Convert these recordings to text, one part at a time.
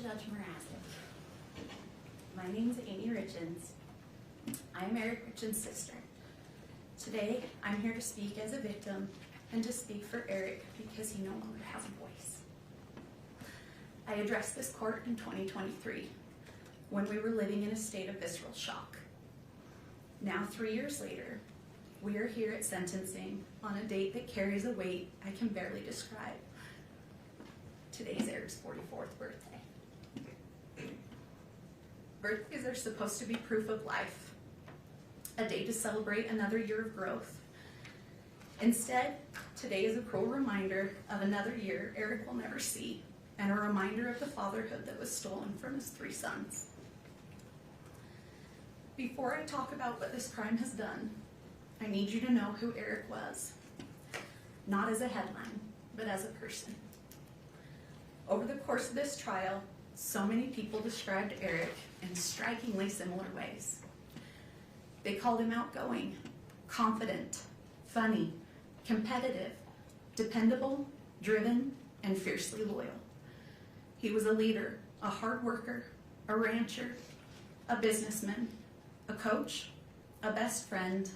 Judge Mrazek. My name is Amy Richens. I am Eric Richins' sister. Today, I'm here to speak as a victim and to speak for Eric because he no longer has a voice. I addressed this court in 2023 when we were living in a state of visceral shock. Now, 3 years later, we are here at sentencing on a date that carries a weight I can barely describe. Today's Eric's 44th birthday. Birthdays are supposed to be proof of life, a day to celebrate another year of growth. Instead, today is a cruel reminder of another year Eric will never see, and a reminder of the fatherhood that was stolen from his 3 sons. Before I talk about what this crime has done, I need you to know who Eric was, not as a headline, but as a person. Over the course of this trial, so many people described Eric in strikingly similar ways. They called him outgoing, confident, funny, competitive, dependable, driven, and fiercely loyal. He was a leader, a hard worker, a rancher, a businessman, a coach, a best friend,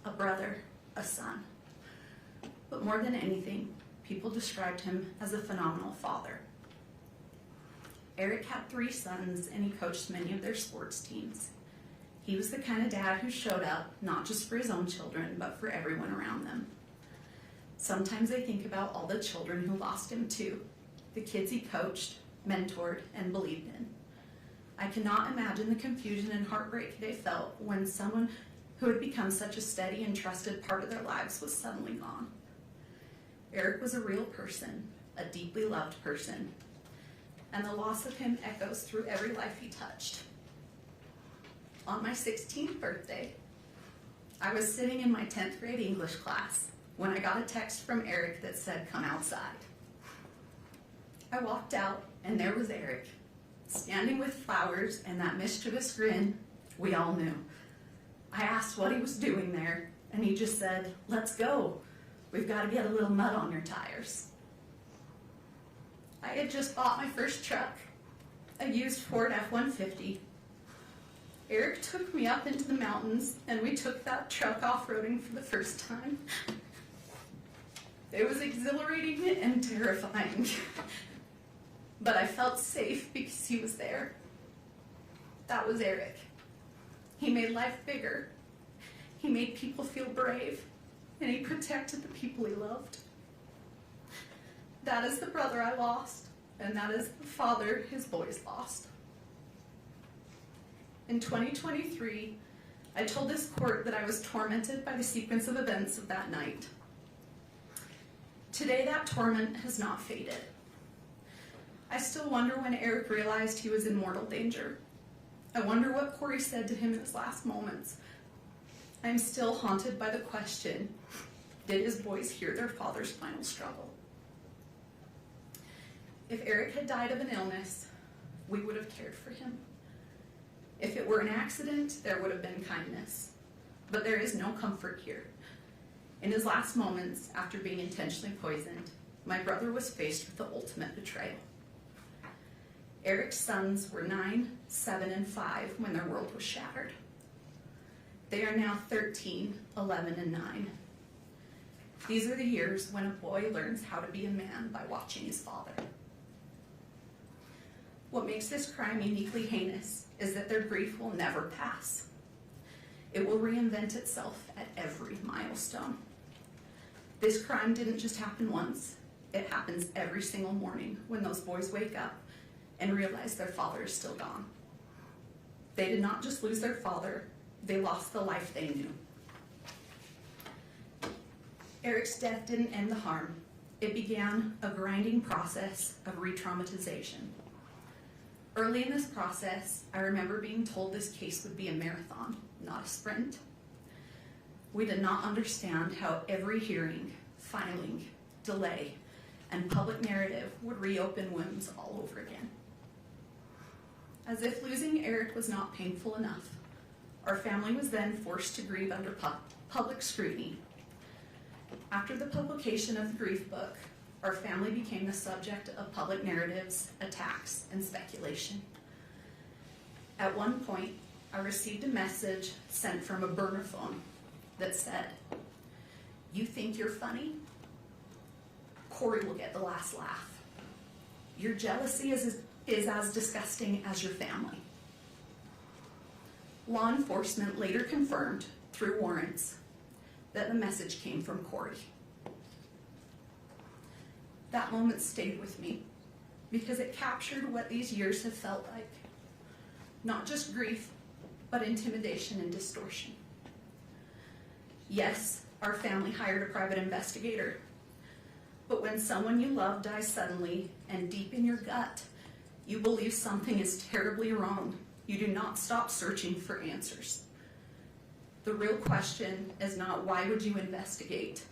a brother, a son. But more than anything, people described him as a phenomenal father. Eric had 3 sons, and he coached many of their sports teams. He was the kind of dad who showed up, not just for his own children, but for everyone around them. Sometimes I think about all the children who lost him too, the kids he coached, mentored, and believed in. I cannot imagine the confusion and heartbreak they felt when someone who had become such a steady and trusted part of their lives was suddenly gone. Eric was a real person, a deeply loved person, and the loss of him echoes through every life he touched. On my 16th birthday, I was sitting in my 10th grade English class when I got a text from Eric that said, "Come outside." I walked out, and there was Eric, standing with flowers and that mischievous grin we all knew. I asked what he was doing there, and he just said, "Let's go. We've got to get a little mud on your tires." I had just bought my first truck, a used Ford F-150. Eric took me up into the mountains, and we took that truck off-roading for the first time. It was exhilarating and terrifying, but I felt safe because he was there. That was Eric. He made life bigger. He made people feel brave, and he protected the people he loved. That is the brother I lost, and that is the father his boys lost. In 2023, I told this court that I was tormented by the sequence of events of that night. Today, that torment has not faded. I still wonder when Eric realized he was in mortal danger. I wonder what Kouri said to him in his last moments. I'm still haunted by the question, did his boys hear their father's final struggle? If Eric had died of an illness, we would have cared for him. If it were an accident, there would have been kindness. But there is no comfort here. In his last moments, after being intentionally poisoned, my brother was faced with the ultimate betrayal. Eric's sons were 9, 7, and 5 when their world was shattered. They are now 13, 11, and 9. These are the years when a boy learns how to be a man by watching his father. What makes this crime uniquely heinous is that their grief will never pass. It will reinvent itself at every milestone. This crime didn't just happen once. It happens every single morning when those boys wake up and realize their father is still gone. They did not just lose their father, they lost the life they knew. Eric's death didn't end the harm. It began a grinding process of re-traumatization. Early in this process, I remember being told this case would be a marathon, not a sprint. We did not understand how every hearing, filing, delay, and public narrative would reopen wounds all over again. As if losing Eric was not painful enough, our family was then forced to grieve under public scrutiny. After the publication of the grief book, our family became the subject of public narratives, attacks, and speculation. At one point, I received a message sent from a burner phone that said, "You think you're funny? Kouri will get the last laugh. Your jealousy is as disgusting as your family." Law enforcement later confirmed, through warrants, that the message came from Kouri. That moment stayed with me because it captured what these years have felt like. Not just grief, but intimidation and distortion. Yes, our family hired a private investigator, but when someone you love dies suddenly and deep in your gut, you believe something is terribly wrong, you do not stop searching for answers. The real question is not why would you investigate?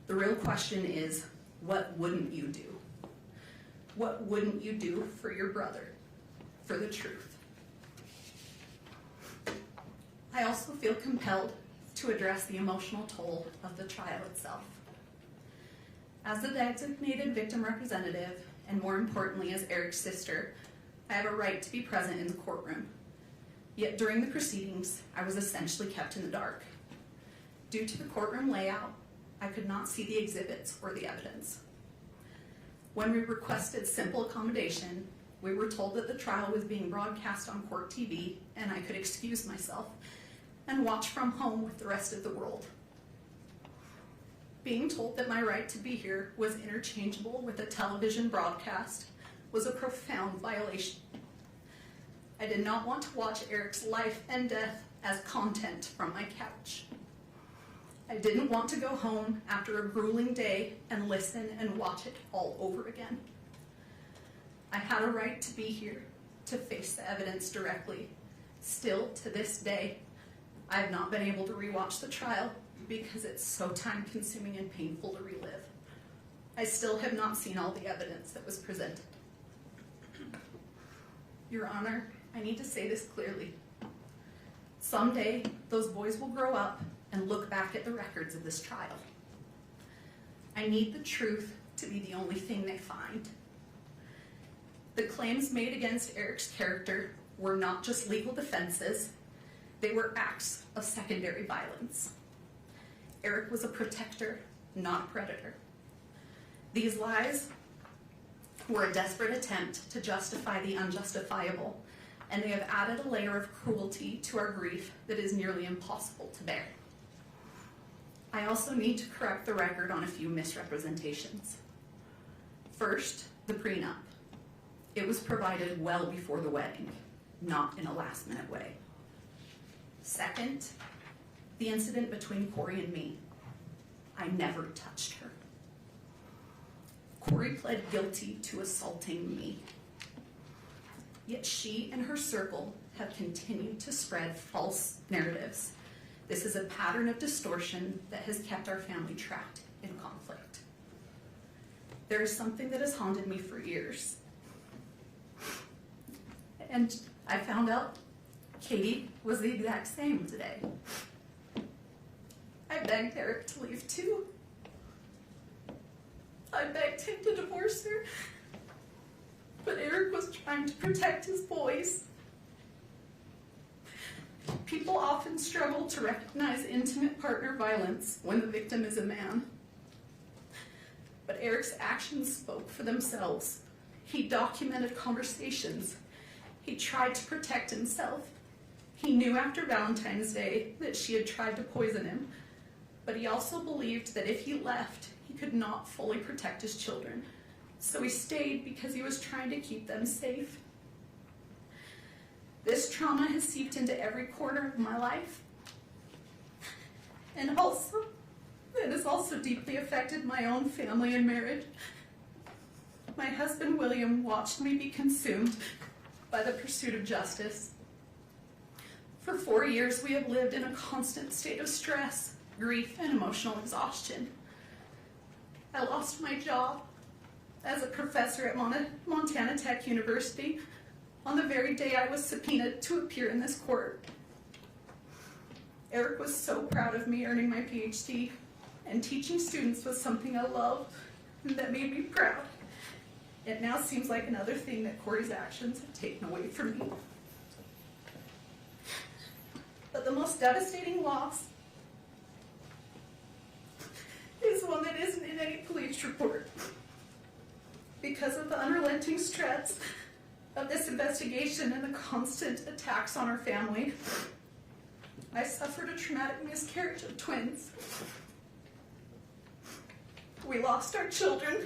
The real question is, what wouldn't you do? What wouldn't you do for your brother, for the truth? I also feel compelled to address the emotional toll of the trial itself. As the designated victim representative, and more importantly as Eric's sister, I have a right to be present in the courtroom. Yet during the proceedings, I was essentially kept in the dark. Due to the courtroom layout, I could not see the exhibits or the evidence. When we requested simple accommodation, we were told that the trial was being broadcast on court TV and I could excuse myself and watch from home with the rest of the world. Being told that my right to be here was interchangeable with a television broadcast was a profound violation. I did not want to watch Eric's life and death as content from my couch. I didn't want to go home after a grueling day and listen and watch it all over again. I had a right to be here, to face the evidence directly. Still, to this day, I have not been able to rewatch the trial because it's so time-consuming and painful to relive. I still have not seen all the evidence that was presented. Your Honor, I need to say this clearly. Someday, those boys will grow up and look back at the records of this trial. I need the truth to be the only thing they find. The claims made against Eric's character were not just legal defenses, they were acts of secondary violence. Eric was a protector, not a predator. These lies were a desperate attempt to justify the unjustifiable, and they have added a layer of cruelty to our grief that is nearly impossible to bear. I also need to correct the record on a few misrepresentations. First, the prenup. It was provided well before the wedding, not in a last-minute way. Second, the incident between Kouri and me. I never touched her. Kouri pled guilty to assaulting me. Yet she and her circle have continued to spread false narratives. This is a pattern of distortion that has kept our family trapped in conflict. There is something that has haunted me for years. And I found out Katie was the exact same today. I begged Eric to leave too. I begged him to divorce her, but Eric was trying to protect his boys. People often struggle to recognize intimate partner violence when the victim is a man. But Eric's actions spoke for themselves. He documented conversations. He tried to protect himself. He knew after Valentine's Day that she had tried to poison him, but he also believed that if he left, he could not fully protect his children. So he stayed because he was trying to keep them safe. This trauma has seeped into every corner of my life. And also, it has also deeply affected my own family and marriage. My husband, William, watched me be consumed by the pursuit of justice. For 4 years, we have lived in a constant state of stress, grief, and emotional exhaustion. I lost my job as a professor at Montana Tech University on the very day I was subpoenaed to appear in this court. Eric was so proud of me earning my PhD, and teaching students was something I loved. that made me proud. It now seems like another thing that Kouri's actions have taken away from me. But the most devastating loss is one that isn't in any police report. Because of the unrelenting stress of this investigation and the constant attacks on our family, I suffered a traumatic miscarriage of twins. We lost our children.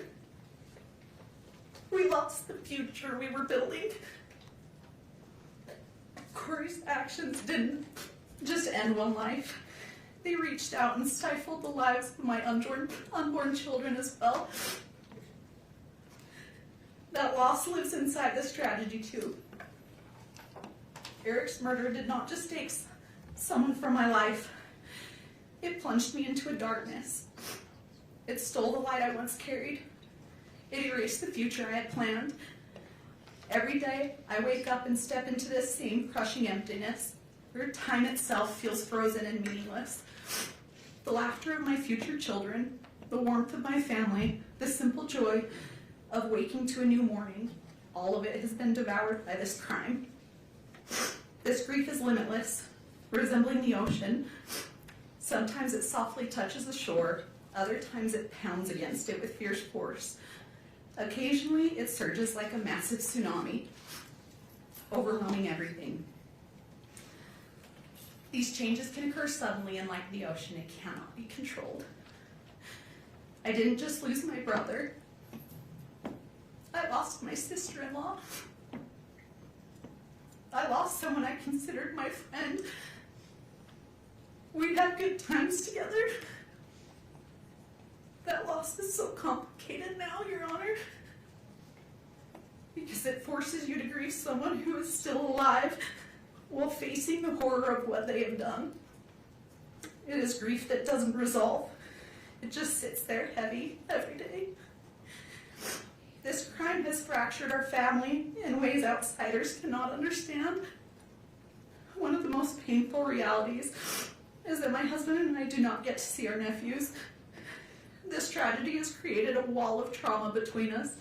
We lost the future we were building. Kouri's actions didn't just end one life. They reached out and stifled the lives of my unborn children as well. That loss lives inside this tragedy too. Eric's murder did not just take someone from my life. It plunged me into a darkness. It stole the light I once carried. It erased the future I had planned. Every day, I wake up and step into this same crushing emptiness, where time itself feels frozen and meaningless. The laughter of my future children, the warmth of my family, the simple joy of waking to a new morning, all of it has been devoured by this crime. This grief is limitless, resembling the ocean. Sometimes it softly touches the shore, other times it pounds against it with fierce force. Occasionally, it surges like a massive tsunami, overwhelming everything. These changes can occur suddenly, and like the ocean, it cannot be controlled. I didn't just lose my brother. I lost my sister-in-law. I lost someone I considered my friend. We had good times together. That loss is so complicated now, Your Honor, because it forces you to grieve someone who is still alive while facing the horror of what they have done. It is grief that doesn't resolve. It just sits there heavy every day. This crime has fractured our family in ways outsiders cannot understand. One of the most painful realities is that my husband and I do not get to see our nephews. This tragedy has created a wall of trauma between us,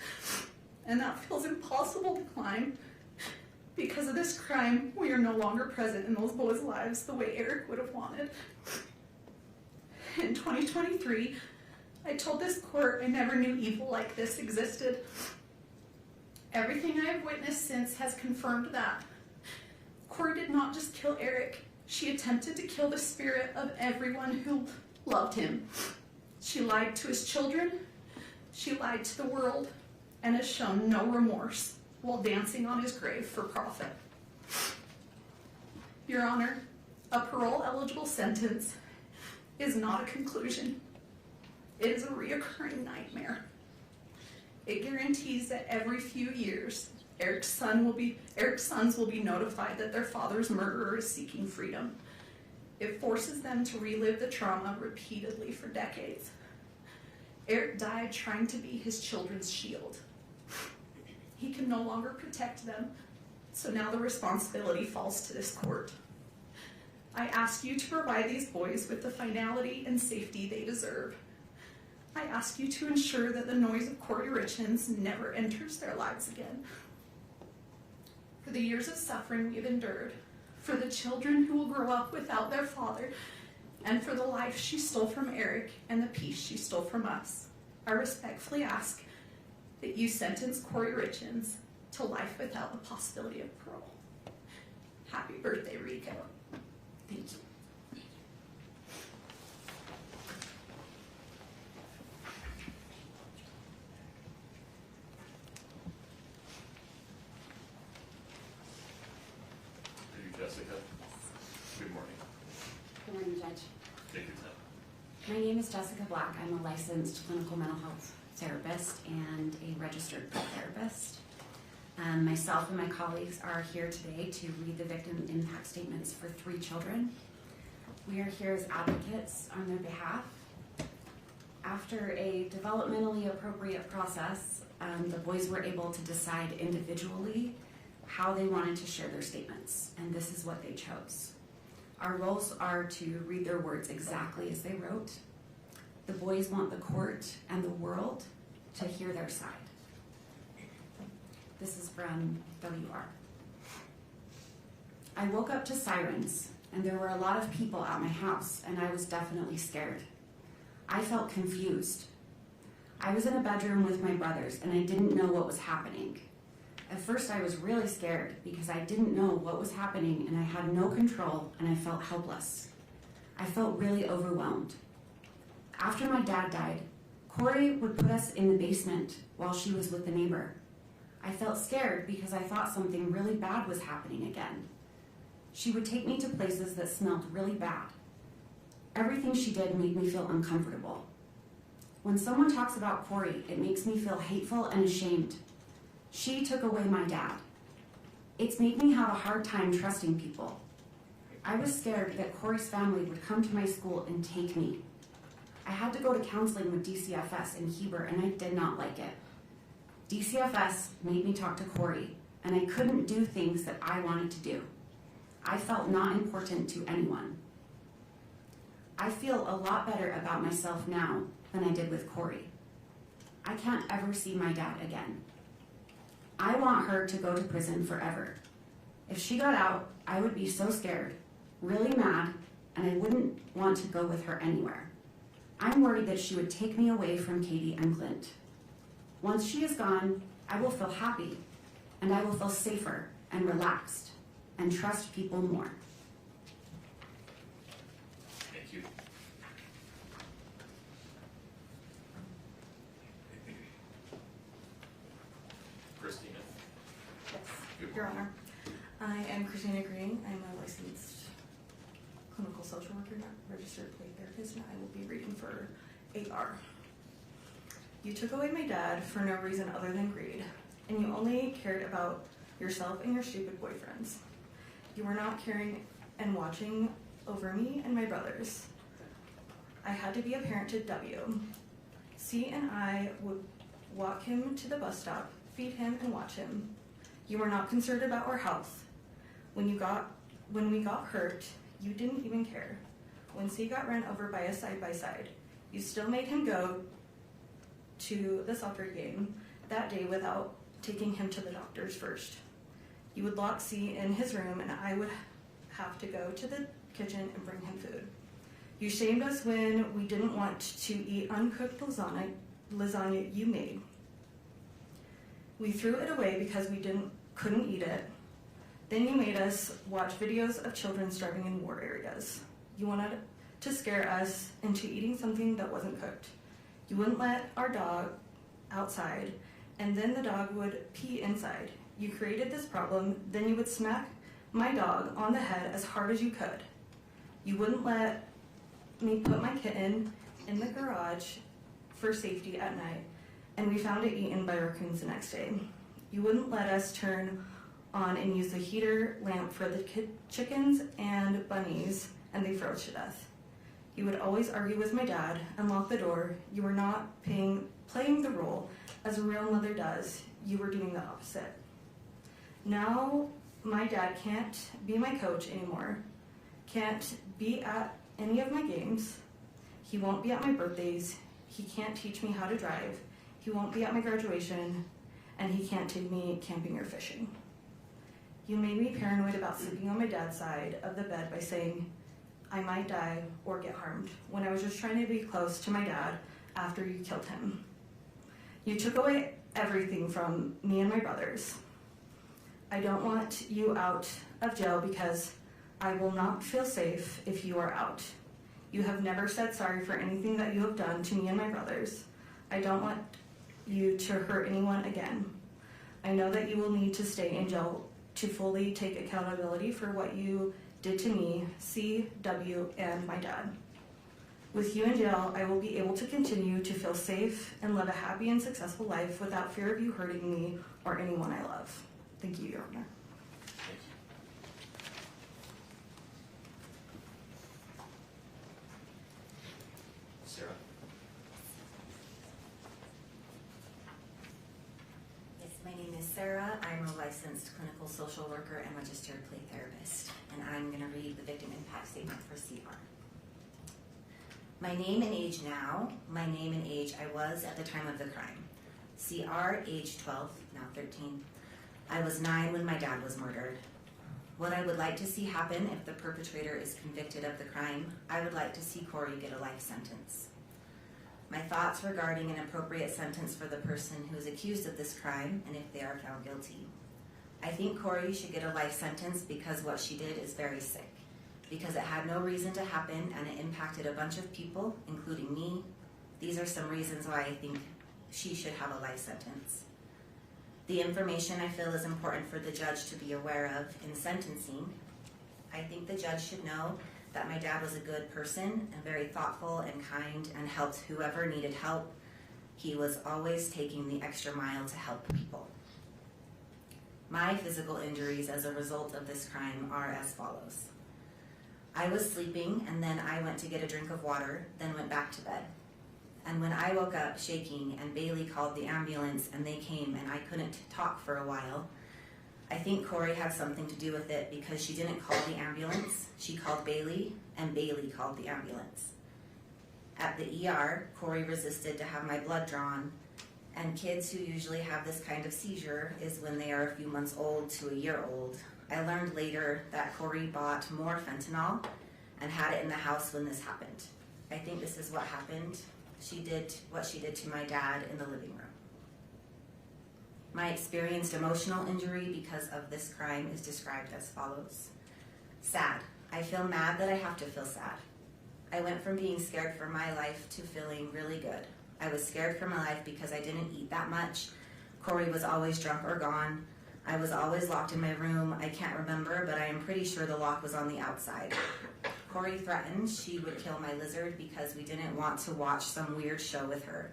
and that feels impossible to climb. Because of this crime, we are no longer present in those boys' lives the way Eric would have wanted. In 2023, I told this court I never knew evil like this existed. Everything I have witnessed since has confirmed that. Kouri did not just kill Eric, she attempted to kill the spirit of everyone who loved him. She lied to his children, she lied to the world, and has shown no remorse while dancing on his grave for profit. Your Honor, a parole-eligible sentence is not a conclusion. It is a reoccurring nightmare. It guarantees that every few years, Eric's sons will be notified that their father's murderer is seeking freedom. It forces them to relive the trauma repeatedly for decades. Eric died trying to be his children's shield. He can no longer protect them, so now the responsibility falls to this court. I ask you to provide these boys with the finality and safety they deserve. I ask you to ensure that the noise of Kouri Richins never enters their lives again. For the years of suffering we've endured, for the children who will grow up without their father, and for the life she stole from Eric and the peace she stole from us, I respectfully ask that you sentence Kouri Richins to life without the possibility of parole. Happy birthday, Rico. Thank you. Jessica. Good morning. Good morning, Judge. Take your time. My name is Jessica Black. I'm a licensed clinical mental health therapist and a registered therapist. Myself and my colleagues are here today to read the victim impact statements for 3 children. We are here as advocates on their behalf. After a developmentally appropriate process, the boys were able to decide individually how they wanted to share their statements, and this is what they chose. Our roles are to read their words exactly as they wrote. The boys want the court and the world to hear their side. This is from WR. I woke up to sirens, and there were a lot of people at my house, and I was definitely scared. I felt confused. I was in a bedroom with my brothers, and I didn't know what was happening. At first, I was really scared because I didn't know what was happening, and I had no control, and I felt helpless. I felt really overwhelmed. After my dad died, Kouri would put us in the basement while she was with the neighbor. I felt scared because I thought something really bad was happening again. She would take me to places that smelled really bad. Everything she did made me feel uncomfortable. When someone talks about Kouri, it makes me feel hateful and ashamed. She took away my dad. It's made me have a hard time trusting people. I was scared that Kouri's family would come to my school and take me. I had to go to counseling with DCFS in Heber, and I did not like it. DCFS made me talk to Kouri, and I couldn't do things that I wanted to do. I felt not important to anyone. I feel a lot better about myself now than I did with Kouri. I can't ever see my dad again. I want her to go to prison forever. If she got out, I would be so scared, really mad, and I wouldn't want to go with her anywhere. I'm worried that she would take me away from Katie and Clint. Once she is gone, I will feel happy, and I will feel safer and relaxed, and trust people more. Thank you. Christina. Yes, Good Your morning. Honor. I am Christina Green. I'm a licensed clinical social worker, not registered play therapist, and I will be reading for AR. You took away my dad for no reason other than greed, and you only cared about yourself and your stupid boyfriends. You were not caring and watching over me and my brothers. I had to be a parent to W. C and I would walk him to the bus stop, feed him, and watch him. You were not concerned about our health. When we got hurt, you didn't even care. When C got run over by a side-by-side, you still made him go to the soccer game that day without taking him to the doctors first. You would lock C in his room, and I would have to go to the kitchen and bring him food. You shamed us when we didn't want to eat uncooked lasagna you made. We threw it away because we couldn't eat it. Then you made us watch videos of children starving in war areas. You wanted to scare us into eating something that wasn't cooked. You wouldn't let our dog outside, and then the dog would pee inside. You created this problem, then you would smack my dog on the head as hard as you could. You wouldn't let me put my kitten in the garage for safety at night, and we found it eaten by raccoons the next day. You wouldn't let us turn on and use the heater lamp for the chickens and bunnies, and they froze to death. You would always argue with my dad and lock the door. You were not playing the role as a real mother does. You were doing the opposite. Now my dad can't be my coach anymore, can't be at any of my games. He won't be at my birthdays. He can't teach me how to drive. He won't be at my graduation, and he can't take me camping or fishing. You made me paranoid about sleeping on my dad's side of the bed by saying I might die or get harmed when I was just trying to be close to my dad after you killed him. You took away everything from me and my brothers. I don't want you out of jail because I will not feel safe if you are out. You have never said sorry for anything that you have done to me and my brothers. I don't want you to hurt anyone again. I know that you will need to stay in jail to fully take accountability for what you did to me, C, W, and my dad. With you in jail, I will be able to continue to feel safe and live a happy and successful life without fear of you hurting me or anyone I love. Thank you, Your Honor. Thank you. Sarah. Yes, my name is Sarah. I'm a licensed clinical social worker and registered play therapist, and I'm going to read the victim impact statement for CR. My name and age now, my name and age I was at the time of the crime. CR, age 12, now 13. I was 9 when my dad was murdered. What I would like to see happen if the perpetrator is convicted of the crime, I would like to see Kouri get a life sentence. My thoughts regarding an appropriate sentence for the person who is accused of this crime and if they are found guilty. I think Kouri should get a life sentence because what she did is very sick, because it had no reason to happen and it impacted a bunch of people, including me. These are some reasons why I think she should have a life sentence. The information I feel is important for the judge to be aware of in sentencing. I think the judge should know that my dad was a good person and very thoughtful and kind and helped whoever needed help. He was always taking the extra mile to help people. My physical injuries as a result of this crime are as follows. I was sleeping and then I went to get a drink of water, then went back to bed. And when I woke up shaking and Bailey called the ambulance and they came and I couldn't talk for a while, I think Kouri had something to do with it because she didn't call the ambulance. She called Bailey and Bailey called the ambulance. At the ER, Kouri resisted to have my blood drawn, and kids who usually have this kind of seizure is when they are a few months old to a year old. I learned later that Kouri bought more fentanyl and had it in the house when this happened. I think this is what happened. She did what she did to my dad in the living room. My experienced emotional injury because of this crime is described as follows. Sad. I feel mad that I have to feel sad. I went from being scared for my life to feeling really good. I was scared for my life because I didn't eat that much. Kouri was always drunk or gone. I was always locked in my room. I can't remember, but I am pretty sure the lock was on the outside. Kouri threatened she would kill my lizard because we didn't want to watch some weird show with her.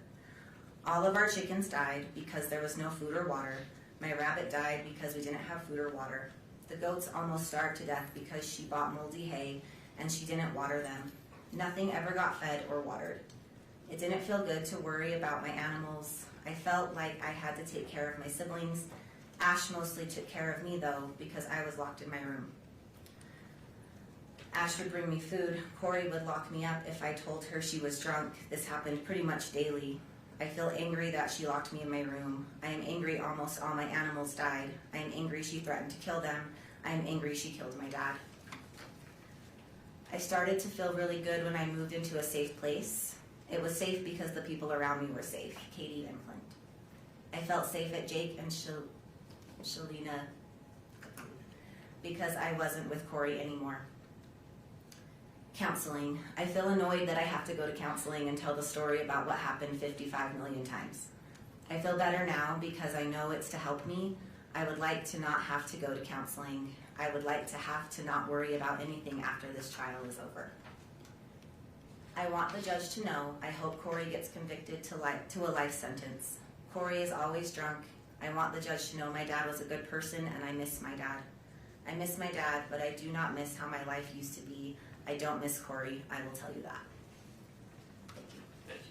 All of our chickens died because there was no food or water. My rabbit died because we didn't have food or water. The goats almost starved to death because she bought moldy hay and she didn't water them. Nothing ever got fed or watered. It didn't feel good to worry about my animals. I felt like I had to take care of my siblings. Ash mostly took care of me though because I was locked in my room. Ash would bring me food. Kouri would lock me up if I told her she was drunk. This happened pretty much daily. I feel angry that she locked me in my room. I am angry almost all my animals died. I am angry she threatened to kill them. I am angry she killed my dad. I started to feel really good when I moved into a safe place. It was safe because the people around me were safe, Katie and Clint. I felt safe at Jake and Shalina because I wasn't with Kouri anymore. Counseling. I feel annoyed that I have to go to counseling and tell the story about what happened 55 million times. I feel better now because I know it's to help me. I would like to not have to go to counseling. I would like to have to not worry about anything after this trial is over. I want the judge to know I hope Kouri gets convicted to a life sentence. Kouri is always drunk. I want the judge to know my dad was a good person and I miss my dad. I miss my dad, but I do not miss how my life used to be. I don't miss Kouri, I will tell you that. Thank you. Thank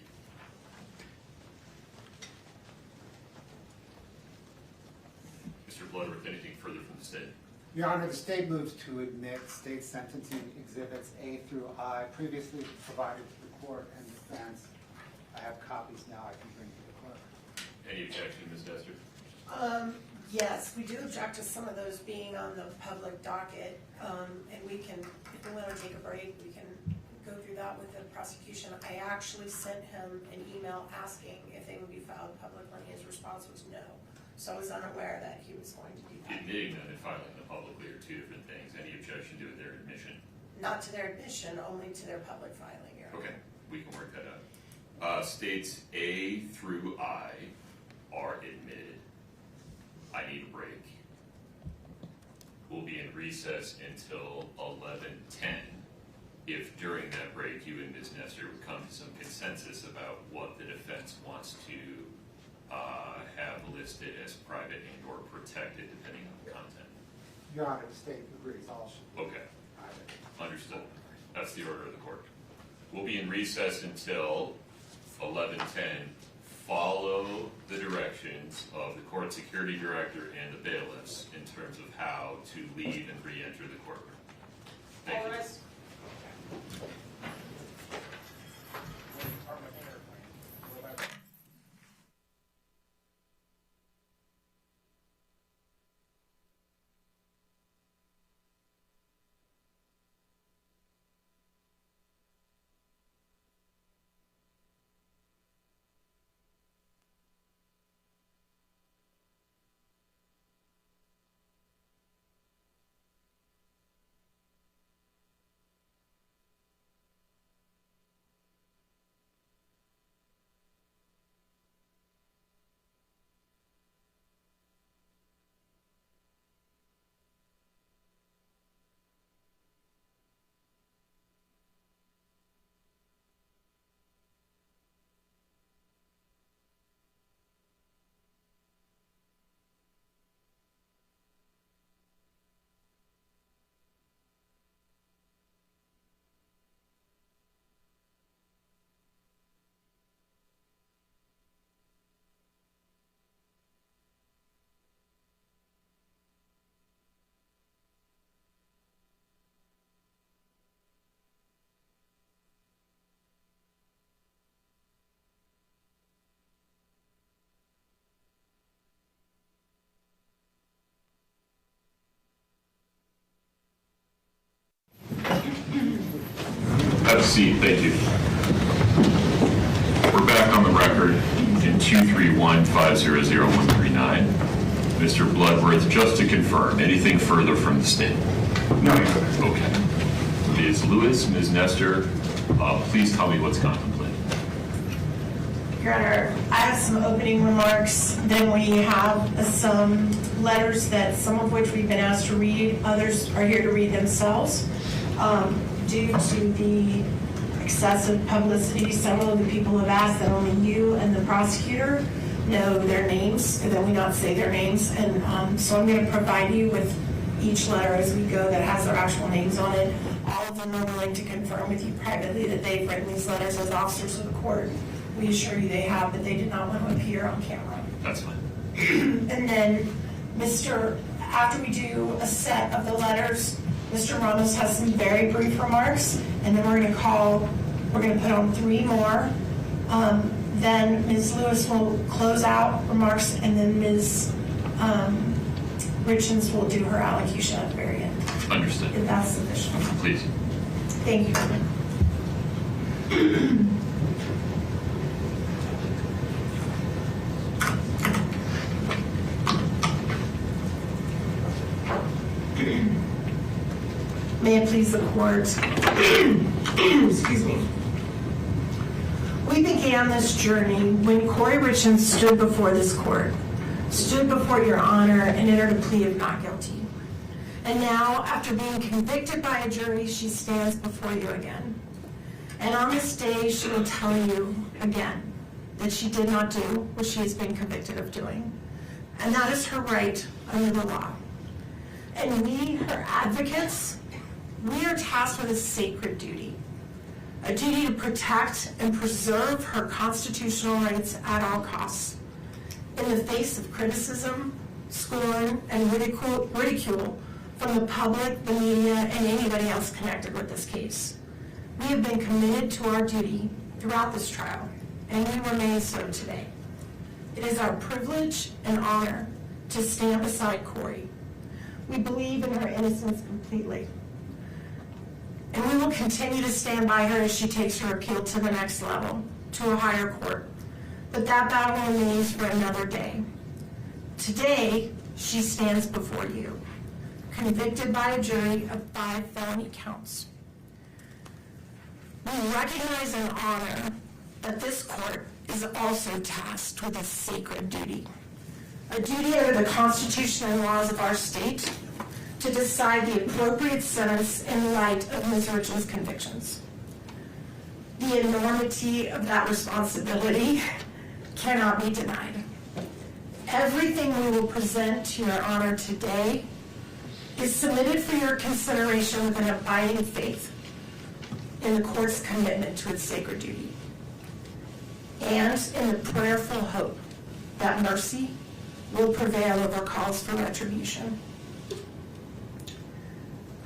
you. Mr. Bloodworth, anything further from the state? Your Honor, the state moves to admit state sentencing exhibits A through I previously provided to the court and defense. I have copies now I can bring to the clerk. Any objection, Ms. Dester? Yes, we do object to some of those being on the public docket, and we can, if we want to take a break, we can go through that with the prosecution. I actually sent him an email asking if they would be filed publicly. His response was no, so I was unaware that he was going to do that. Admitting them and filing them publicly are two different things. Any objection to their admission? Not to their admission, only to their public filing, Your Honor. Okay, we can work that out. States A through I are admitted. I need a break. We'll be in recess until 11:10. If during that break you and Ms. Nestor would come to some consensus about what the defense wants to have listed as private and or protected depending on the content. Your Honor, the state agrees all should be Okay, private. understood. That's the order of the court. We'll be in recess until 11:10. Follow the directions of the court security director and the bailiffs in terms of how to leave and re-enter the courtroom. Thank you. seat, thank you. We're back on the record in 231-500-139. Mr. Bloodworth, just to confirm, anything further from the state? No. Okay. Ms. Lewis, Ms. Nestor, please tell me what's contemplated. Your Honor, I have some opening remarks, then we have some letters that some of which we've been asked to read, others are here to read themselves. Due to the excessive publicity, several of the people have asked that only you and the prosecutor know their names, and then we not say their names, and so I'm going to provide you with each letter as we go that has their actual names on it. All of them are willing to confirm with you privately that they've written these letters as officers of the court. We assure you they have, but they did not want to appear on camera. That's fine. And then, after we do a set of the letters, Mr. Ramos has some very brief remarks, and then we're going to put on 3 more. Then Ms. Lewis will close out remarks, and then Ms. Richens will do her allocution at the very end. Understood. If that's sufficient. Please. Thank you. May it please the court. Excuse me. We began this journey when Kouri Richins stood before this court, stood before your honor, and entered a plea of not guilty. And now, after being convicted by a jury, she stands before you again. And on this day, she will tell you again that she did not do what she has been convicted of doing. And that is her right under the law. And we, her advocates, we are tasked with a sacred duty. A duty to protect and preserve her constitutional rights at all costs. In the face of criticism, scorn, and ridicule from the public, the media, and anybody else connected with this case. We have been committed to our duty throughout this trial, and we remain so today. It is our privilege and honor to stand beside Kouri. We believe in her innocence completely. And we will continue to stand by her as she takes her appeal to the next level, to a higher court. But that battle remains for another day. Today, she stands before you, convicted by a jury of 5 felony counts. We recognize and honor that this court is also tasked with a sacred duty. A duty under the Constitution and laws of our state to decide the appropriate sentence in light of Ms. Richens' convictions. The enormity of that responsibility cannot be denied. Everything we will present to your honor today is submitted for your consideration with an abiding faith in the court's commitment to its sacred duty, and in the prayerful hope that mercy will prevail over calls for retribution.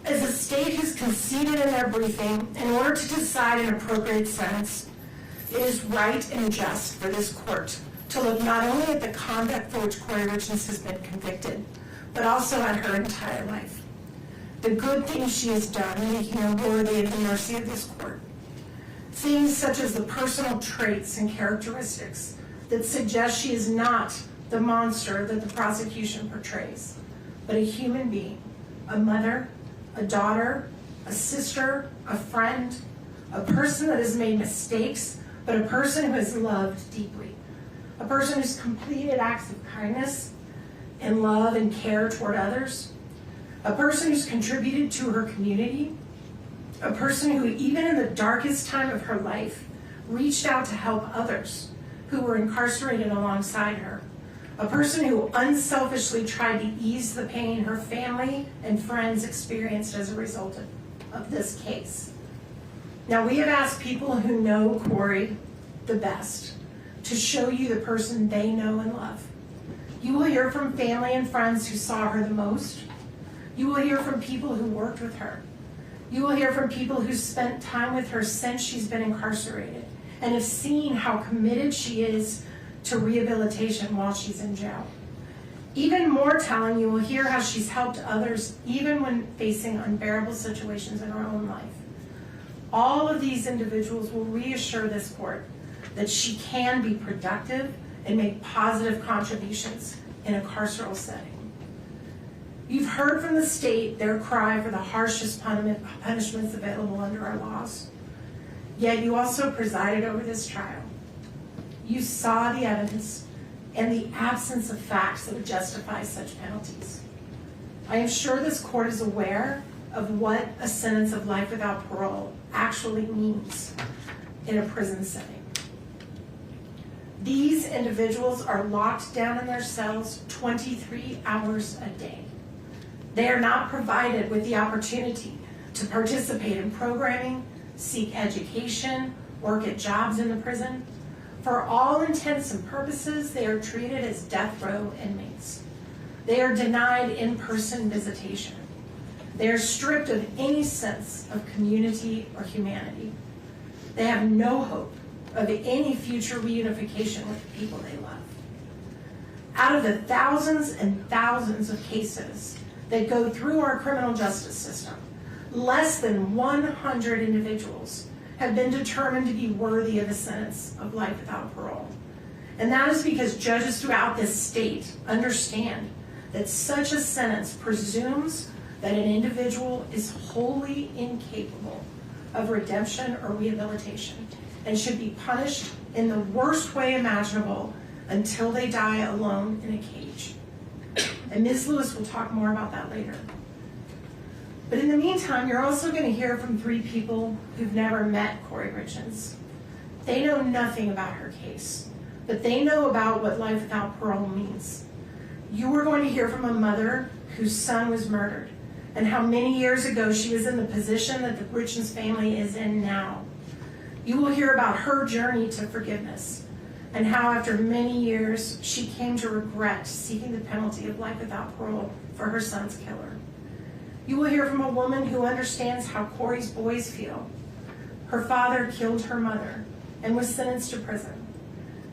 As the state has conceded in their briefing, in order to decide an appropriate sentence, it is right and just for this court to look not only at the conduct for which Kouri Richins has been convicted, but also at her entire life. The good things she has done, making her worthy of the mercy of this court. Things such as the personal traits and characteristics that suggest she is not the monster that the prosecution portrays, but a human being, a mother, a daughter, a sister, a friend, a person that has made mistakes, but a person who has loved deeply, a person who's completed acts of kindness and love and care toward others, a person who's contributed to her community, a person who, even in the darkest time of her life, reached out to help others who were incarcerated alongside her, a person who unselfishly tried to ease the pain her family and friends experienced as a result of this case. Now, we have asked people who know Kouri the best to show you the person they know and love. You will hear from family and friends who saw her the most. You will hear from people who worked with her. You will hear from people who spent time with her since she's been incarcerated and have seen how committed she is to rehabilitation while she's in jail. Even more telling, you will hear how she's helped others even when facing unbearable situations in her own life. All of these individuals will reassure this court that she can be productive and make positive contributions in a carceral setting. You've heard from the state their cry for the harshest punishments available under our laws. Yet you also presided over this trial. You saw the evidence and the absence of facts that would justify such penalties. I am sure this court is aware of what a sentence of life without parole actually means in a prison setting. These individuals are locked down in their cells 23 hours a day. They are not provided with the opportunity to participate in programming, seek education, work at jobs in the prison. For all intents and purposes, they are treated as death row inmates. They are denied in-person visitation. They are stripped of any sense of community or humanity. They have no hope of any future reunification with the people they love. Out of the thousands and thousands of cases that go through our criminal justice system, less than 100 individuals have been determined to be worthy of a sentence of life without parole. And that is because judges throughout this state understand that such a sentence presumes that an individual is wholly incapable of redemption or rehabilitation and should be punished in the worst way imaginable until they die alone in a cage. And Ms. Lewis will talk more about that later. But in the meantime, you're also going to hear from 3 people who've never met Kouri Richins. They know nothing about her case, but they know about what life without parole means. You are going to hear from a mother whose son was murdered and how many years ago she was in the position that the Richens family is in now. You will hear about her journey to forgiveness and how after many years she came to regret seeking the penalty of life without parole for her son's killer. You will hear from a woman who understands how Kouri's boys feel. Her father killed her mother and was sentenced to prison.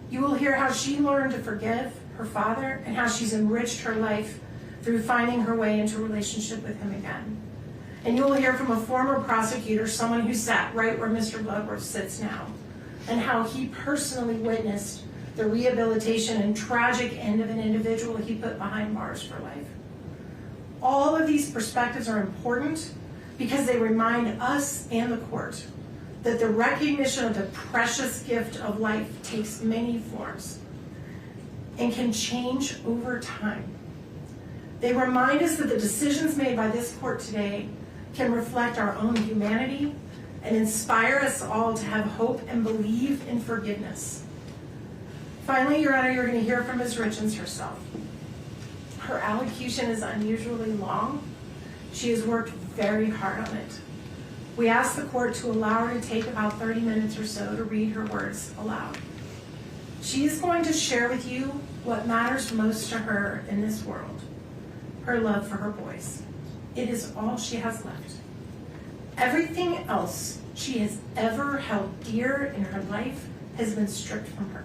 You will hear how she learned to forgive her father and how she's enriched her life through finding her way into a relationship with him again. And you will hear from a former prosecutor, someone who sat right where Mr. Bloodworth sits now, and how he personally witnessed the rehabilitation and tragic end of an individual he put behind bars for life. All of these perspectives are important because they remind us and the court that the recognition of the precious gift of life takes many forms and can change over time. They remind us that the decisions made by this court today can reflect our own humanity and inspire us all to have hope and believe in forgiveness. Finally, Your Honor, you're going to hear from Ms. Richens herself. Her allocution is unusually long. She has worked very hard on it. We ask the court to allow her to take about 30 minutes or so to read her words aloud. She is going to share with you what matters most to her in this world, her love for her boys. It is all she has left. Everything else she has ever held dear in her life has been stripped from her.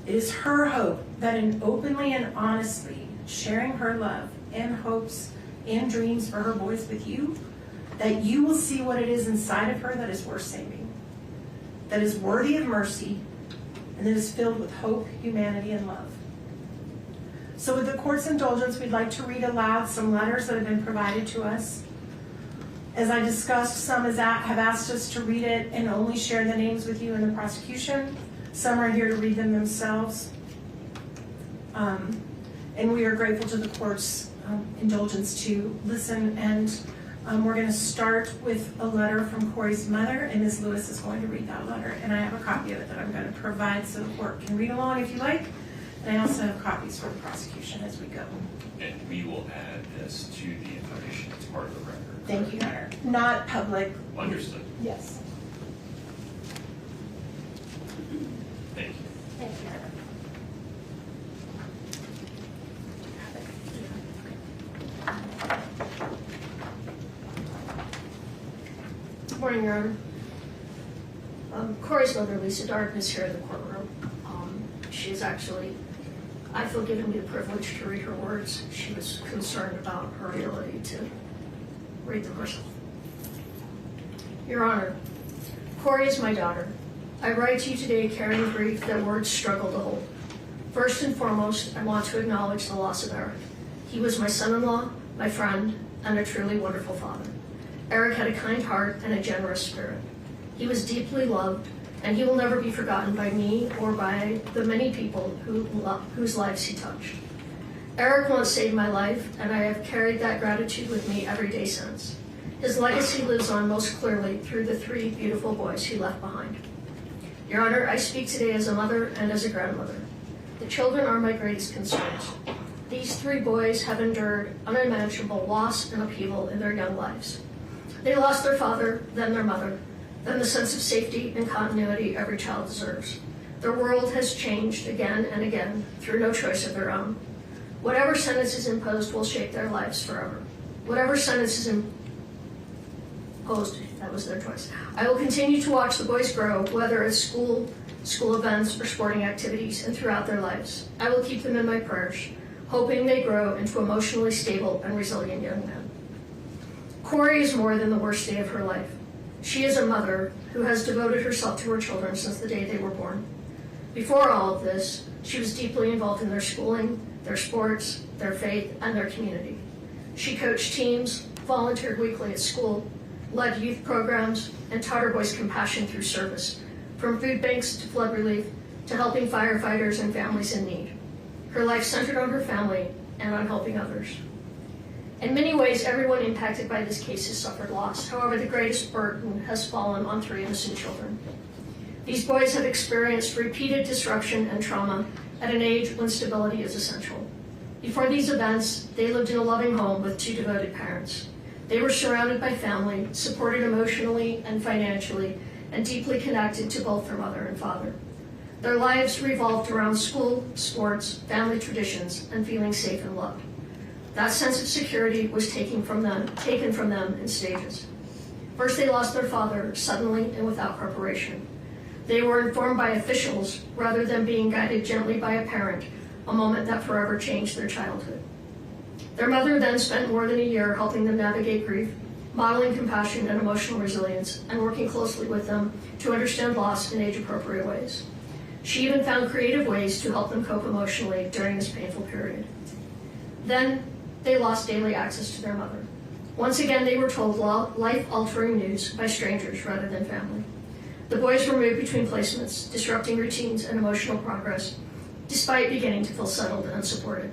It is her hope that in openly and honestly sharing her love and hopes and dreams for her boys with you, that you will see what it is inside of her that is worth saving, that is worthy of mercy, and that is filled with hope, humanity, and love. So with the court's indulgence, we'd like to read aloud some letters that have been provided to us. As I discussed, some have asked us to read it and only share the names with you in the prosecution. Some are here to read them themselves. And we are grateful to the court's indulgence to listen. And we're going to start with a letter from Kouri's mother, and Ms. Lewis is going to read that letter. And I have a copy of it that I'm going to provide so the court can read along if you like. And I also have copies for the prosecution as we go. And we will add this to the information as part of the record. Thank you, Your Honor. Not public. Understood. Yes. Thank you. Thank you, Your Honor. Good morning, Your Honor. Kouri's mother, Lisa Darden, is here in the courtroom. She is actually, I feel, given me the privilege to read her words. She was concerned about her ability to read them herself. Your Honor, Kouri is my daughter. I write to you today carrying grief that words struggle to hold. First and foremost, I want to acknowledge the loss of Eric. He was my son-in-law, my friend, and a truly wonderful father. Eric had a kind heart and a generous spirit. He was deeply loved, and he will never be forgotten by me or by the many people whose lives he touched. Eric once saved my life, and I have carried that gratitude with me every day since. His legacy lives on most clearly through the 3 beautiful boys he left behind. Your Honor, I speak today as a mother and as a grandmother. The children are my greatest concerns. These 3 boys have endured unimaginable loss and upheaval in their young lives. They lost their father, then their mother, then the sense of safety and continuity every child deserves. Their world has changed again and again through no choice of their own. Whatever sentence is imposed will shape their lives forever. Whatever sentence is imposed, that was their choice. I will continue to watch the boys grow, whether at school events, or sporting activities, and throughout their lives. I will keep them in my prayers, hoping they grow into emotionally stable and resilient young men. Kouri is more than the worst day of her life. She is a mother who has devoted herself to her children since the day they were born. Before all of this, she was deeply involved in their schooling, their sports, their faith, and their community. She coached teams, volunteered weekly at school, led youth programs, and taught her boys compassion through service, from food banks to flood relief to helping firefighters and families in need. Her life centered on her family and on helping others. In many ways, everyone impacted by this case has suffered loss. However, the greatest burden has fallen on 3 innocent children. These boys have experienced repeated disruption and trauma at an age when stability is essential. Before these events, they lived in a loving home with 2 devoted parents. They were surrounded by family, supported emotionally and financially, and deeply connected to both their mother and father. Their lives revolved around school, sports, family traditions, and feeling safe and loved. That sense of security was taken from them in stages. First, they lost their father suddenly and without preparation. They were informed by officials rather than being guided gently by a parent, a moment that forever changed their childhood. Their mother then spent more than a year helping them navigate grief, modeling compassion and emotional resilience, and working closely with them to understand loss in age-appropriate ways. She even found creative ways to help them cope emotionally during this painful period. Then, they lost daily access to their mother. Once again, they were told life-altering news by strangers rather than family. The boys were moved between placements, disrupting routines and emotional progress, despite beginning to feel settled and supported.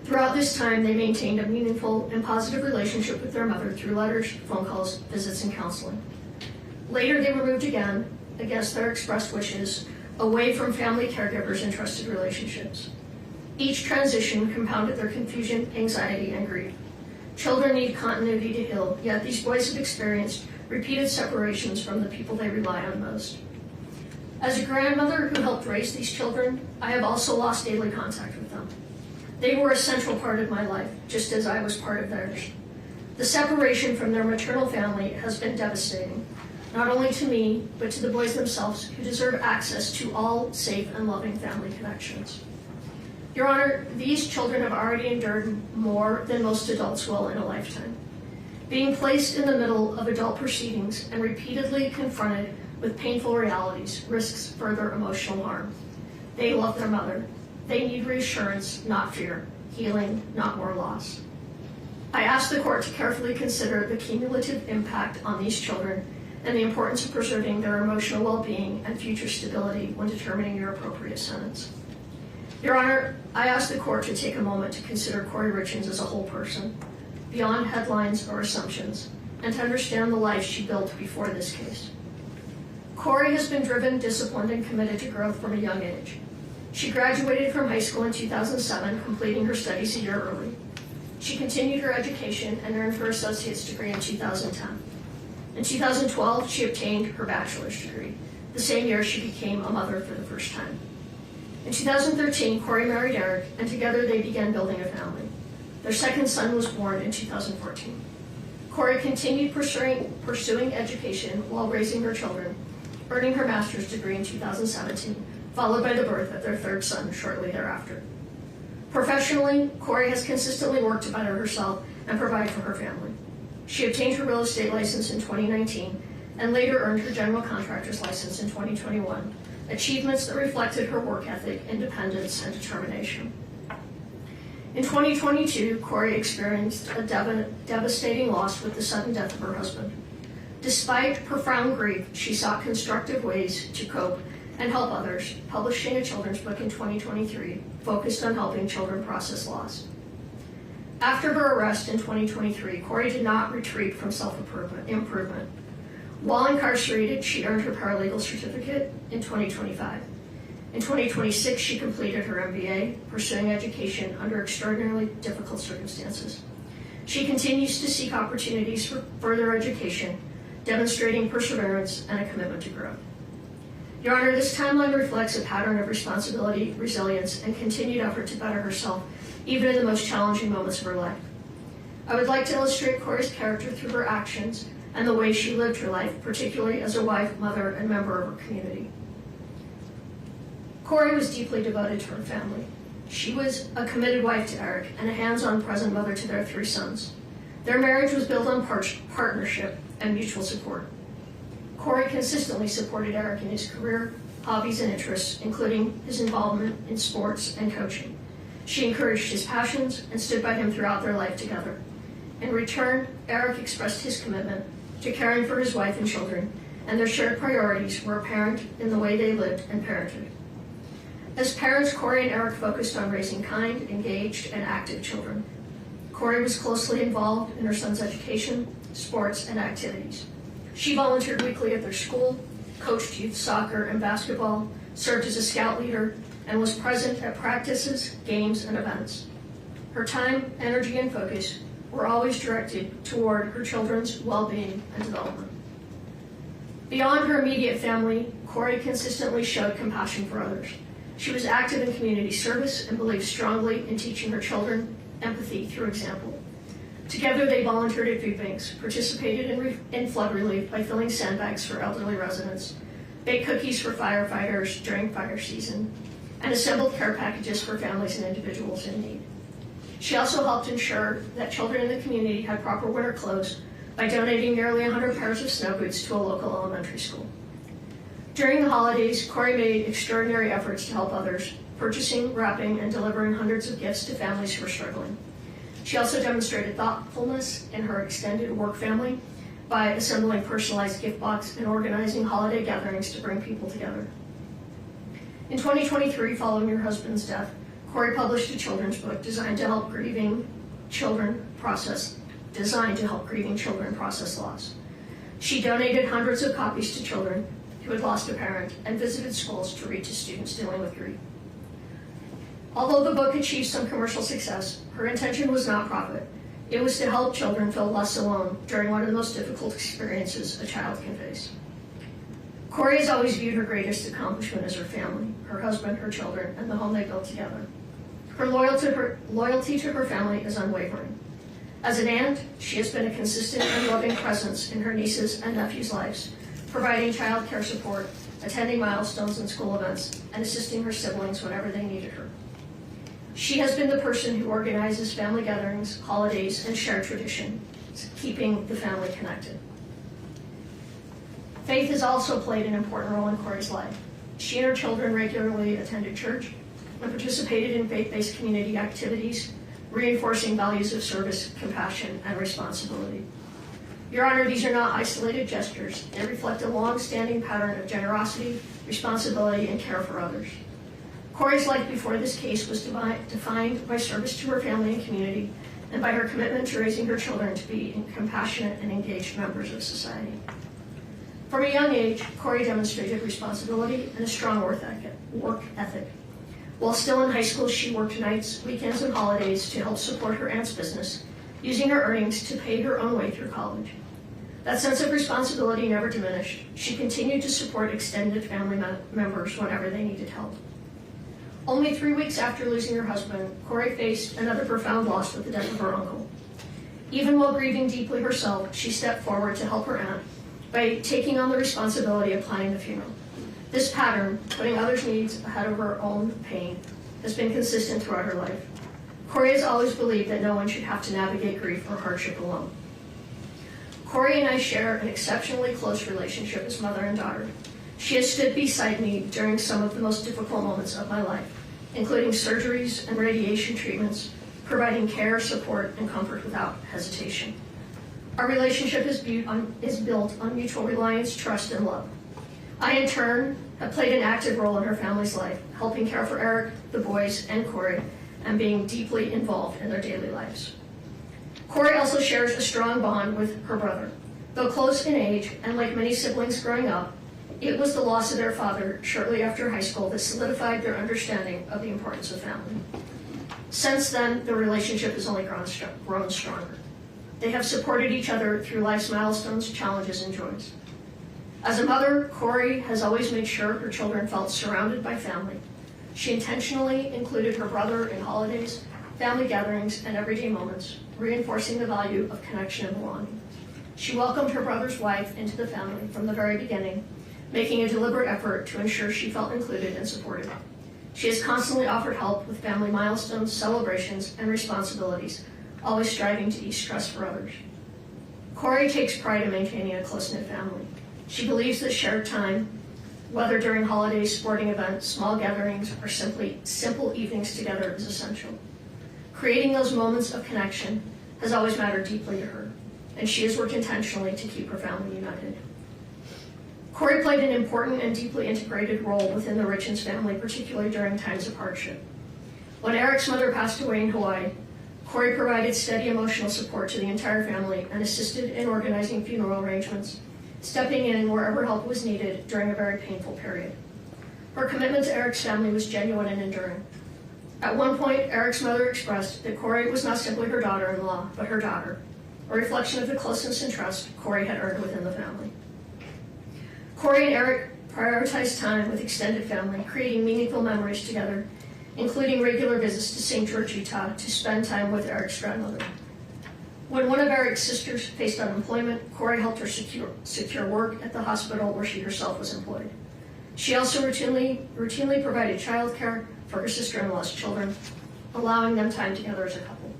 Throughout this time, they maintained a meaningful and positive relationship with their mother through letters, phone calls, visits, and counseling. Later, they were moved again, against their expressed wishes, away from family caregivers and trusted relationships. Each transition compounded their confusion, anxiety, and grief. Children need continuity to heal, yet these boys have experienced repeated separations from the people they rely on most. As a grandmother who helped raise these children, I have also lost daily contact with them. They were a central part of my life, just as I was part of theirs. The separation from their maternal family has been devastating, not only to me, but to the boys themselves, who deserve access to all safe and loving family connections. Your Honor, these children have already endured more than most adults will in a lifetime. Being placed in the middle of adult proceedings and repeatedly confronted with painful realities risks further emotional harm. They love their mother. They need reassurance, not fear, healing, not more loss. I ask the court to carefully consider the cumulative impact on these children and the importance of preserving their emotional well-being and future stability when determining your appropriate sentence. Your Honor, I ask the court to take a moment to consider Kouri Richins as a whole person, beyond headlines or assumptions, and to understand the life she built before this case. Kouri has been driven, disciplined, and committed to growth from a young age. She graduated from high school in 2007, completing her studies a year early. She continued her education and earned her associate's degree in 2010. In 2012, she obtained her bachelor's degree. The same year, she became a mother for the first time. In 2013, Kouri married Eric, and together they began building a family. Their second son was born in 2014. Kouri continued pursuing education while raising her children, earning her master's degree in 2017, followed by the birth of their third son shortly thereafter. Professionally, Kouri has consistently worked to better herself and provide for her family. She obtained her real estate license in 2019 and later earned her general contractor's license in 2021, achievements that reflected her work ethic, independence, and determination. In 2022, Kouri experienced a devastating loss with the sudden death of her husband. Despite profound grief, she sought constructive ways to cope and help others, publishing a children's book in 2023 focused on helping children process loss. After her arrest in 2023, Kouri did not retreat from self-improvement. While incarcerated, she earned her paralegal certificate in 2025. In 2026, she completed her MBA, pursuing education under extraordinarily difficult circumstances. She continues to seek opportunities for further education, demonstrating perseverance and a commitment to growth. Your Honor, this timeline reflects a pattern of responsibility, resilience, and continued effort to better herself, even in the most challenging moments of her life. I would like to illustrate Kouri's character through her actions and the way she lived her life, particularly as a wife, mother, and member of her community. Kouri was deeply devoted to her family. She was a committed wife to Eric and a hands-on present mother to their 3 sons. Their marriage was built on partnership and mutual support. Kouri consistently supported Eric in his career, hobbies, and interests, including his involvement in sports and coaching. She encouraged his passions and stood by him throughout their life together. In return, Eric expressed his commitment to caring for his wife and children, and their shared priorities were apparent in the way they lived and parented. As parents, Kouri and Eric focused on raising kind, engaged, and active children. Kouri was closely involved in her son's education, sports, and activities. She volunteered weekly at their school, coached youth soccer and basketball, served as a scout leader, and was present at practices, games, and events. Her time, energy, and focus were always directed toward her children's well-being and development. Beyond her immediate family, Kouri consistently showed compassion for others. She was active in community service and believed strongly in teaching her children empathy through example. Together, they volunteered at food banks, participated in flood relief by filling sandbags for elderly residents, baked cookies for firefighters during fire season, and assembled care packages for families and individuals in need. She also helped ensure that children in the community had proper winter clothes by donating nearly 100 pairs of snow boots to a local elementary school. During the holidays, Kouri made extraordinary efforts to help others, purchasing, wrapping, and delivering hundreds of gifts to families who were struggling. She also demonstrated thoughtfulness in her extended work family by assembling personalized gift boxes and organizing holiday gatherings to bring people together. In 2023, following her husband's death, Kouri published a children's book designed to help grieving children process loss. She donated hundreds of copies to children who had lost a parent and visited schools to read to students dealing with grief. Although the book achieved some commercial success, her intention was not profit. It was to help children feel less alone during one of the most difficult experiences a child can face. Kouri has always viewed her greatest accomplishment as her family, her husband, her children, and the home they built together. Her loyalty to her family is unwavering. As an aunt, she has been a consistent and loving presence in her nieces and nephews' lives, providing child care support, attending milestones and school events, and assisting her siblings whenever they needed her. She has been the person who organizes family gatherings, holidays, and shared tradition, keeping the family connected. Faith has also played an important role in Kouri's life. She and her children regularly attended church and participated in faith-based community activities, reinforcing values of service, compassion, and responsibility. Your Honor, these are not isolated gestures. They reflect a long-standing pattern of generosity, responsibility, and care for others. Kouri's life before this case was defined by service to her family and community, and by her commitment to raising her children to be compassionate and engaged members of society. From a young age, Kouri demonstrated responsibility and a strong work ethic. While still in high school, she worked nights, weekends, and holidays to help support her aunt's business, using her earnings to pay her own way through college. That sense of responsibility never diminished. She continued to support extended family members whenever they needed help. Only 3 weeks after losing her husband, Kouri faced another profound loss with the death of her uncle. Even while grieving deeply herself, she stepped forward to help her aunt by taking on the responsibility of planning the funeral. This pattern, putting others' needs ahead of her own pain, has been consistent throughout her life. Kouri has always believed that no one should have to navigate grief or hardship alone. Kouri and I share an exceptionally close relationship as mother and daughter. She has stood beside me during some of the most difficult moments of my life, including surgeries and radiation treatments, providing care, support, and comfort without hesitation. Our relationship is built on mutual reliance, trust, and love. I, in turn, have played an active role in her family's life, helping care for Eric, the boys, and Kouri, and being deeply involved in their daily lives. Kouri also shares a strong bond with her brother. Though close in age, and like many siblings growing up, it was the loss of their father shortly after high school that solidified their understanding of the importance of family. Since then, the relationship has only grown stronger. They have supported each other through life's milestones, challenges, and joys. As a mother, Kouri has always made sure her children felt surrounded by family. She intentionally included her brother in holidays, family gatherings, and everyday moments, reinforcing the value of connection and belonging. She welcomed her brother's wife into the family from the very beginning, making a deliberate effort to ensure she felt included and supported. She has constantly offered help with family milestones, celebrations, and responsibilities, always striving to ease stress for others. Kouri takes pride in maintaining a close-knit family. She believes that shared time, whether during holidays, sporting events, small gatherings, or simply simple evenings together, is essential. Creating those moments of connection has always mattered deeply to her, and she has worked intentionally to keep her family united. Kouri played an important and deeply integrated role within the Richens family, particularly during times of hardship. When Eric's mother passed away in Hawaii, Kouri provided steady emotional support to the entire family and assisted in organizing funeral arrangements, stepping in wherever help was needed during a very painful period. Her commitment to Eric's family was genuine and enduring. At one point, Eric's mother expressed that Kouri was not simply her daughter-in-law, but her daughter, a reflection of the closeness and trust Kouri had earned within the family. Kouri and Eric prioritized time with extended family, creating meaningful memories together, including regular visits to St. George, Utah, to spend time with Eric's grandmother. When one of Eric's sisters faced unemployment, Kouri helped her secure work at the hospital where she herself was employed. She also routinely provided childcare for her sister-in-law's children, allowing them time together as a couple.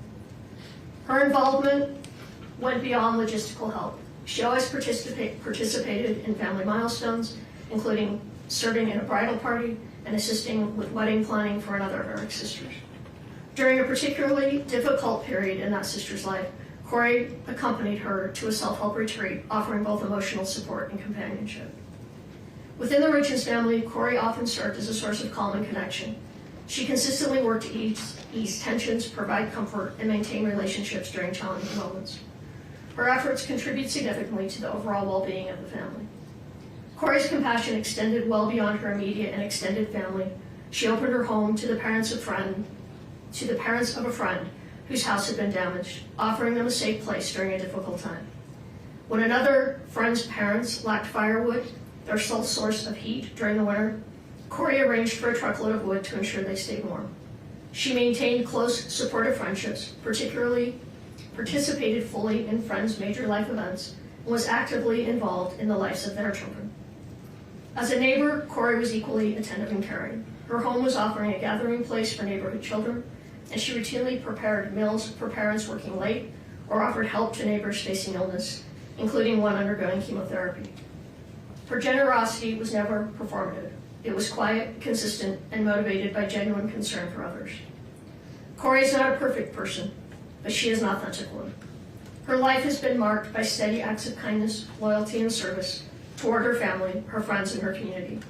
Her involvement went beyond logistical help. She always participated in family milestones, including serving in a bridal party and assisting with wedding planning for another of Eric's sisters. During a particularly difficult period in that sister's life, Kouri accompanied her to a self-help retreat, offering both emotional support and companionship. Within the Richens family, Kouri often served as a source of calm and connection. She consistently worked to ease tensions, provide comfort, and maintain relationships during challenging moments. Her efforts contribute significantly to the overall well-being of the family. Kouri's compassion extended well beyond her immediate and extended family. She opened her home to the parents of a friend whose house had been damaged, offering them a safe place during a difficult time. When another friend's parents lacked firewood, their sole source of heat during the winter, Kouri arranged for a truckload of wood to ensure they stayed warm. She maintained close, supportive friendships, participated fully in friends' major life events, and was actively involved in the lives of their children. As a neighbor, Kouri was equally attentive and caring. Her home was offering a gathering place for neighborhood children, and she routinely prepared meals for parents working late or offered help to neighbors facing illness, including one undergoing chemotherapy. Her generosity was never performative. It was quiet, consistent, and motivated by genuine concern for others. Kouri is not a perfect person, but she is an authentic one. Her life has been marked by steady acts of kindness, loyalty, and service toward her family, her friends, and her community.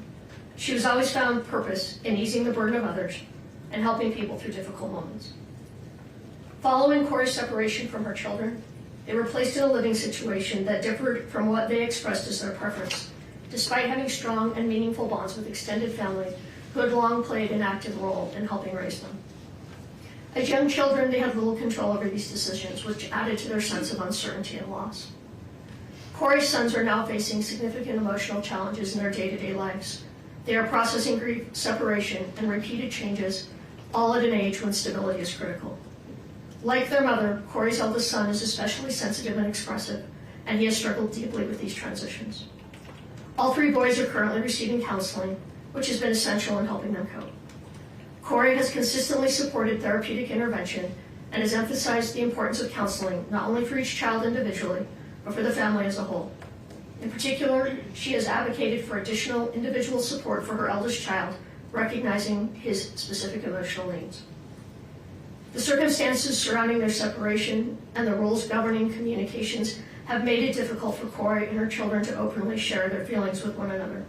She has always found purpose in easing the burden of others and helping people through difficult moments. Following Kouri's separation from her children, they were placed in a living situation that differed from what they expressed as their preference, despite having strong and meaningful bonds with extended family who had long played an active role in helping raise them. As young children, they had little control over these decisions, which added to their sense of uncertainty and loss. Kouri's sons are now facing significant emotional challenges in their day-to-day lives. They are processing grief, separation, and repeated changes, all at an age when stability is critical. Like their mother, Kouri's eldest son is especially sensitive and expressive, and he has struggled deeply with these transitions. All three boys are currently receiving counseling, which has been essential in helping them cope. Kouri has consistently supported therapeutic intervention and has emphasized the importance of counseling not only for each child individually, but for the family as a whole. In particular, she has advocated for additional individual support for her eldest child, recognizing his specific emotional needs. The circumstances surrounding their separation and the rules governing communications have made it difficult for Kouri and her children to openly share their feelings with one another.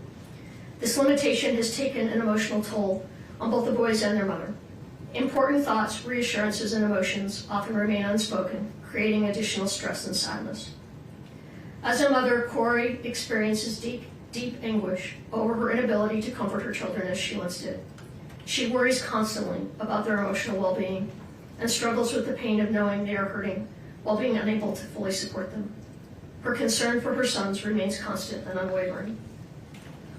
This limitation has taken an emotional toll on both the boys and their mother. Important thoughts, reassurances, and emotions often remain unspoken, creating additional stress and sadness. As a mother, Kouri experiences deep anguish over her inability to comfort her children as she once did. She worries constantly about their emotional well-being and struggles with the pain of knowing they are hurting while being unable to fully support them. Her concern for her sons remains constant and unwavering.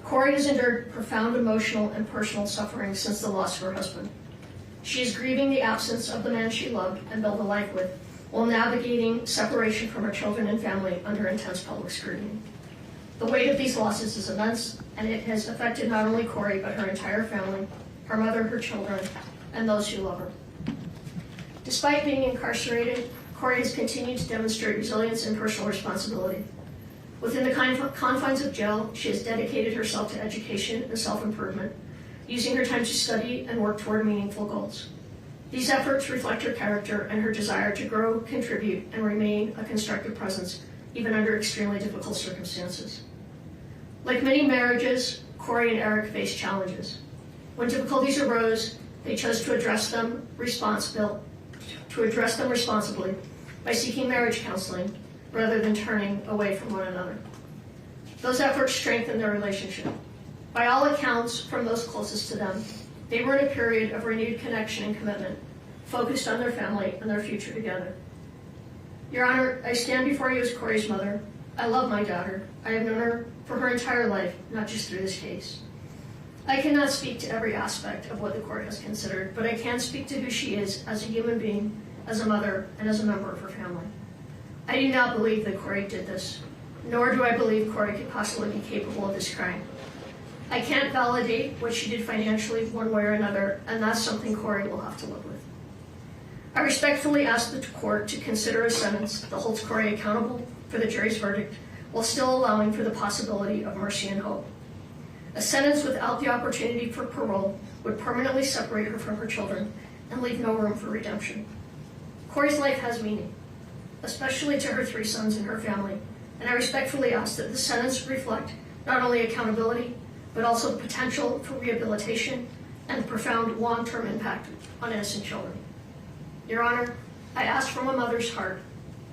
Kouri has endured profound emotional and personal suffering since the loss of her husband. She is grieving the absence of the man she loved and built a life with, while navigating separation from her children and family under intense public scrutiny. The weight of these losses is immense, and it has affected not only Kouri, but her entire family, her mother, her children, and those who love her. Despite being incarcerated, Kouri has continued to demonstrate resilience and personal responsibility. Within the confines of jail, she has dedicated herself to education and self-improvement, using her time to study and work toward meaningful goals. These efforts reflect her character and her desire to grow, contribute, and remain a constructive presence, even under extremely difficult circumstances. Like many marriages, Kouri and Eric faced challenges. When difficulties arose, they chose to address them responsibly by seeking marriage counseling rather than turning away from one another. Those efforts strengthened their relationship. By all accounts from those closest to them, they were in a period of renewed connection and commitment, focused on their family and their future together. Your Honor, I stand before you as Kouri's mother. I love my daughter. I have known her for her entire life, not just through this case. I cannot speak to every aspect of what the court has considered, but I can speak to who she is as a human being, as a mother, and as a member of her family. I do not believe that Kouri did this, nor do I believe Kouri could possibly be capable of this crime. I can't validate what she did financially one way or another, and that's something Kouri will have to live with. I respectfully ask the court to consider a sentence that holds Kouri accountable for the jury's verdict while still allowing for the possibility of mercy and hope. A sentence without the opportunity for parole would permanently separate her from her children and leave no room for redemption. Kouri's life has meaning, especially to her 3 sons and her family, and I respectfully ask that the sentence reflect not only accountability, but also the potential for rehabilitation and profound long-term impact on innocent children. Your Honor, I ask from a mother's heart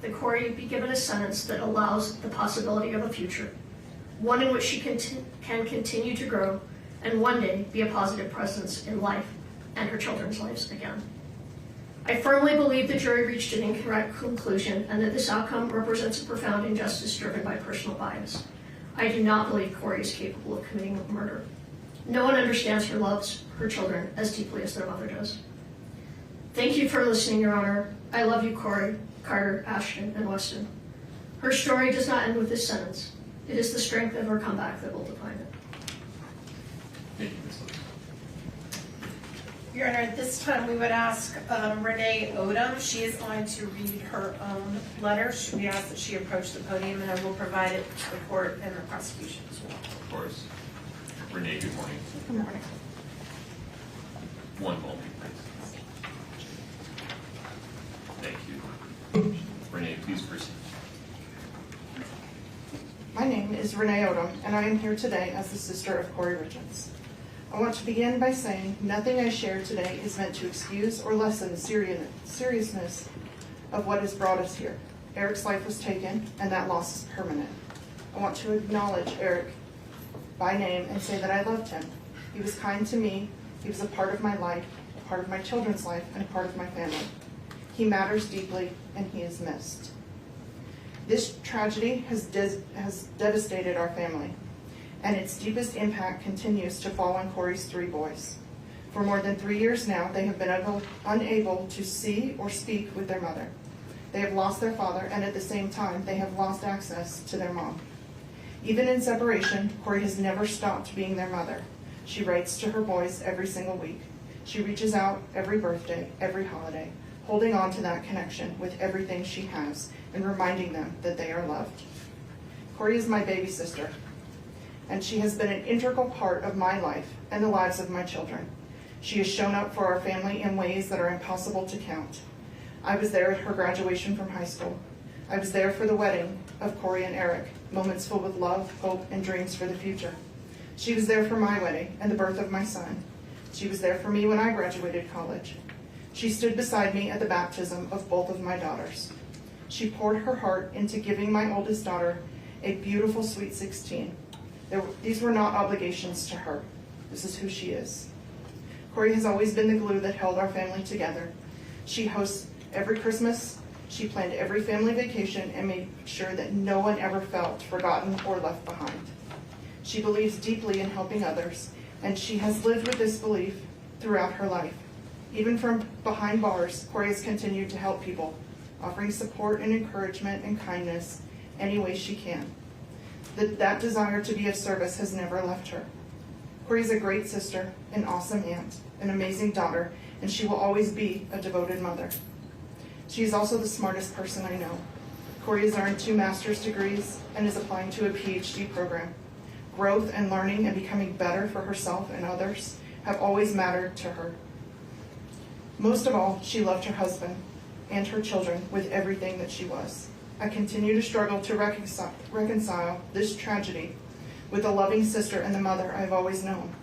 that Kouri be given a sentence that allows the possibility of a future, one in which she can continue to grow and one day be a positive presence in life and her children's lives again. I firmly believe the jury reached an incorrect conclusion and that this outcome represents a profound injustice driven by personal bias. I do not believe Kouri is capable of committing murder. No one understands her loves her children as deeply as their mother does. Thank you for listening, Your Honor. I love you, Kouri, Carter, Ashton, and Weston. Her story does not end with this sentence. It is the strength of her comeback that will define it. Thank you, Ms. Lewis. Your Honor, at this time, we would ask Renee Odom. She is going to read her own letter. We ask that she approach the podium, and I will provide it to the court and the prosecution as well. Of course. Renee, good morning. Good morning. One moment, please. Thank you. Renee, please proceed. My name is Renee Odom, and I am here today as the sister of Kouri Richins. I want to begin by saying nothing I share today is meant to excuse or lessen the seriousness of what has brought us here. Eric's life was taken, and that loss is permanent. I want to acknowledge Eric by name and say that I loved him. He was kind to me. He was a part of my life, a part of my children's life, and a part of my family. He matters deeply, and he is missed. This tragedy has devastated our family, and its deepest impact continues to fall on Kouri's 3 boys. For more than 3 years now, they have been unable to see or speak with their mother. They have lost their father, and at the same time, they have lost access to their mom. Even in separation, Kouri has never stopped being their mother. She writes to her boys every single week. She reaches out every birthday, every holiday, holding on to that connection with everything she has and reminding them that they are loved. Kouri is my baby sister, and she has been an integral part of my life and the lives of my children. She has shown up for our family in ways that are impossible to count. I was there at her graduation from high school. I was there for the wedding of Kouri and Eric, moments filled with love, hope, and dreams for the future. She was there for my wedding and the birth of my son. She was there for me when I graduated college. She stood beside me at the baptism of both of my daughters. She poured her heart into giving my oldest daughter a beautiful sweet 16. These were not obligations to her. This is who she is. Kouri has always been the glue that held our family together. She hosts every Christmas. She planned every family vacation and made sure that no one ever felt forgotten or left behind. She believes deeply in helping others, and she has lived with this belief throughout her life. Even from behind bars, Kouri has continued to help people, offering support and encouragement and kindness any way she can. That desire to be of service has never left her. Kouri is a great sister, an awesome aunt, an amazing daughter, and she will always be a devoted mother. She is also the smartest person I know. Kouri has earned 2 master's degrees and is applying to a PhD program. Growth and learning and becoming better for herself and others have always mattered to her. Most of all, she loved her husband and her children with everything that she was. I continue to struggle to reconcile this tragedy with the loving sister and the mother I've always known.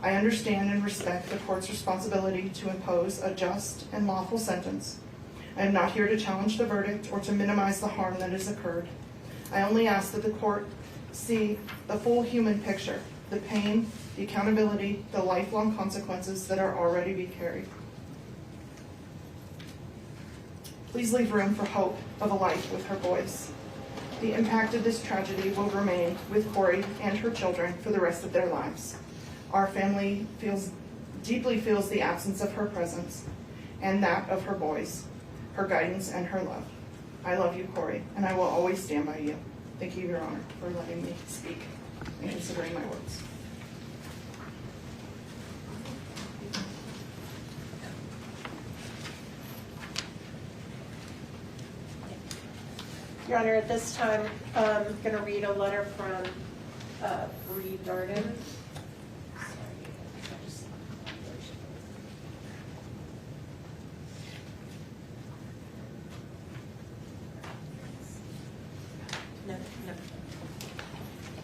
I understand and respect the court's responsibility to impose a just and lawful sentence. I am not here to challenge the verdict or to minimize the harm that has occurred. I only ask that the court see the full human picture, the pain, the accountability, the lifelong consequences that are already being carried. Please leave room for hope of a life with her boys. The impact of this tragedy will remain with Kouri and her children for the rest of their lives. Our family deeply feels the absence of her presence and that of her boys, her guidance and her love. I love you, Kouri, and I will always stand by you. Thank you, Your Honor, for letting me speak and considering my words. Your Honor, at this time, I'm going to read a letter from Kouri Darden.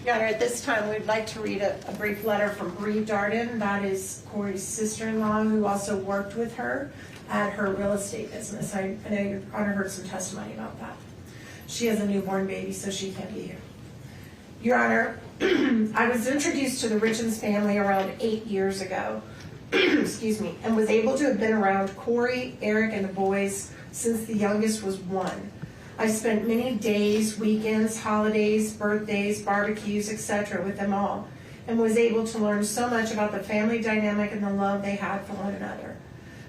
Your Honor, at this time, we'd like to read a brief letter from Kouri Darden. That is Kouri's sister-in-law, who also worked with her at her real estate business. I know Your Honor heard some testimony about that. She has a newborn baby, so she can't be here. Your Honor, I was introduced to the Richens family around 8 years ago, excuse me, and was able to have been around Kouri, Eric, and the boys since the youngest was 1. I spent many days, weekends, holidays, birthdays, barbecues, etc. with them all, and was able to learn so much about the family dynamic and the love they had for one another.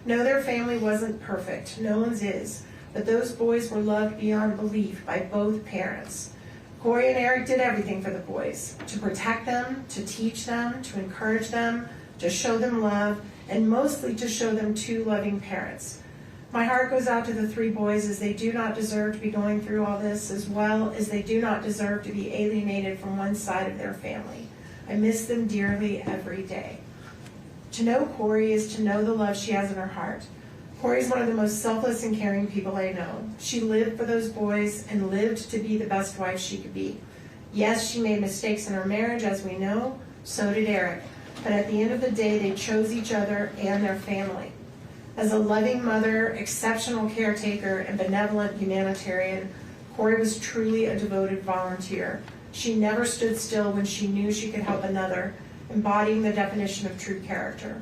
No, their family wasn't perfect. No one's is. But those boys were loved beyond belief by both parents. Kouri and Eric did everything for the boys, to protect them, to teach them, to encourage them, to show them love, and mostly to show them 2 loving parents. My heart goes out to the 3 boys, as they do not deserve to be going through all this, as well as they do not deserve to be alienated from one side of their family. I miss them dearly every day. To know Kouri is to know the love she has in her heart. Kouri is one of the most selfless and caring people I know. She lived for those boys and lived to be the best wife she could be. Yes, she made mistakes in her marriage, as we know. So did Eric. But at the end of the day, they chose each other and their family. As a loving mother, exceptional caretaker, and benevolent humanitarian, Kouri was truly a devoted volunteer. She never stood still when she knew she could help another, embodying the definition of true character.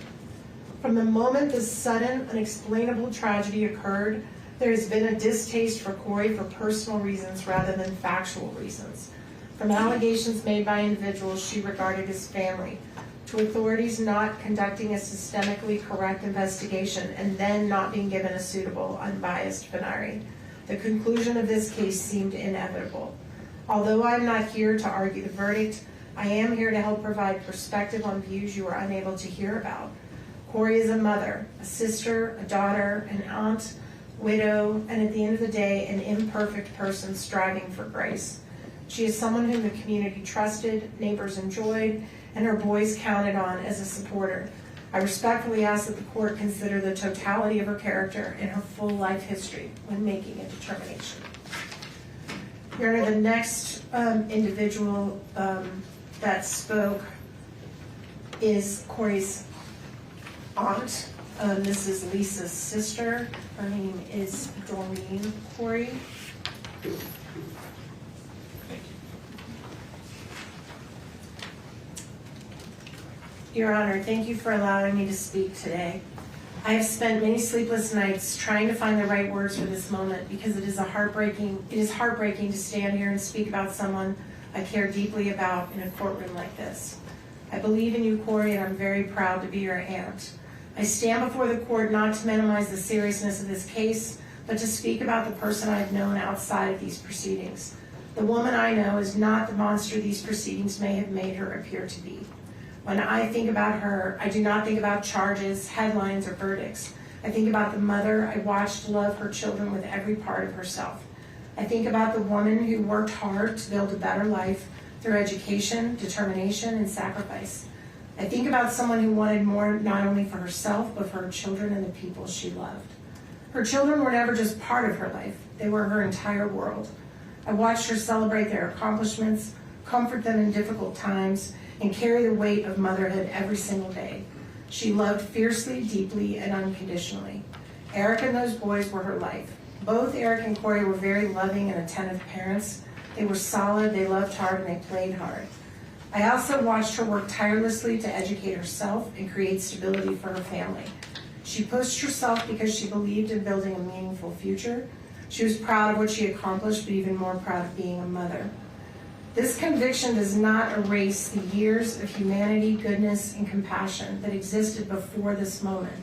From the moment this sudden, unexplainable tragedy occurred, there has been a distaste for Kouri for personal reasons rather than factual reasons. From allegations made by individuals she regarded as family, to authorities not conducting a systemically correct investigation and then not being given a suitable, unbiased venire. The conclusion of this case seemed inevitable. Although I am not here to argue the verdict, I am here to help provide perspective on views you are unable to hear about. Kouri is a mother, a sister, a daughter, an aunt, widow, and at the end of the day, an imperfect person striving for grace. She is someone whom the community trusted, neighbors enjoyed, and her boys counted on as a supporter. I respectfully ask that the court consider the totality of her character and her full life history when making a determination. Your Honor, the next individual that spoke is Kouri's aunt. This is Lisa's sister. Her name is Doreen Kouri. Thank you. Your Honor, thank you for allowing me to speak today. I have spent many sleepless nights trying to find the right words for this moment because it is heartbreaking to stand here and speak about someone I care deeply about in a courtroom like this. I believe in you, Kouri, and I'm very proud to be your aunt. I stand before the court not to minimize the seriousness of this case, but to speak about the person I have known outside of these proceedings. The woman I know is not the monster these proceedings may have made her appear to be. When I think about her, I do not think about charges, headlines, or verdicts. I think about the mother I watched love her children with every part of herself. I think about the woman who worked hard to build a better life through education, determination, and sacrifice. I think about someone who wanted more not only for herself, but for her children and the people she loved. Her children were never just part of her life. They were her entire world. I watched her celebrate their accomplishments, comfort them in difficult times, and carry the weight of motherhood every single day. She loved fiercely, deeply, and unconditionally. Eric and those boys were her life. Both Eric and Kouri were very loving and attentive parents. They were solid, they loved hard, and they played hard. I also watched her work tirelessly to educate herself and create stability for her family. She pushed herself because she believed in building a meaningful future. She was proud of what she accomplished, but even more proud of being a mother. This conviction does not erase the years of humanity, goodness, and compassion that existed before this moment.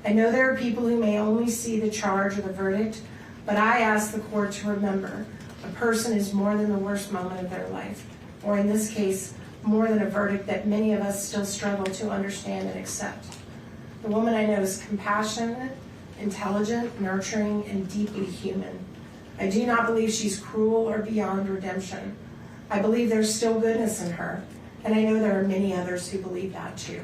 I know there are people who may only see the charge or the verdict, but I ask the court to remember a person is more than the worst moment of their life, or in this case, more than a verdict that many of us still struggle to understand and accept. The woman I know is compassionate, intelligent, nurturing, and deeply human. I do not believe she's cruel or beyond redemption. I believe there's still goodness in her, and I know there are many others who believe that too.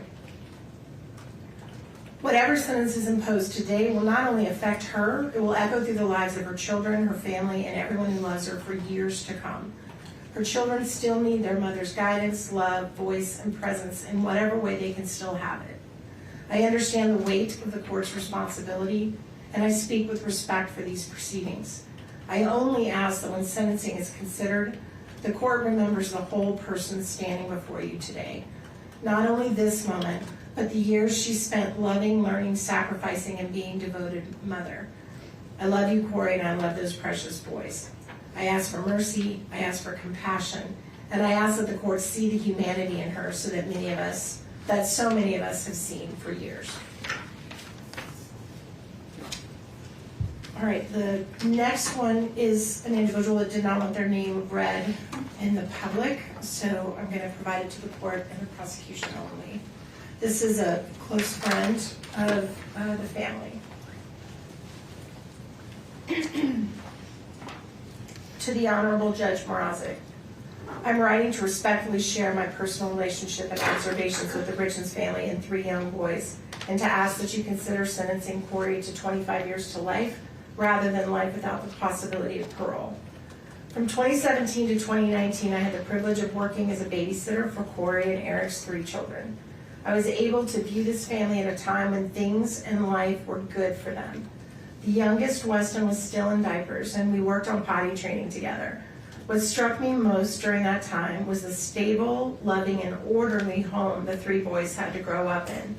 Whatever sentence is imposed today will not only affect her, it will echo through the lives of her children, her family, and everyone who loves her for years to come. Her children still need their mother's guidance, love, voice, and presence in whatever way they can still have it. I understand the weight of the court's responsibility, and I speak with respect for these proceedings. I only ask that when sentencing is considered, the court remembers the whole person standing before you today. Not only this moment, but the years she spent loving, learning, sacrificing, and being devoted mother. I love you, Kouri, and I love those precious boys. I ask for mercy, I ask for compassion, and I ask that the court see the humanity in her so that so many of us have seen for years. All right, the next one is an individual that did not want their name read in the public, so I'm going to provide it to the court and the prosecution only. This is a close friend of the family. To the Honorable Judge Mrazek, I'm writing to respectfully share my personal relationship and observations with the Richens family and 3 young boys, and to ask that you consider sentencing Kouri to 25 years to life rather than life without the possibility of parole. From 2017 to 2019, I had the privilege of working as a babysitter for Kouri and Eric's 3 children. I was able to view this family at a time when things in life were good for them. The youngest, Weston, was still in diapers, and we worked on potty training together. What struck me most during that time was the stable, loving, and orderly home the 3 boys had to grow up in.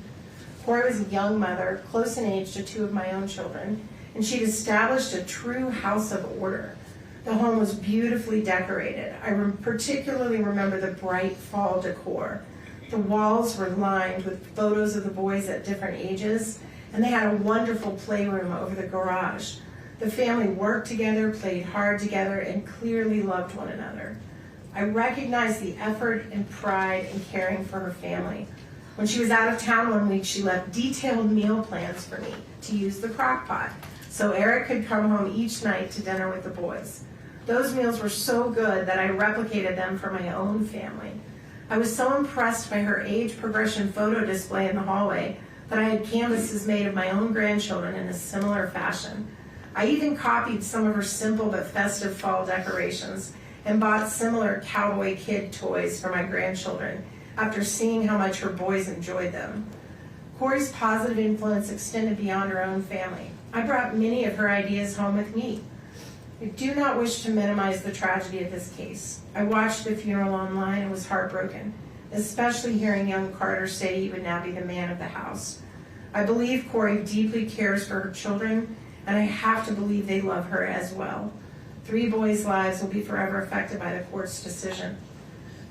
Kouri was a young mother, close in age to 2 of my own children, and she'd established a true house of order. The home was beautifully decorated. I particularly remember the bright fall decor. The walls were lined with photos of the boys at different ages, and they had a wonderful playroom over the garage. The family worked together, played hard together, and clearly loved one another. I recognized the effort and pride in caring for her family. When she was out of town one week, she left detailed meal plans for me to use the crock pot so Eric could come home each night to dinner with the boys. Those meals were so good that I replicated them for my own family. I was so impressed by her age progression photo display in the hallway that I had canvases made of my own grandchildren in a similar fashion. I even copied some of her simple but festive fall decorations and bought similar cowboy kid toys for my grandchildren after seeing how much her boys enjoyed them. Kouri's positive influence extended beyond her own family. I brought many of her ideas home with me. I do not wish to minimize the tragedy of this case. I watched the funeral online and was heartbroken, especially hearing young Carter say he would now be the man of the house. I believe Kouri deeply cares for her children, and I have to believe they love her as well. 3 boys' lives will be forever affected by the court's decision.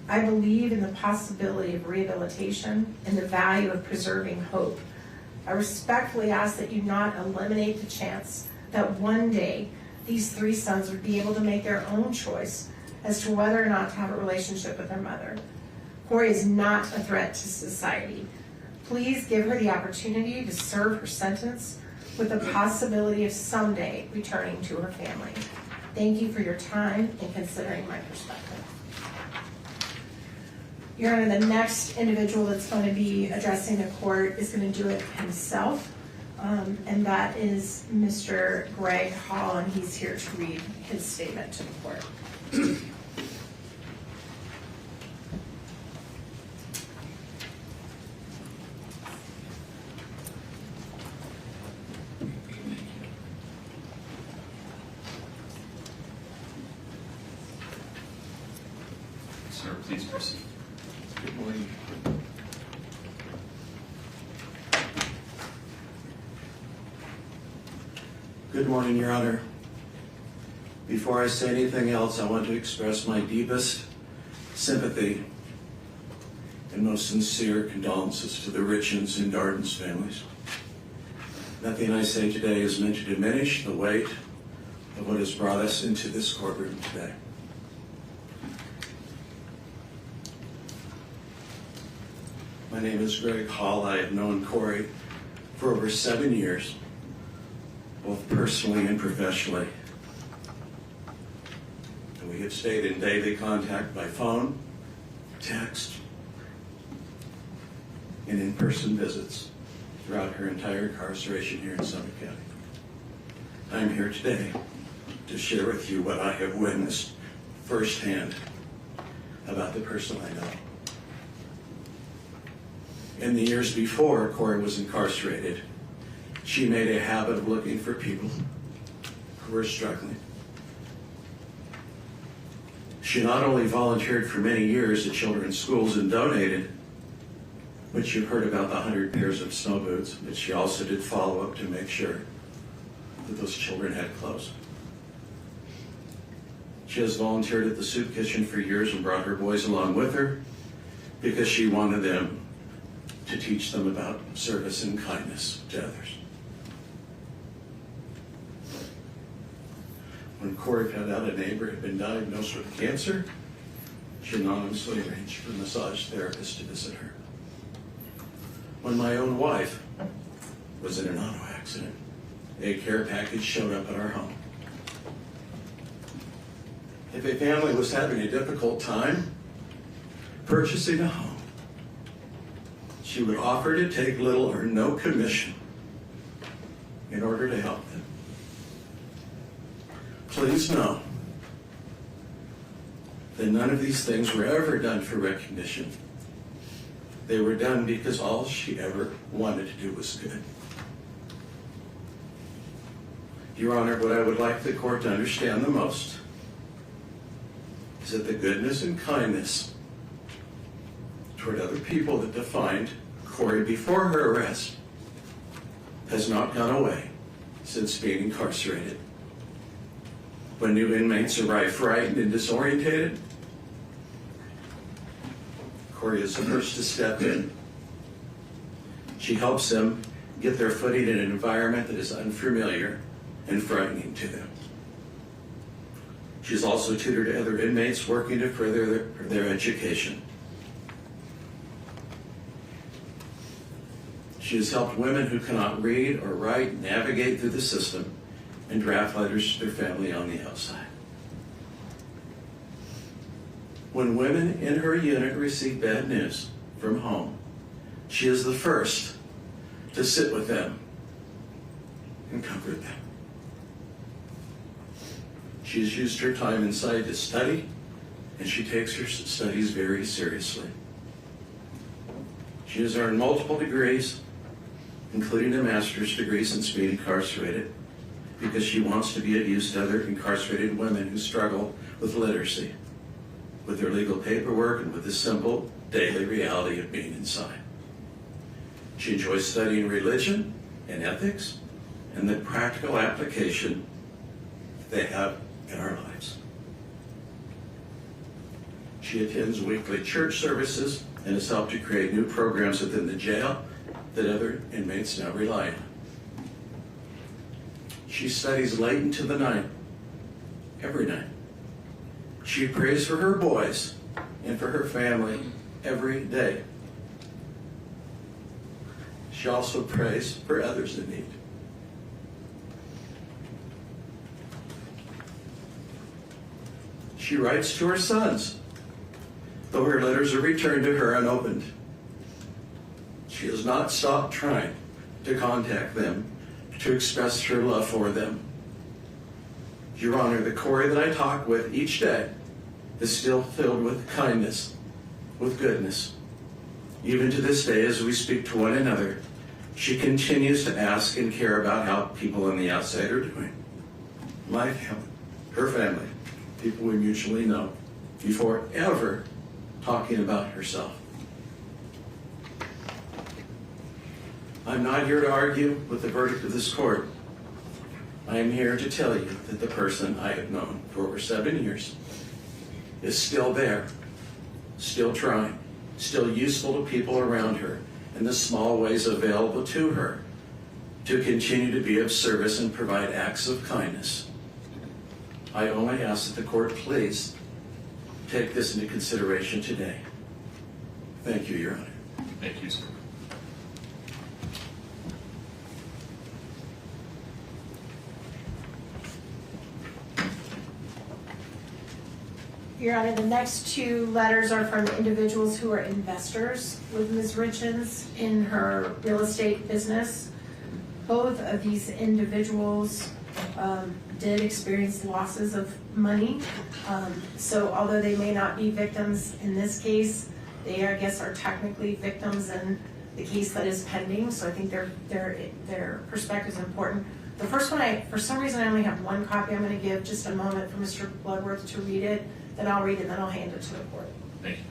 I believe in the possibility of rehabilitation and the value of preserving hope. I respectfully ask that you not eliminate the chance that one day these 3 sons would be able to make their own choice as to whether or not to have a relationship with their mother. Kouri is not a threat to society. Please give her the opportunity to serve her sentence with the possibility of someday returning to her family. Thank you for your time and considering my perspective. Your Honor, the next individual that's going to be addressing the court is going to do it himself, and that is Mr. Greg Hall, and he's here to read his statement to the court. Sir, please proceed. Good morning. Good morning, Your Honor. Before I say anything else, I want to express my deepest sympathy and most sincere condolences to the Richens and Darden's families. Nothing I say today is meant to diminish the weight of what has brought us into this courtroom today. My name is Greg Hall. I have known Kouri for over 7 years, both personally and professionally. And we have stayed in daily contact by phone, text, and in-person visits throughout her entire incarceration here in Summit County. I'm here today to share with you what I have witnessed firsthand about the person I know. In the years before Kouri was incarcerated, she made a habit of looking for people who were struggling. She not only volunteered for many years at children's schools and donated, but you've heard about the 100 pairs of snow boots, but she also did follow-up to make sure that those children had clothes. She has volunteered at the soup kitchen for years and brought her boys along with her because she wanted them to teach them about service and kindness to others. When Kouri found out a neighbor had been diagnosed with cancer, she anonymously arranged for a massage therapist to visit her. When my own wife was in an auto accident, a care package showed up at our home. If a family was having a difficult time purchasing a home, she would offer to take little or no commission in order to help them. Please know that none of these things were ever done for recognition. They were done because all she ever wanted to do was good. Your Honor, what I would like the court to understand the most is that the goodness and kindness toward other people that defined Kouri before her arrest has not gone away since being incarcerated. When new inmates arrive frightened and disorientated, Kouri is the first to step in. She helps them get their footing in an environment that is unfamiliar and frightening to them. She's also tutored other inmates working to further their education. She has helped women who cannot read or write navigate through the system and draft letters to their family on the outside. When women in her unit receive bad news from home, she is the first to sit with them and comfort them. She has used her time inside to study, and she takes her studies very seriously. She has earned multiple degrees, including a master's degree since being incarcerated, because she wants to be of use to other incarcerated women who struggle with literacy, with their legal paperwork, and with the simple daily reality of being inside. She enjoys studying religion and ethics and the practical application they have in our lives. She attends weekly church services and has helped to create new programs within the jail that other inmates now rely on. She studies late into the night, every night. She prays for her boys and for her family every day. She also prays for others in need. She writes to her sons, though her letters are returned to her unopened. She has not stopped trying to contact them, to express her love for them. Your Honor, the Kouri that I talk with each day is still filled with kindness, with goodness. Even to this day, as we speak to one another, she continues to ask and care about how people on the outside are doing. My family, her family, people we mutually know, before ever talking about herself. I'm not here to argue with the verdict of this court. I am here to tell you that the person I have known for over 7 years is still there, still trying, still useful to people around her in the small ways available to her to continue to be of service and provide acts of kindness. I only ask that the court please take this into consideration today. Thank you, Your Honor. Thank you, sir. Your Honor, the next two letters are from individuals who are investors with Ms. Richens in her real estate business. Both of these individuals did experience losses of money. So although they may not be victims in this case, they, I guess, are technically victims in the case that is pending. So I think their perspective is important. The first one, for some reason, I only have one copy. I'm going to give just a moment for Mr. Bloodworth to read it. Then I'll read it, and then I'll hand it to the court. Thank you.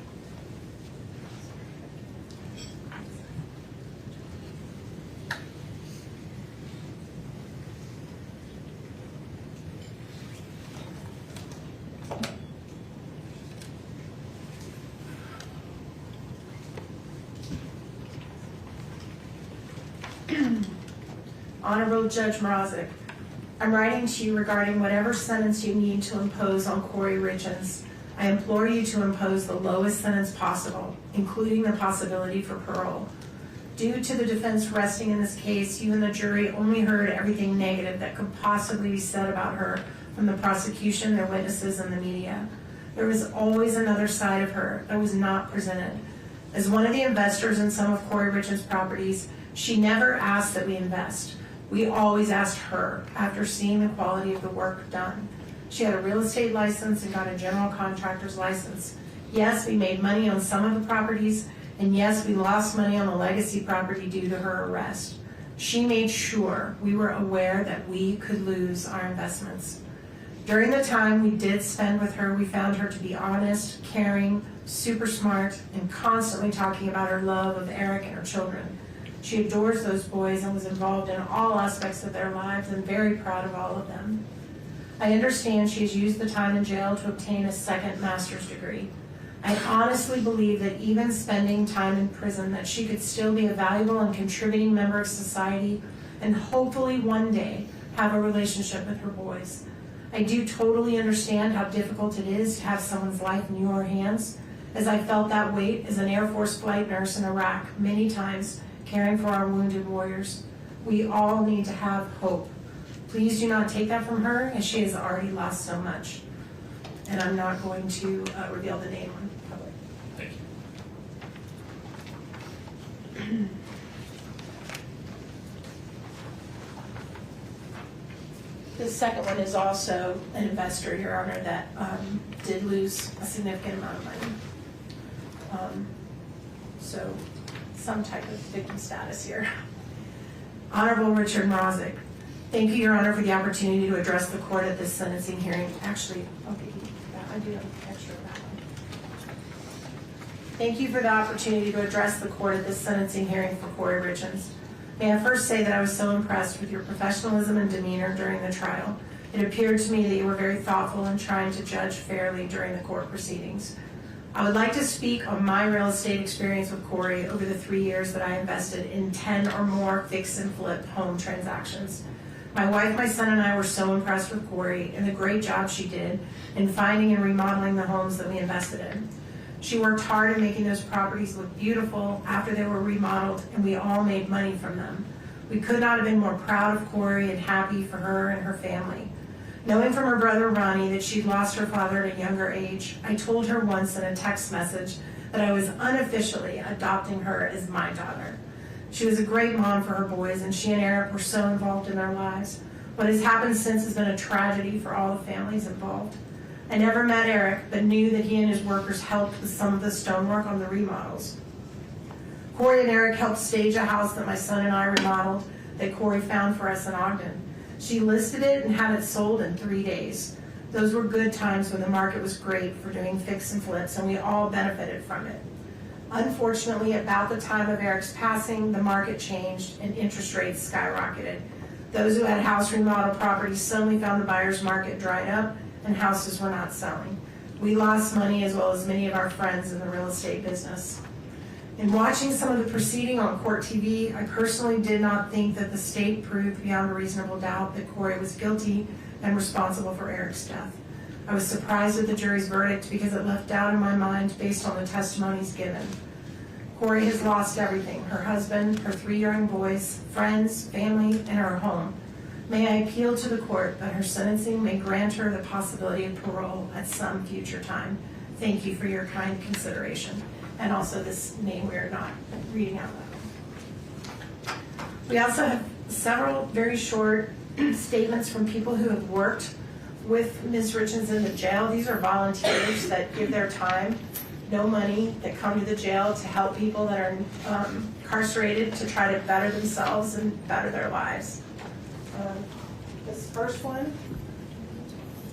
Honorable Judge Mrazek, I'm writing to you regarding whatever sentence you need to impose on Kouri Richins. I implore you to impose the lowest sentence possible, including the possibility for parole. Due to the defense resting in this case, you and the jury only heard everything negative that could possibly be said about her from the prosecution, their witnesses, and the media. There was always another side of her that was not presented. As one of the investors in some of Kouri Richins' properties, she never asked that we invest. We always asked her after seeing the quality of the work done. She had a real estate license and got a general contractor's license. Yes, we made money on some of the properties, and yes, we lost money on the legacy property due to her arrest. She made sure we were aware that we could lose our investments. During the time we did spend with her, we found her to be honest, caring, super smart, and constantly talking about her love of Eric and her children. She adores those boys and was involved in all aspects of their lives and very proud of all of them. I understand she has used the time in jail to obtain a second master's degree. I honestly believe that even spending time in prison, that she could still be a valuable and contributing member of society and hopefully one day have a relationship with her boys. I do totally understand how difficult it is to have someone's life in your hands, as I felt that weight as an Air Force flight nurse in Iraq many times, caring for our wounded warriors. We all need to have hope. Please do not take that from her, as she has already lost so much. And I'm not going to reveal the name on public. Thank you. The second one is also an investor, Your Honor, that did lose a significant amount of money. So some type of victim status here. Honorable Richard Mrozik, thank you, Your Honor, for the opportunity to address the court at this sentencing hearing. Actually, okay, I do have an extra of that one. Thank you for the opportunity to address the court at this sentencing hearing for Kouri Richins. May I first say that I was so impressed with your professionalism and demeanor during the trial. It appeared to me that you were very thoughtful in trying to judge fairly during the court proceedings. I would like to speak on my real estate experience with Kouri over the 3 years that I invested in 10 or more fix and flip home transactions. My wife, my son, and I were so impressed with Kouri and the great job she did in finding and remodeling the homes that we invested in. She worked hard in making those properties look beautiful after they were remodeled, and we all made money from them. We could not have been more proud of Kouri and happy for her and her family. Knowing from her brother Ronnie that she'd lost her father at a younger age, I told her once in a text message that I was unofficially adopting her as my daughter. She was a great mom for her boys, and she and Eric were so involved in their lives. What has happened since has been a tragedy for all the families involved. I never met Eric, but knew that he and his workers helped with some of the stonework on the remodels. Kouri and Eric helped stage a house that my son and I remodeled that Kouri found for us in Ogden. She listed it and had it sold in 3 days. Those were good times when the market was great for doing fix and flips, and we all benefited from it. Unfortunately, about the time of Eric's passing, the market changed and interest rates skyrocketed. Those who had house remodel properties suddenly found the buyer's market dried up and houses were not selling. We lost money as well as many of our friends in the real estate business. In watching some of the proceeding on court TV, I personally did not think that the state proved beyond a reasonable doubt that Kouri was guilty and responsible for Eric's death. I was surprised at the jury's verdict because it left doubt in my mind based on the testimonies given. Kouri has lost everything: her husband, her 3 young boys, friends, family, and her home. May I appeal to the court that her sentencing may grant her the possibility of parole at some future time. Thank you for your kind consideration. And also this name we are not reading out loud. We also have several very short statements from people who have worked with Ms. Richens in the jail. These are volunteers that give their time, no money, that come to the jail to help people that are incarcerated to try to better themselves and better their lives. This first one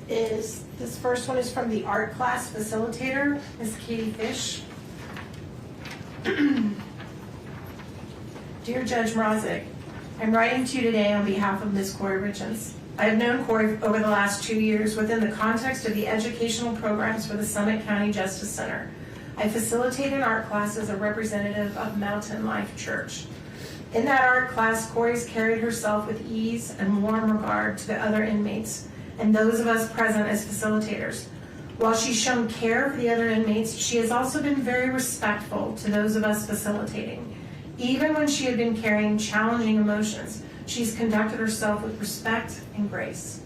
is from the art class facilitator, Ms. Katie Fish. Dear Judge Mrozik, I'm writing to you today on behalf of Ms. Kouri Richins. I have known Kouri over the last 2 years within the context of the educational programs for the Summit County Justice Center. I facilitate an art class as a representative of Mountain Life Church. In that art class, Kouri's carried herself with ease and warm regard to the other inmates and those of us present as facilitators. While she's shown care for the other inmates, she has also been very respectful to those of us facilitating. Even when she had been carrying challenging emotions, she's conducted herself with respect and grace.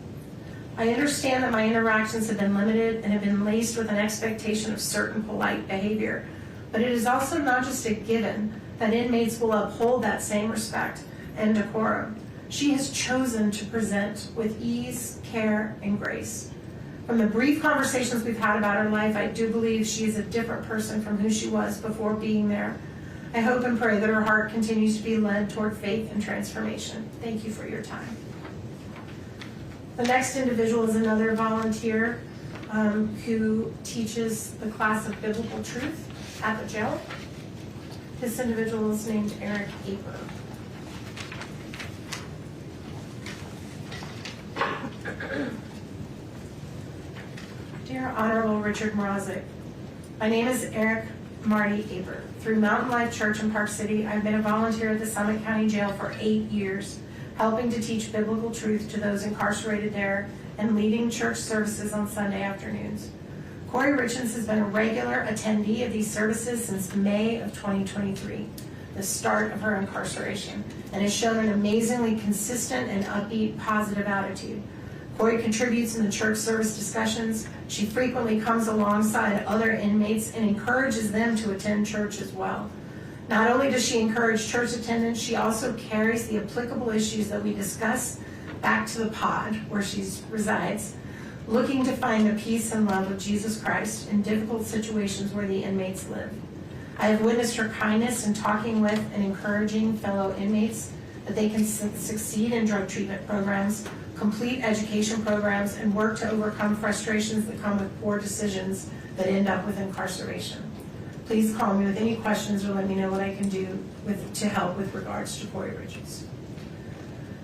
I understand that my interactions have been limited and have been laced with an expectation of certain polite behavior, but it is also not just a given that inmates will uphold that same respect and decorum. She has chosen to present with ease, care, and grace. From the brief conversations we've had about her life, I do believe she is a different person from who she was before being there. I hope and pray that her heart continues to be led toward faith and transformation. Thank you for your time. The next individual is another volunteer who teaches the class of biblical truth at the jail. This individual is named Eric Aper. Dear Honorable Richard Mrozik, my name is Eric Marty Aper. Through Mountain Life Church in Park City, I've been a volunteer at the Summit County Jail for 8 years, helping to teach biblical truth to those incarcerated there and leading church services on Sunday afternoons. Kouri Richins has been a regular attendee of these services since May of 2023. the start of her incarceration, and has shown an amazingly consistent and upbeat, positive attitude. Kouri contributes in the church service discussions. She frequently comes alongside other inmates and encourages them to attend church as well. Not only does she encourage church attendance, she also carries the applicable issues that we discuss back to the pod where she resides, looking to find the peace and love of Jesus Christ in difficult situations where the inmates live. I have witnessed her kindness in talking with and encouraging fellow inmates that they can succeed in drug treatment programs, complete education programs, and work to overcome frustrations that come with poor decisions that end up with incarceration. Please call me with any questions or let me know what I can do to help with regards to Kouri Richins.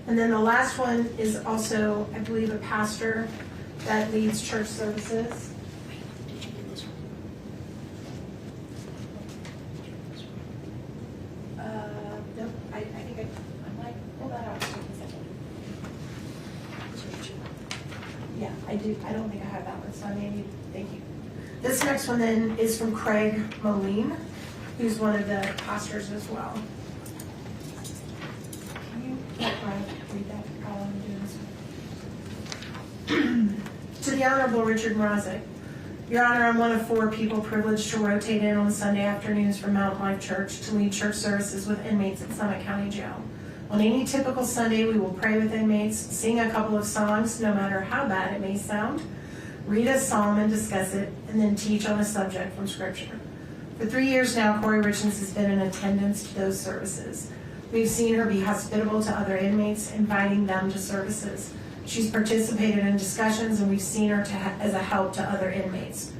And then the last one is also, I believe, a pastor that leads church services. Nope, I think I might pull that out. Yeah, I do. I don't think I have that one, so I may need, thank you. This next one then is from Craig Moline, who's one of the pastors as well. Can you read that while I'm doing this? To the Honorable Richard Mrazek, Your Honor, I'm one of 4 people privileged to rotate in on Sunday afternoons for Mountain Life Church to lead church services with inmates at Summit County Jail. On any typical Sunday, we will pray with inmates, sing a couple of songs, no matter how bad it may sound, read a psalm and discuss it, and then teach on a subject from Scripture. For 3 years now, Kouri Richins has been in attendance to those services. We've seen her be hospitable to other inmates, inviting them to services. She's participated in discussions, and we've seen her as a help to other inmates.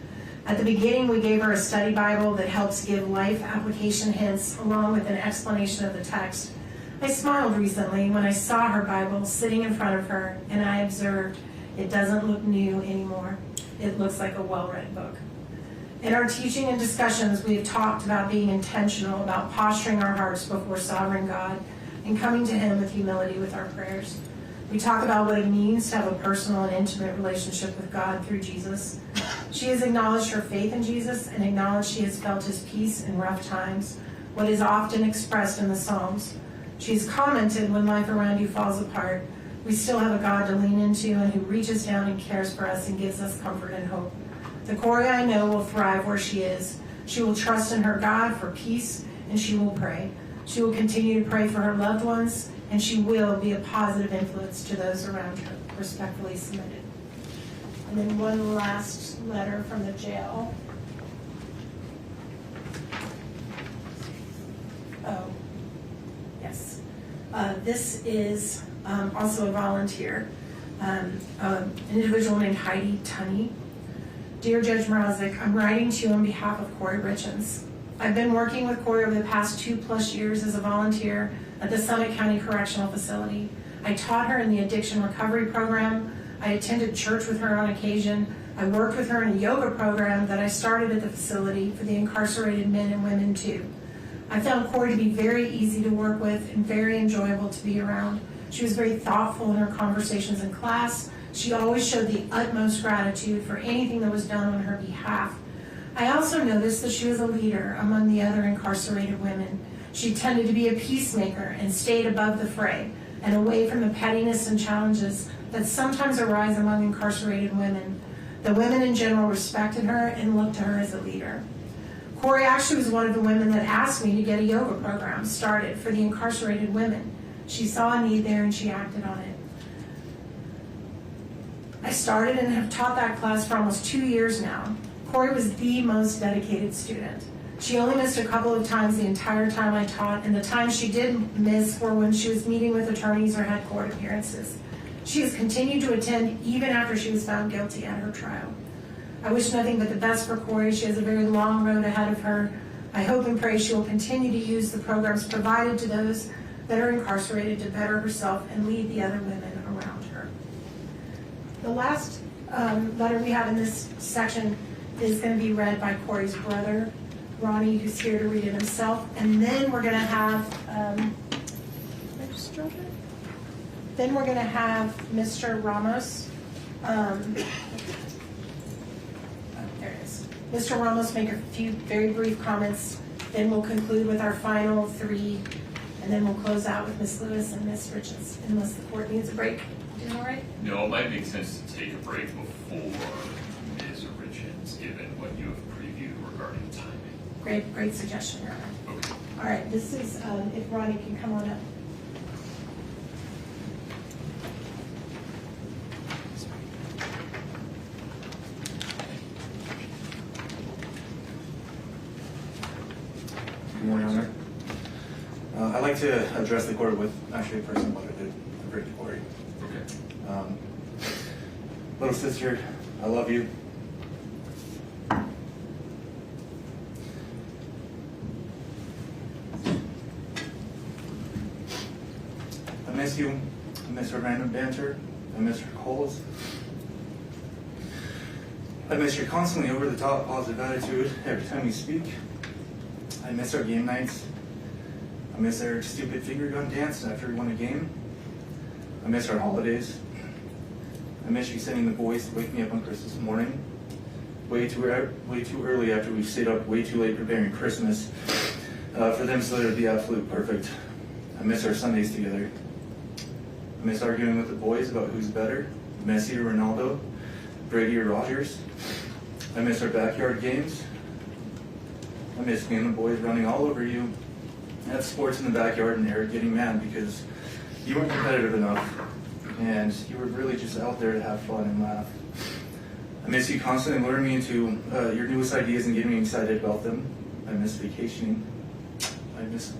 At the beginning, we gave her a study Bible that helps give life application hints along with an explanation of the text. I smiled recently when I saw her Bible sitting in front of her, and I observed it doesn't look new anymore. It looks like a well-read book. In our teaching and discussions, we have talked about being intentional about posturing our hearts before sovereign God and coming to Him with humility with our prayers. We talk about what it means to have a personal and intimate relationship with God through Jesus. She has acknowledged her faith in Jesus and acknowledged she has felt His peace in rough times, what is often expressed in the Psalms. She's commented, when life around you falls apart, we still have a God to lean into and who reaches down and cares for us and gives us comfort and hope. The Kouri I know will thrive where she is. She will trust in her God for peace, and she will pray. She will continue to pray for her loved ones, and she will be a positive influence to those around her. Respectfully submitted. And then one last letter from the jail. Oh, yes. This is also a volunteer, an individual named Heidi Tunney. Dear Judge Mrazek, I'm writing to you on behalf of Kouri Richins. I've been working with Kouri over the past 2+ years as a volunteer at the Summit County Correctional Facility. I taught her in the addiction recovery program. I attended church with her on occasion. I worked with her in a yoga program that I started at the facility for the incarcerated men and women too. I found Kouri to be very easy to work with and very enjoyable to be around. She was very thoughtful in her conversations in class. She always showed the utmost gratitude for anything that was done on her behalf. I also noticed that she was a leader among the other incarcerated women. She tended to be a peacemaker and stayed above the fray and away from the pettiness and challenges that sometimes arise among incarcerated women. The women in general respected her and looked to her as a leader. Kouri actually was one of the women that asked me to get a yoga program started for the incarcerated women. She saw a need there and she acted on it. I started and have taught that class for almost 2 years now. Kouri was the most dedicated student. She only missed a couple of times the entire time I taught, and the times she did miss were when she was meeting with attorneys or had court appearances. She has continued to attend even after she was found guilty at her trial. I wish nothing but the best for Kouri. She has a very long road ahead of her. I hope and pray she will continue to use the programs provided to those that are incarcerated to better herself and lead the other women around her. The last letter we have in this section is going to be read by Kouri's brother, Ronnie, who's here to read it himself. And then we're going to have, Mr. Ramos, there it is. Mr. Ramos make a few very brief comments Then we'll conclude with our final three, and then we'll close out with Ms. Lewis and Ms. Richens, unless the court needs a break. Doing all right? No, it might make sense to take a break before Ms. Richins, given what you have previewed regarding timing. Great suggestion, Your Honor. Okay. All right, this is, if Ronnie can come on up. Good morning, Honor. I'd like to address the court with actually a personal letter to bring to Kouri. Okay. Little sister, I love you. I miss you. I miss our random banter. I miss your calls. I miss your constantly over-the-top positive attitude every time you speak. I miss our game nights. I miss our stupid finger gun dance after we won a game. I miss our holidays. I miss you sending the boys to wake me up on Christmas morning, way too early after we've stayed up way too late preparing Christmas for them so that it would be absolutely perfect. I miss our Sundays together. I miss arguing with the boys about who's better, Messi or Ronaldo, Brady or Rogers. I miss our backyard games. I miss me and the boys running all over you at sports in the backyard and Eric getting mad because you weren't competitive enough and you were really just out there to have fun and laugh. I miss you constantly luring me into your newest ideas and getting me excited about them. I miss vacationing. I miss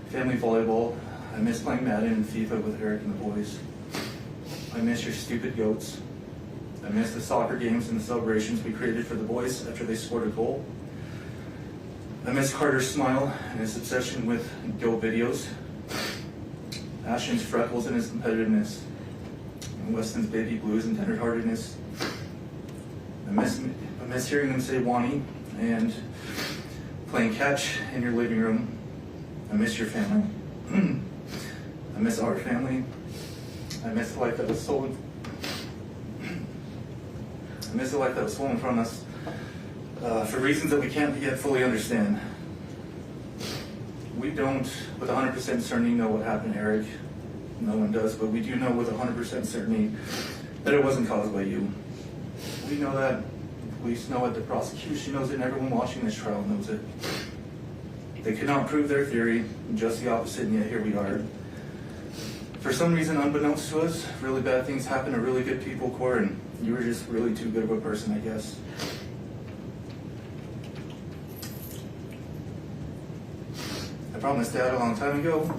family volleyball. I miss playing Madden and FIFA with Eric and the boys. I miss your stupid goats. I miss the soccer games and the celebrations we created for the boys after they scored a goal. I miss Carter's smile and his obsession with goat videos. Ashton's freckles and his competitiveness. And Weston's baby blues and tenderheartedness. I miss hearing them say Wani and playing catch in your living room. I miss your family. I miss our family. I miss the life that was stolen. I miss the life that was stolen from us for reasons that we can't yet fully understand. We don't, with 100% certainty, know what happened to Eric. No one does, but we do know with 100% certainty that it wasn't caused by you. We know that, the police know it, the prosecution knows it, and everyone watching this trial knows it. They could not prove their theory, just the opposite, and yet here we are. For some reason, unbeknownst to us, really bad things happen to really good people, Cor, and you were just really too good of a person, I guess. I promised Dad a long time ago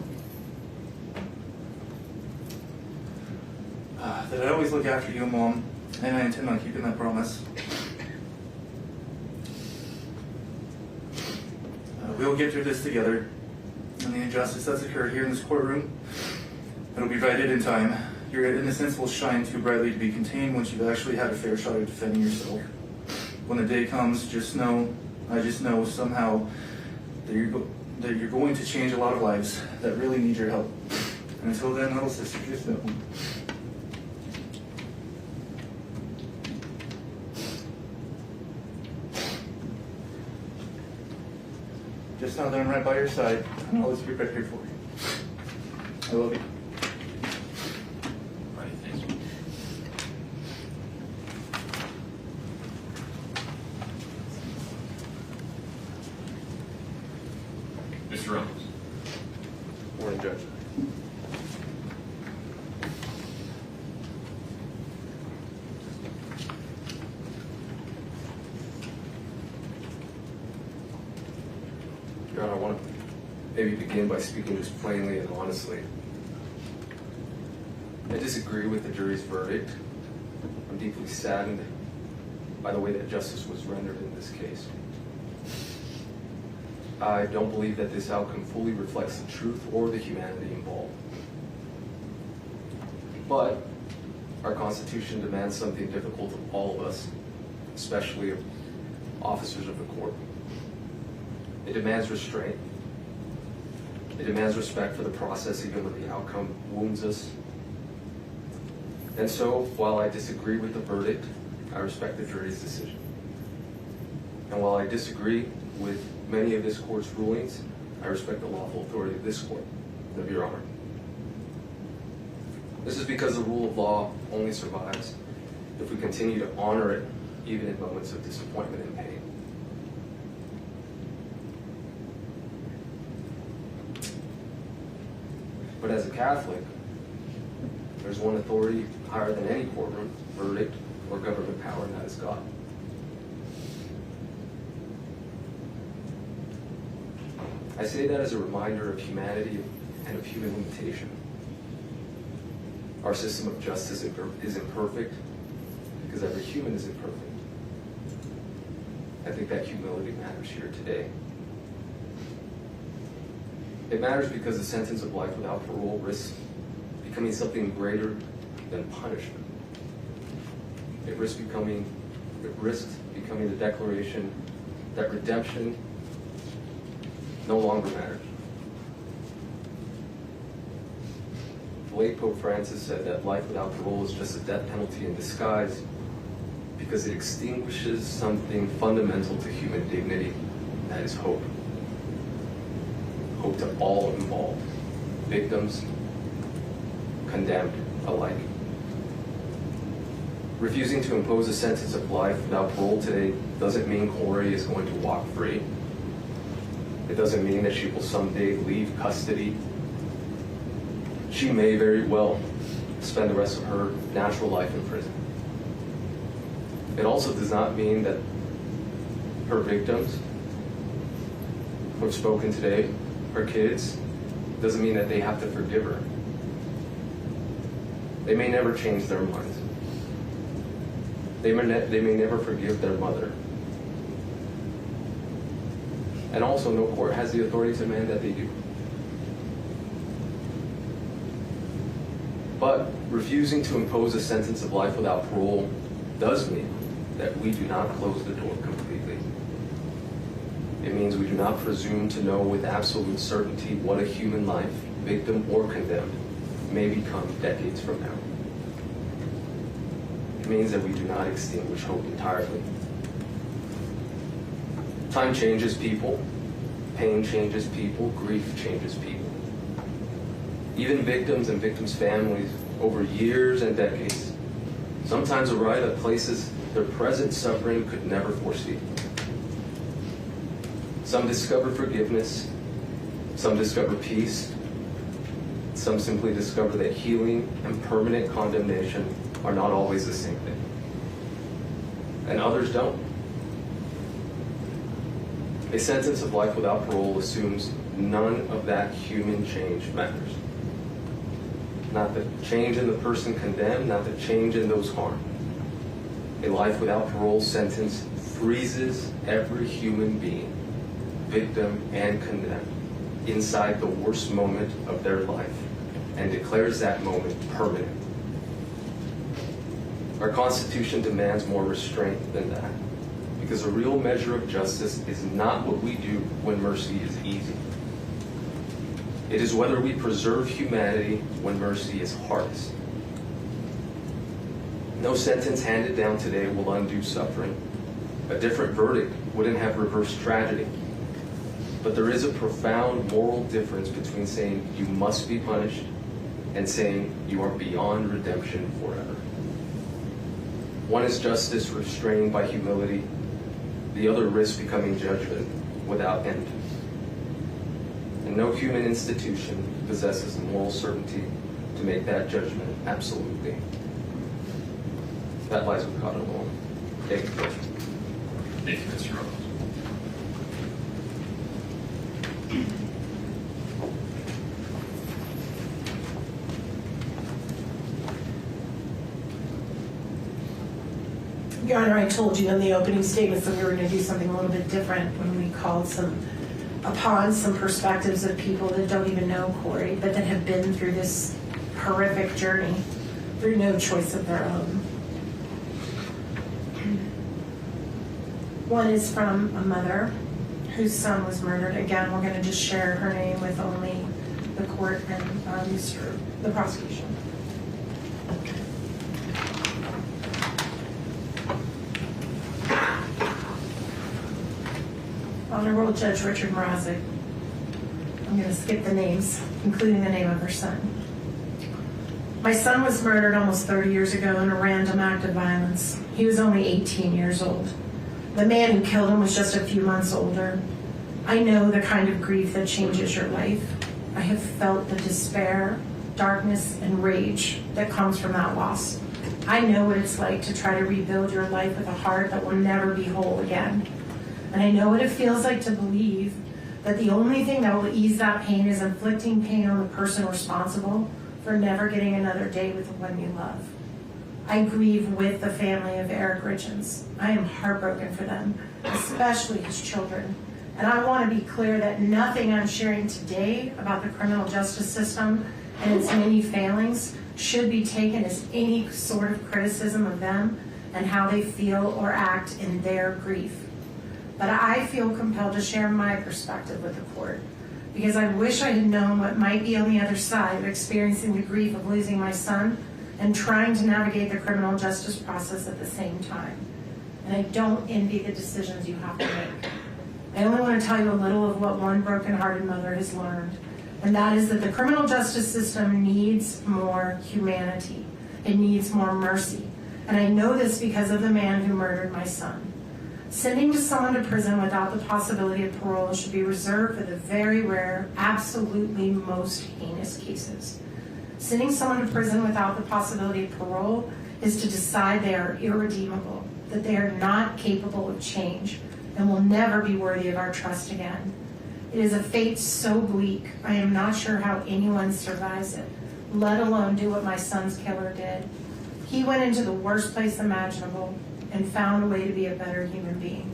that I'd always look after you and Mom, and I intend on keeping that promise. We'll get through this together, and the injustice that's occurred here in this courtroom, it'll be righted in time. Your innocence will shine too brightly to be contained once you've actually had a fair shot at defending yourself. When the day comes, I just know somehow that you're going to change a lot of lives that really need your help. And until then, little sister, just know. Just know that I'm right by your side, and I'll always be right here for you. I love you. Right, thank you. Mr. Ramos. Morning, Judge. Your Honor, I want to maybe begin by speaking just plainly and honestly. I disagree with the jury's verdict. I'm deeply saddened by the way that justice was rendered in this case. I don't believe that this outcome fully reflects the truth or the humanity involved. But our Constitution demands something difficult of all of us, especially of officers of the court. It demands restraint. It demands respect for the process even when the outcome wounds us. And so, while I disagree with the verdict, I respect the jury's decision. And while I disagree with many of this court's rulings, I respect the lawful authority of this court, and of Your Honor. This is because the rule of law only survives if we continue to honor it, even in moments of disappointment and pain. But as a Catholic, there's one authority higher than any courtroom, verdict, or government power, and that is God. I say that as a reminder of humanity and of human limitation. Our system of justice is imperfect because every human is imperfect. I think that humility matters here today. It matters because the sentence of life without parole risks becoming something greater than punishment. It risks becoming the declaration that redemption no longer matters. The late Pope Francis said that life without parole is just a death penalty in disguise because it extinguishes something fundamental to human dignity, and that is hope. Hope to all involved, victims, condemned alike. Refusing to impose a sentence of life without parole today doesn't mean Kouri is going to walk free. It doesn't mean that she will someday leave custody. She may very well spend the rest of her natural life in prison. It also does not mean that her victims who have spoken today, her kids, doesn't mean that they have to forgive her. They may never change their minds. They may never forgive their mother. And also, no court has the authority to demand that they do. But refusing to impose a sentence of life without parole does mean that we do not close the door completely. It means we do not presume to know with absolute certainty what a human life, victim or condemned, may become decades from now. It means that we do not extinguish hope entirely. Time changes people, pain changes people, grief changes people. Even victims and victims' families over years and decades sometimes arrive at places their present suffering could never foresee. Some discover forgiveness, some discover peace, some simply discover that healing and permanent condemnation are not always the same thing. And others don't. A sentence of life without parole assumes none of that human change matters. Not the change in the person condemned, not the change in those harmed. A life without parole sentence freezes every human being, victim and condemned, inside the worst moment of their life and declares that moment permanent. Our Constitution demands more restraint than that, because a real measure of justice is not what we do when mercy is easy. It is whether we preserve humanity when mercy is hardest. No sentence handed down today will undo suffering. A different verdict wouldn't have reversed tragedy. But there is a profound moral difference between saying you must be punished and saying you are beyond redemption forever. One is justice restrained by humility. The other risks becoming judgment without end. And no human institution possesses the moral certainty to make that judgment absolutely. That lies with God alone. Thank you, Judge. Thank you, Mr. Rose. Your Honor, I told you in the opening statements that we were going to do something a little bit different when we called upon some perspectives of people that don't even know Kouri, but that have been through this horrific journey through no choice of their own. One is from a mother whose son was murdered. Again, we're going to just share her name with only the court and the prosecution. Honorable Judge Richard Mrazek. I'm going to skip the names, including the name of her son. My son was murdered almost 30 years ago in a random act of violence. He was only 18 years old. The man who killed him was just a few months older. I know the kind of grief that changes your life. I have felt the despair, darkness, and rage that comes from that loss. I know what it's like to try to rebuild your life with a heart that will never be whole again. And I know what it feels like to believe that the only thing that will ease that pain is inflicting pain on the person responsible for never getting another day with the one you love. I grieve with the family of Eric Richins. I am heartbroken for them, especially his children. And I want to be clear that nothing I'm sharing today about the criminal justice system and its many failings should be taken as any sort of criticism of them and how they feel or act in their grief. But I feel compelled to share my perspective with the court because I wish I had known what might be on the other side of experiencing the grief of losing my son and trying to navigate the criminal justice process at the same time. And I don't envy the decisions you have to make. I only want to tell you a little of what one broken-hearted mother has learned, and that is that the criminal justice system needs more humanity. It needs more mercy. And I know this because of the man who murdered my son. Sending someone to prison without the possibility of parole should be reserved for the very rare, absolutely most heinous cases. Sending someone to prison without the possibility of parole is to decide they are irredeemable, that they are not capable of change, and will never be worthy of our trust again. It is a fate so bleak, I am not sure how anyone survives it, let alone do what my son's killer did. He went into the worst place imaginable and found a way to be a better human being.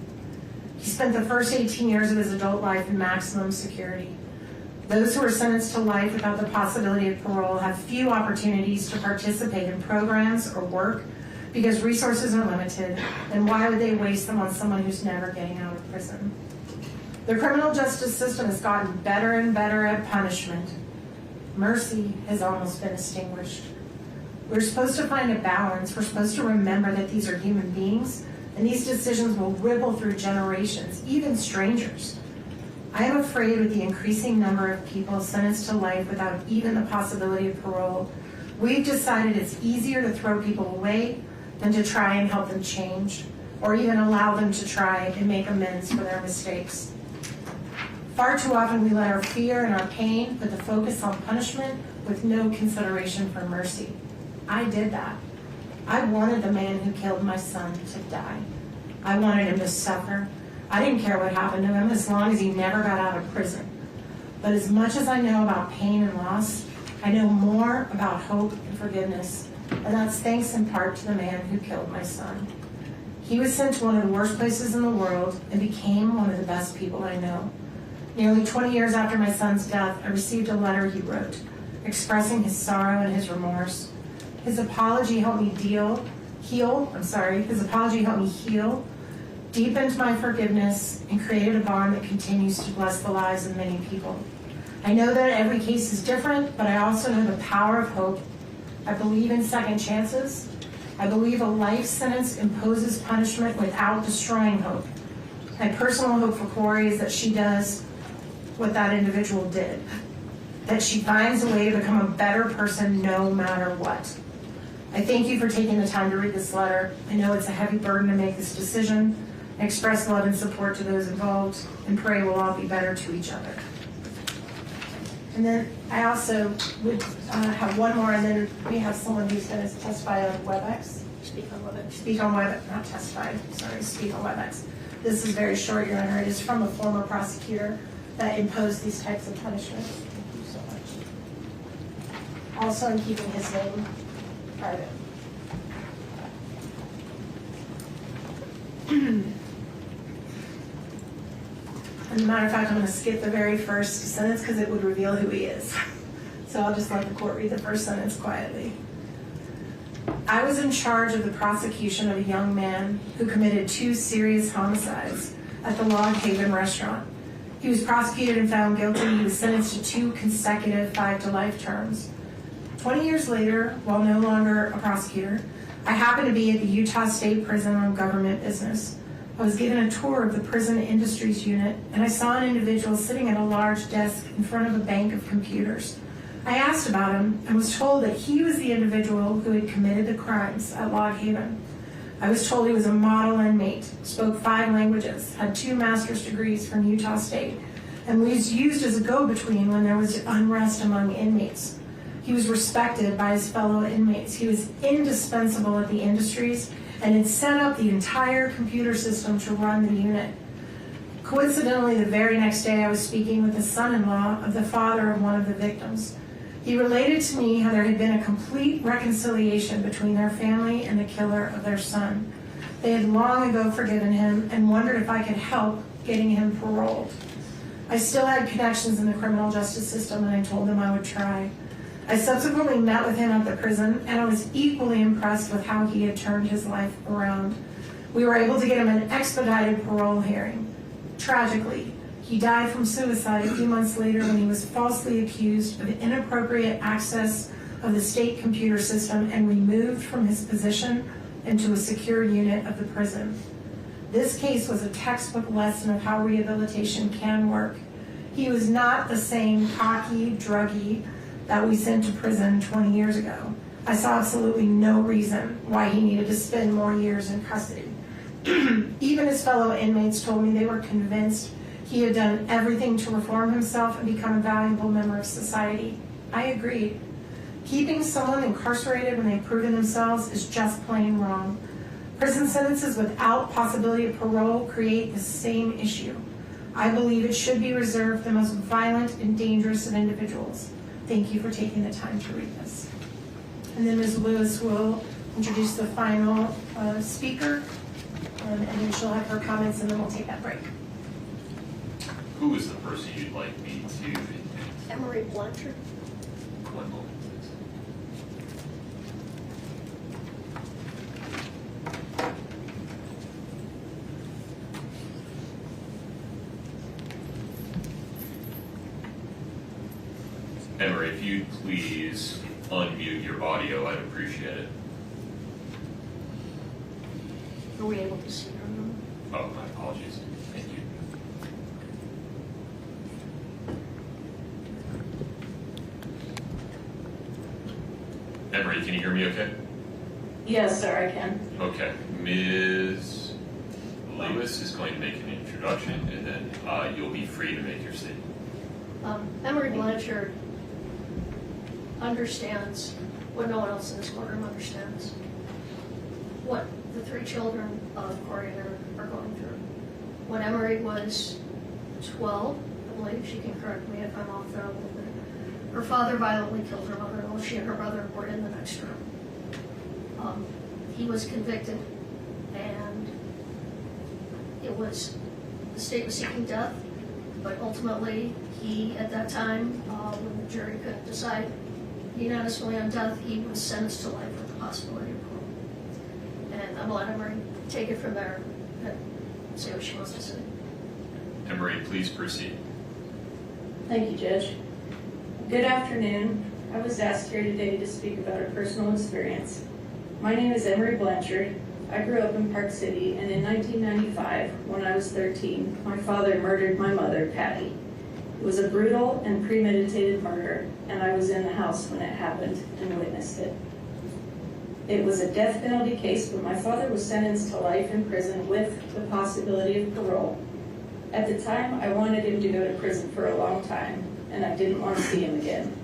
He spent the first 18 years of his adult life in maximum security. Those who are sentenced to life without the possibility of parole have few opportunities to participate in programs or work because resources are limited, and why would they waste them on someone who's never getting out of prison? The criminal justice system has gotten better and better at punishment. Mercy has almost been extinguished. We're supposed to find a balance. We're supposed to remember that these are human beings, and these decisions will ripple through generations, even strangers. I am afraid with the increasing number of people sentenced to life without even the possibility of parole, we've decided it's easier to throw people away than to try and help them change, or even allow them to try and make amends for their mistakes. Far too often we let our fear and our pain put the focus on punishment with no consideration for mercy. I did that. I wanted the man who killed my son to die. I wanted him to suffer. I didn't care what happened to him as long as he never got out of prison. But as much as I know about pain and loss, I know more about hope and forgiveness, and that's thanks in part to the man who killed my son. He was sent to one of the worst places in the world and became one of the best people I know. Nearly 20 years after my son's death, I received a letter he wrote, expressing his sorrow and his remorse. His apology helped me heal, deepened my forgiveness, and created a bond that continues to bless the lives of many people. I know that every case is different, but I also know the power of hope. I believe in second chances. I believe a life sentence imposes punishment without destroying hope. My personal hope for Kouri is that she does what that individual did, that she finds a way to become a better person no matter what. I thank you for taking the time to read this letter. I know it's a heavy burden to make this decision. I express love and support to those involved and pray we'll all be better to each other. And then I also would have one more, and then we have someone who's going to testify on WebEx. Speak on WebEx, not testify, sorry, speak on WebEx. This is very short, Your Honor. It is from a former prosecutor that imposed these types of punishments. Thank you so much. Also, I'm keeping his name private. As a matter of fact, I'm going to skip the very first sentence because it would reveal who he is. So I'll just let the court read the first sentence quietly. I was in charge of the prosecution of a young man who committed 2 serious homicides at the Log Haven restaurant. He was prosecuted and found guilty. He was sentenced to 2 consecutive 5-to-life terms. 20 years later, while no longer a prosecutor, I happened to be at the Utah State Prison on government business. I was given a tour of the prison industries unit, and I saw an individual sitting at a large desk in front of a bank of computers. I asked about him and was told that he was the individual who had committed the crimes at Log Haven. I was told he was a model inmate, spoke 5 languages, had 2 master's degrees from Utah State, and was used as a go-between when there was unrest among inmates. He was respected by his fellow inmates. He was indispensable at the industries and had set up the entire computer system to run the unit. Coincidentally, the very next day I was speaking with the son-in-law of the father of one of the victims. He related to me how there had been a complete reconciliation between their family and the killer of their son. They had long ago forgiven him and wondered if I could help getting him paroled. I still had connections in the criminal justice system, and I told them I would try. I subsequently met with him at the prison, and I was equally impressed with how he had turned his life around. We were able to get him an expedited parole hearing. Tragically, he died from suicide a few months later when he was falsely accused of inappropriate access of the state computer system and removed from his position into a secure unit of the prison. This case was a textbook lesson of how rehabilitation can work. He was not the same cocky druggie that we sent to prison 20 years ago. I saw absolutely no reason why he needed to spend more years in custody. Even his fellow inmates told me they were convinced he had done everything to reform himself and become a valuable member of society. I agreed. Keeping someone incarcerated when they've proven themselves is just plain wrong. Prison sentences without possibility of parole create the same issue. I believe it should be reserved for the most violent and dangerous of individuals. Thank you for taking the time to read this. And then Ms. Lewis will introduce the final speaker, and then she'll have her comments, and then we'll take that break. Who is the person you'd like me to? Emery Blanchard. One moment, please. Emery, if you'd please unmute your audio, I'd appreciate it. Are we able to see her? Oh, my apologies. Thank you. Emery, can you hear me okay? Yes, sir, I can. Okay. Ms. Lewis is going to make an introduction, and then you'll be free to make your statement. Emery Blanchard understands what no one else in this courtroom understands. What the 3 children of Kouri are going through. When Emery was 12, I believe she can correct me if I'm off there a little bit, her father violently killed her mother while she and her brother were in the next room. He was convicted, and the state was seeking death, but ultimately he, at that time, when the jury couldn't decide unanimously on death, he was sentenced to life with the possibility of parole. And I'm going to let Emery take it from there and see what she wants to say. Emery, please proceed. Thank you, Judge. Good afternoon. I was asked here today to speak about a personal experience. My name is Emery Blanchard. I grew up in Park City, and in 1995, when I was 13, my father murdered my mother, Patty. It was a brutal and premeditated murder, and I was in the house when it happened and witnessed it. It was a death penalty case, but my father was sentenced to life in prison with the possibility of parole. At the time, I wanted him to go to prison for a long time, and I didn't want to see him again.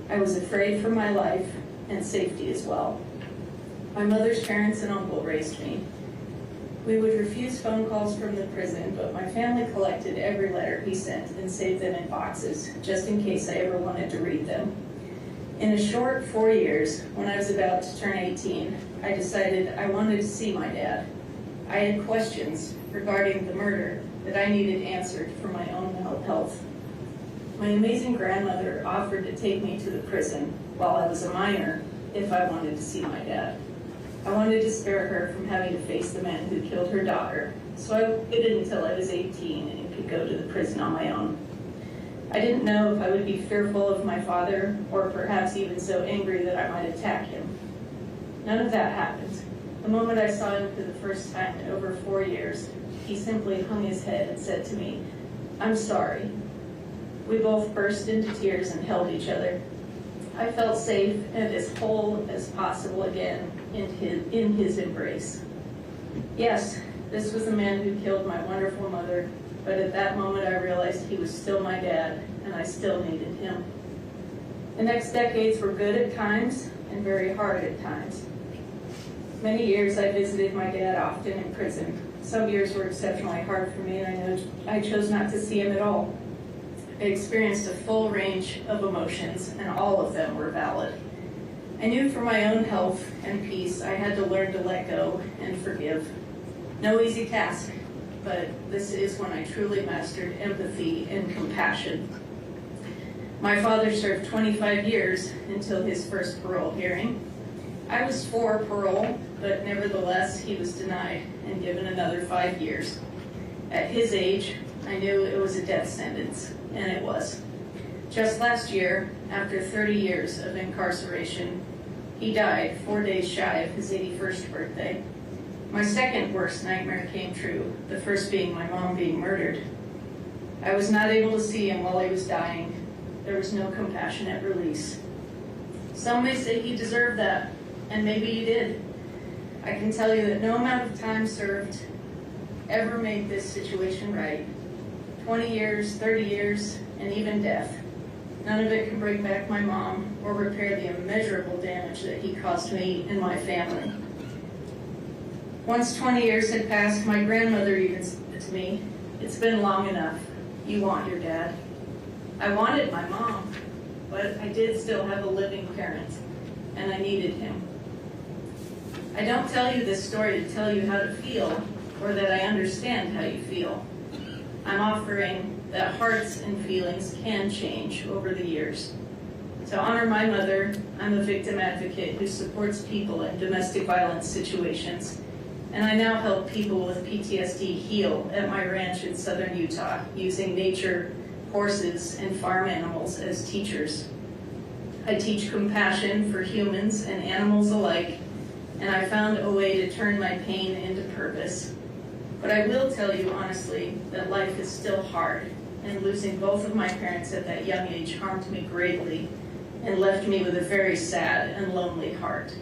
I was afraid for my life and safety as well. My mother's parents and uncle raised me. We would refuse phone calls from the prison, but my family collected every letter he sent and saved them in boxes, just in case I ever wanted to read them. In a short 4 years, when I was about to turn 18, I decided I wanted to see my dad. I had questions regarding the murder that I needed answered for my own mental health. My amazing grandmother offered to take me to the prison while I was a minor if I wanted to see my dad. I wanted to spare her from having to face the man who killed her daughter, so I waited until I was 18 and could go to the prison on my own. I didn't know if I would be fearful of my father, or perhaps even so angry that I might attack him. None of that happened, The moment I saw him for the first time in over 4 years, he simply hung his head and said to me, "I'm sorry." We both burst into tears and held each other. I felt safe and as whole as possible again in his embrace. Yes, this was the man who killed my wonderful mother, but at that moment I realized he was still my dad, and I still needed him. The next decades were good at times and very hard at times. Many years I visited my dad often in prison. Some years were exceptionally hard for me, and I chose not to see him at all. I experienced a full range of emotions, and all of them were valid. I knew for my own health and peace I had to learn to let go and forgive. No easy task, but this is when I truly mastered empathy and compassion. My father served 25 years until his first parole hearing. I was for parole, but nevertheless he was denied and given another 5 years. At his age, I knew it was a death sentence, and it was. Just last year, after 30 years of incarceration, he died 4 days shy of his 81st birthday. My second worst nightmare came true, the first being my mom being murdered. I was not able to see him while he was dying. There was no compassionate release. Some may say he deserved that, and maybe he did. I can tell you that no amount of time served ever made this situation right. 20 years, 30 years, and even death. None of it can bring back my mom or repair the immeasurable damage that he caused me and my family. Once 20 years had passed, my grandmother even said to me, "It's been long enough. You want your dad." I wanted my mom, but I did still have a living parent, and I needed him. I don't tell you this story to tell you how to feel or that I understand how you feel. I'm offering that hearts and feelings can change over the years. To honor my mother, I'm a victim advocate who supports people in domestic violence situations, and I now help people with PTSD heal at my ranch in southern Utah using nature, horses, and farm animals as teachers. I teach compassion for humans and animals alike, and I found a way to turn my pain into purpose. But I will tell you honestly that life is still hard, and losing both of my parents at that young age harmed me greatly and left me with a very sad and lonely heart.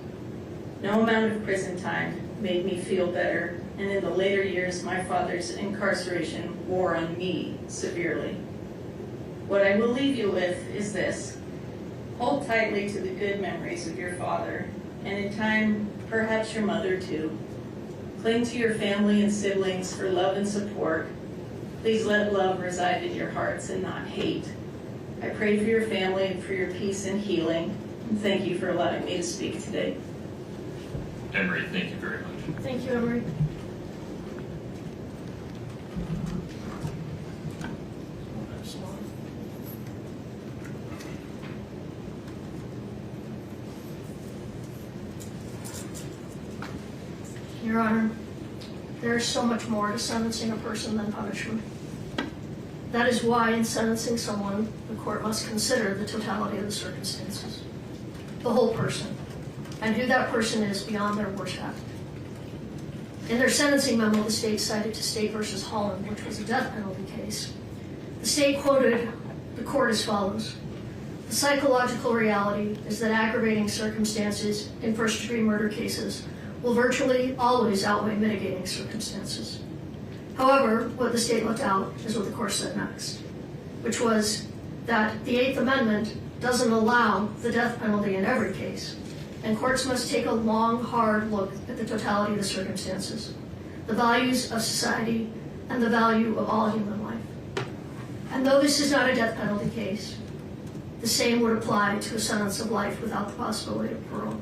No amount of prison time made me feel better, and in the later years, my father's incarceration wore on me severely. What I will leave you with is this: hold tightly to the good memories of your father, and in time, perhaps your mother too. Cling to your family and siblings for love and support. Please let love reside in your hearts and not hate. I pray for your family and for your peace and healing, and thank you for allowing me to speak today. Emery, thank you very much. Thank you, Emery. Your Honor, there is so much more to sentencing a person than punishment. That is why in sentencing someone, the court must consider the totality of the circumstances, the whole person, and who that person is beyond their worst act. In their sentencing memo, the state cited to State v. Holland, which was a death penalty case. The state quoted the court as follows: "The psychological reality is that aggravating circumstances in first-degree murder cases will virtually always outweigh mitigating circumstances." However, what the state left out is what the court said next, which was that the Eighth Amendment doesn't allow the death penalty in every case, and courts must take a long, hard look at the totality of the circumstances, the values of society, and the value of all human life. And though this is not a death penalty case, the same would apply to a sentence of life without the possibility of parole.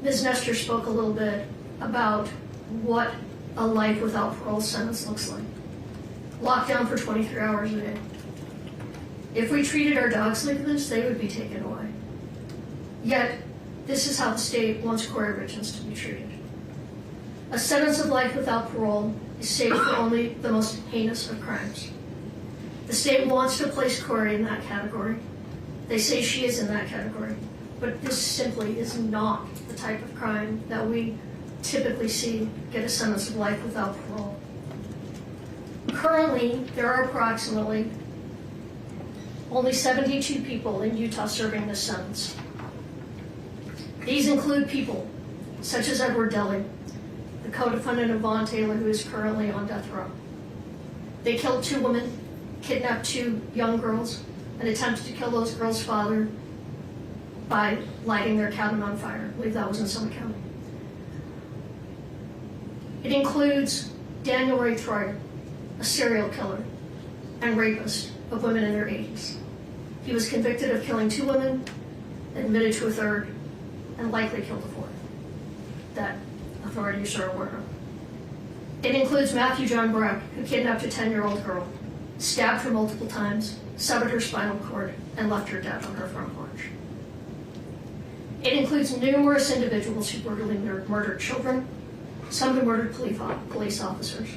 Ms. Nestor spoke a little bit about what a life without parole sentence looks like. Locked down for 23 hours a day. If we treated our dogs like this, they would be taken away. Yet, this is how the state wants Kouri Richins to be treated. A sentence of life without parole is safe for only the most heinous of crimes. The state wants to place Kouri in that category. They say she is in that category. but this simply is not the type of crime that we typically see get a sentence of life without parole. Currently, there are approximately only 72 people in Utah serving this sentence. These include people such as Edward Deli, the co-defendant of Vaughn Taylor, who is currently on death row. They killed 2 women, kidnapped 2 young girls, and attempted to kill those girls' father by lighting their cabin on fire. I believe that was in Summit County. It includes Daniel Ray Troyer, a serial killer and rapist of women in their 80s. He was convicted of killing 2 women, admitted to a 3rd, and likely killed a 4th. That authorities are aware of. It includes Matthew John Breck, who kidnapped a 10-year-old girl, stabbed her multiple times, severed her spinal cord, and left her dead on her front porch. It includes numerous individuals who brutally murdered children, some who murdered police officers.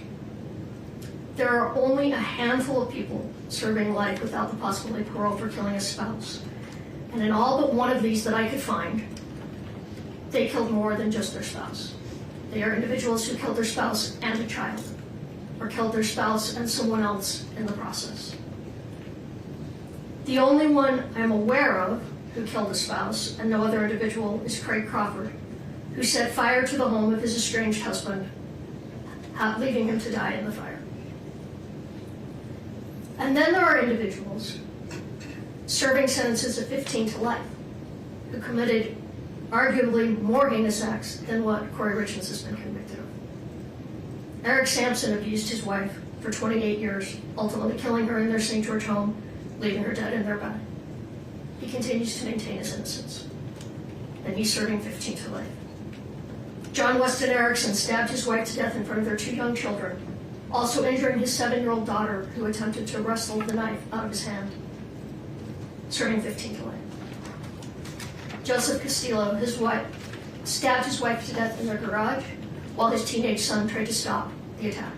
There are only a handful of people serving life without the possibility of parole for killing a spouse. And in all but one of these that I could find, they killed more than just their spouse. They are individuals who killed their spouse and a child, or killed their spouse and someone else in the process. The only one I'm aware of who killed a spouse and no other individual is Craig Crawford, who set fire to the home of his estranged husband, leaving him to die in the fire. And then there are individuals serving sentences of 15 to life who committed arguably more heinous acts than what Kouri Richins has been convicted of. Eric Sampson abused his wife for 28 years, ultimately killing her in their St. George home, leaving her dead in their bed. He continues to maintain his innocence, and he's serving 15 to life. John Weston Erickson stabbed his wife to death in front of their 2 young children, also injuring his 7-year-old daughter, who attempted to wrestle the knife out of his hand, serving 15 to life. Joseph Castillo, his wife, stabbed his wife to death in their garage while his teenage son tried to stop the attack.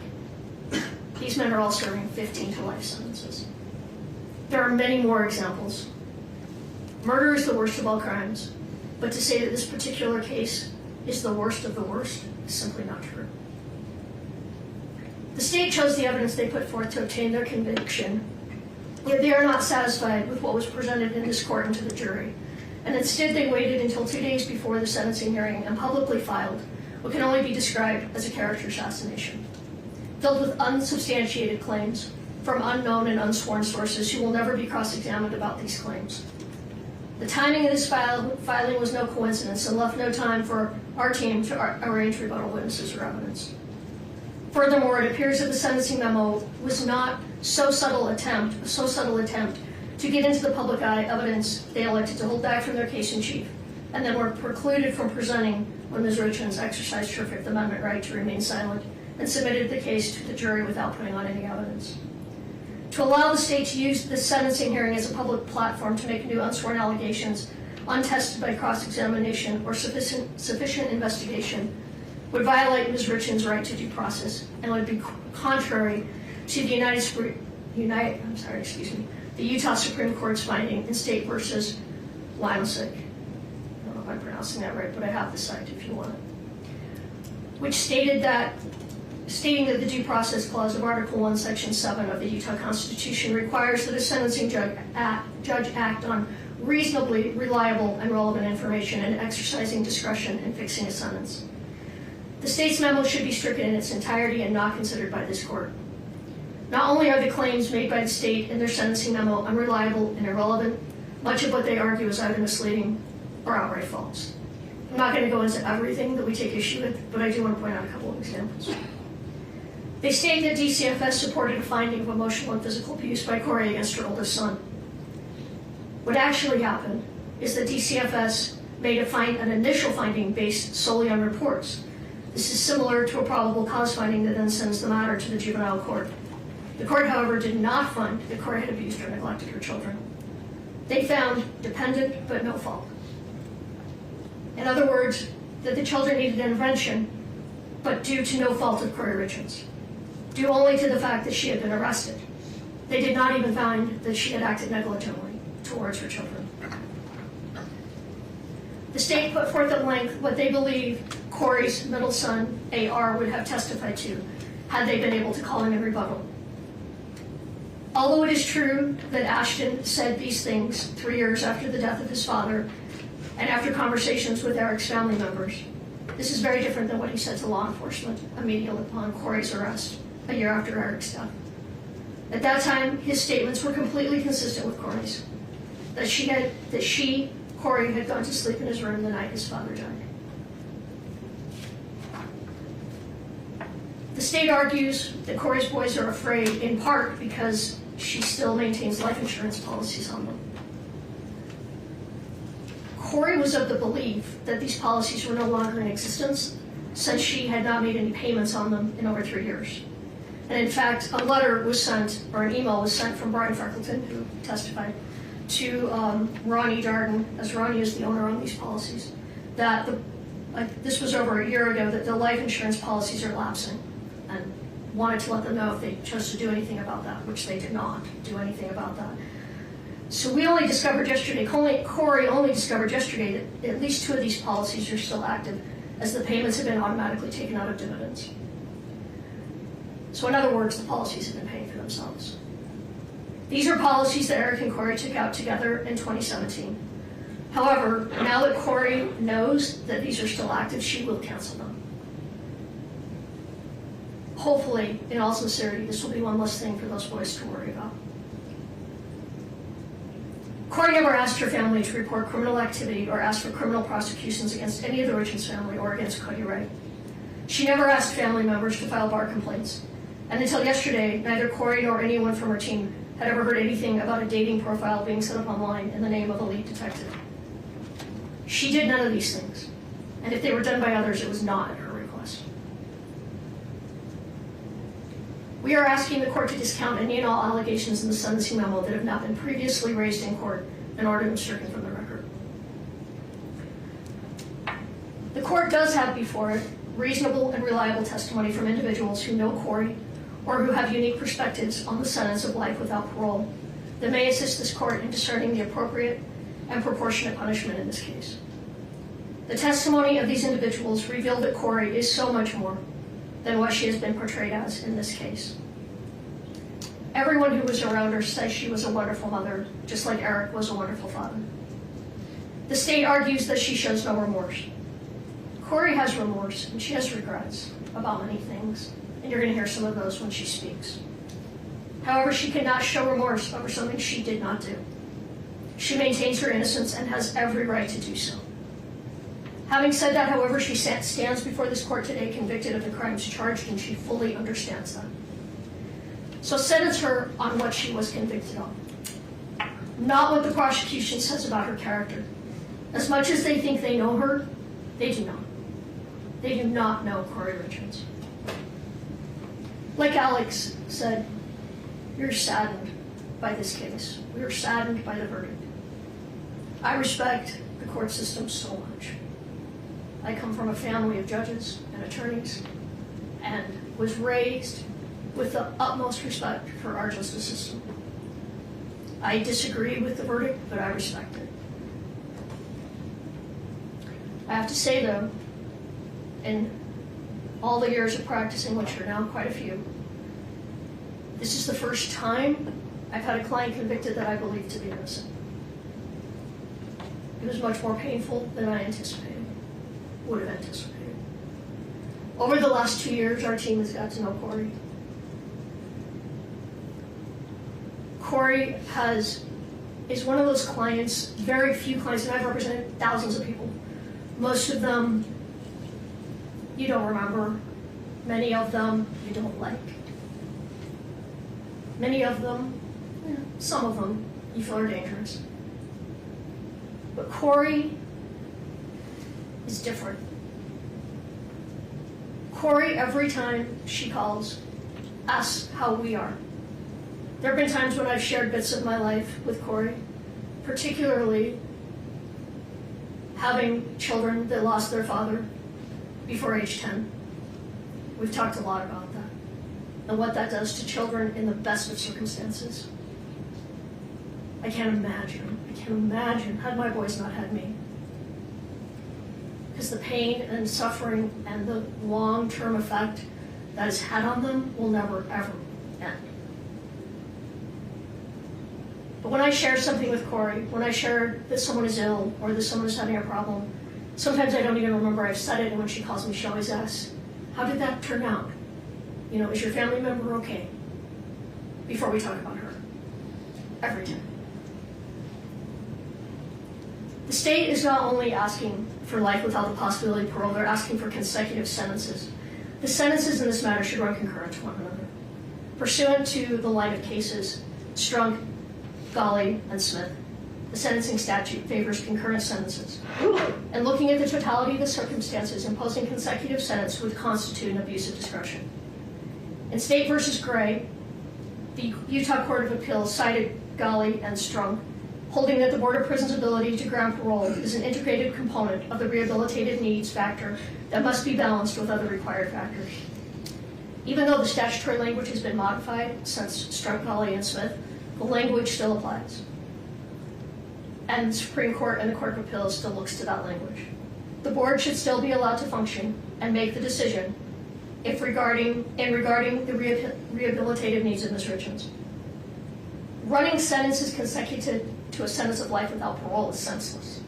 These men are all serving 15 to life sentences. There are many more examples. Murder is the worst of all crimes, but to say that this particular case is the worst of the worst is simply not true. The state chose the evidence they put forth to obtain their conviction, yet they are not satisfied with what was presented in this court and to the jury, and instead they waited until 2 days before the sentencing hearing and publicly filed what can only be described as a character assassination, filled with unsubstantiated claims from unknown and unsworn sources who will never be cross-examined about these claims. The timing of this filing was no coincidence and left no time for our team to arrange rebuttal witnesses or evidence. Furthermore, it appears that the sentencing memo was not a so subtle attempt to get into the public eye evidence they elected to hold back from their case in chief, and then were precluded from presenting when Ms. Richens exercised her Fifth Amendment right to remain silent and submitted the case to the jury without putting on any evidence. To allow the state to use the sentencing hearing as a public platform to make new unsworn allegations untested by cross-examination or sufficient investigation would violate Ms. Richens' right to due process and would be contrary to the the Utah Supreme Court's finding in State versus Limesick. I don't know if I'm pronouncing that right, but I have the site if you want it. Which stating that the due process clause of Article 1, Section 7 of the Utah Constitution requires that a sentencing judge act on reasonably reliable and relevant information and exercising discretion in fixing a sentence. The state's memo should be stricken in its entirety and not considered by this court. Not only are the claims made by the state in their sentencing memo unreliable and irrelevant, much of what they argue is either misleading or outright false. I'm not going to go into everything that we take issue with, but I do want to point out a couple of examples. They state that DCFS supported a finding of emotional and physical abuse by Kouri against her oldest son. What actually happened is that DCFS made an initial finding based solely on reports. This is similar to a probable cause finding that then sends the matter to the juvenile court. The court, however, did not find that Kouri had abused or neglected her children. They found dependent but no fault. In other words, that the children needed intervention, but due to no fault of Kouri Richins, due only to the fact that she had been arrested. They did not even find that she had acted negligently towards her children. The state put forth at length what they believe Kouri's middle son, AR, would have testified to had they been able to call him in rebuttal. Although it is true that Ashton said these things 3 years after the death of his father and after conversations with Eric's family members, this is very different than what he said to law enforcement immediately upon Kouri's arrest a year after Eric's death. At that time, his statements were completely consistent with Kouri's, that Kouri had gone to sleep in his room the night his father died. The state argues that Kouri's boys are afraid in part because she still maintains life insurance policies on them. Kouri was of the belief that these policies were no longer in existence since she had not made any payments on them in over 3 years. And in fact, a letter was sent, or an email was sent from Brian Freckleton, who testified, to Ronnie Darden, as Ronnie is the owner on these policies, that this was over a year ago, that the life insurance policies are lapsing, and wanted to let them know if they chose to do anything about that, which they did not do anything about that. So we only discovered yesterday, Kouri only discovered yesterday that at least 2 of these policies are still active, as the payments have been automatically taken out of dividends. So in other words, the policies have been paying for themselves. These are policies that Eric and Kouri took out together in 2017. However, now that Kouri knows that these are still active, she will cancel them. Hopefully, in all sincerity, this will be one less thing for those boys to worry about. Kouri never asked her family to report criminal activity or asked for criminal prosecutions against any of the Richens family or against Cody Ray. She never asked family members to file bar complaints. And until yesterday, neither Kouri nor anyone from her team had ever heard anything about a dating profile being set up online in the name of a lead detective. She did none of these things. And if they were done by others, it was not at her request. We are asking the court to discount any and all allegations in the sentencing memo that have not been previously raised in court in order to be stricken from the record. The court does have before it reasonable and reliable testimony from individuals who know Kouri or who have unique perspectives on the sentence of life without parole that may assist this court in discerning the appropriate and proportionate punishment in this case. The testimony of these individuals revealed that Kouri is so much more than what she has been portrayed as in this case. Everyone who was around her says she was a wonderful mother, just like Eric was a wonderful father. The state argues that she shows no remorse. Kouri has remorse and she has regrets about many things, and you're going to hear some of those when she speaks. However, she cannot show remorse over something she did not do. She maintains her innocence and has every right to do so. Having said that, however, she stands before this court today convicted of the crimes charged, and she fully understands them. So sentence her on what she was convicted of, not what the prosecution says about her character. As much as they think they know her, they do not. They do not know Kouri Richins. Like Alex said, we're saddened by this case. We are saddened by the verdict. I respect the court system so much. I come from a family of judges and attorneys and was raised with the utmost respect for our justice system. I disagree with the verdict, but I respect it. I have to say though, in all the years of practicing, which are now quite a few, this is the first time I've had a client convicted that I believe to be innocent. It was much more painful than I would have anticipated. Over the last 2 years, our team has got to know Kouri. Kouri is one of those clients, very few clients, and I've represented thousands of people. Most of them you don't remember. Many of them you don't like. Many of them, some of them, you feel are dangerous. But Kouri is different. Kouri, every time she calls, asks how we are. There have been times when I've shared bits of my life with Kouri, particularly having children that lost their father before age 10. We've talked a lot about that and what that does to children in the best of circumstances. I can't imagine had my boys not had me. because the pain and suffering and the long-term effect that it's had on them will never, ever end. But when I share something with Kouri, when I share that someone is ill or that someone is having a problem, sometimes I don't even remember I've said it, and when she calls me, she always asks, how did that turn out? You know, is your family member okay? Before we talk about her. Every time. The state is not only asking for life without the possibility of parole, they're asking for consecutive sentences. The sentences in this matter should run concurrent to one another. Pursuant to the line of cases, Strunk, Golly, and Smith, the sentencing statute favors concurrent sentences. And looking at the totality of the circumstances, imposing consecutive sentence would constitute an abuse of discretion. In State v. Gray, the Utah Court of Appeals cited Golly and Strunk, holding that the Board of Prisons' ability to grant parole is an integrated component of the rehabilitative needs factor that must be balanced with other required factors. Even though the statutory language has been modified since Strunk, Golly, and Smith, the language still applies. And the Supreme Court and the Court of Appeals still looks to that language. The board should still be allowed to function and make the decision regarding the rehabilitative needs of Ms. Richens. Running sentences consecutive to a sentence of life without parole is senseless.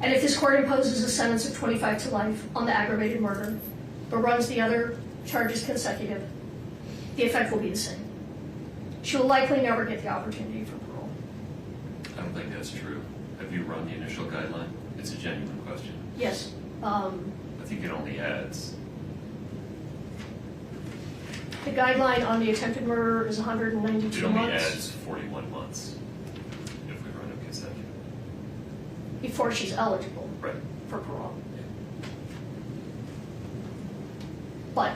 And if this court imposes a sentence of 25 to life on the aggravated murder, but runs the other charges consecutive, the effect will be the same. She will likely never get the opportunity for parole. I don't think that's true. Have you run the initial guideline? It's a genuine question. Yes. I think it only adds. The guideline on the attempted murder is 192 It only months. adds 41 months if we run it consecutive. Before she's eligible Right. for parole. But,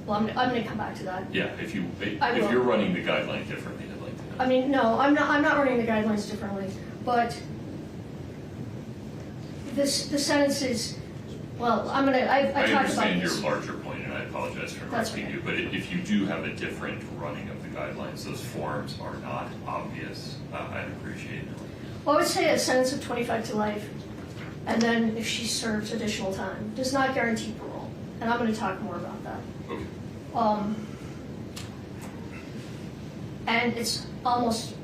well, I'm going to come back to that. Yeah, if I will. you're running the guideline differently, I'd like to know. I mean, no, I'm not running the guidelines differently, but the sentence is, well, I talked about understand your this. larger point, and I apologize for That's interrupting okay. you, but if you do have a different running of the guidelines, those forms are not obvious, I'd appreciate it. Well, I would say a sentence of 25 to life, and then if she serves additional time, does not guarantee parole. And I'm going to talk more about that. Okay. And it's almost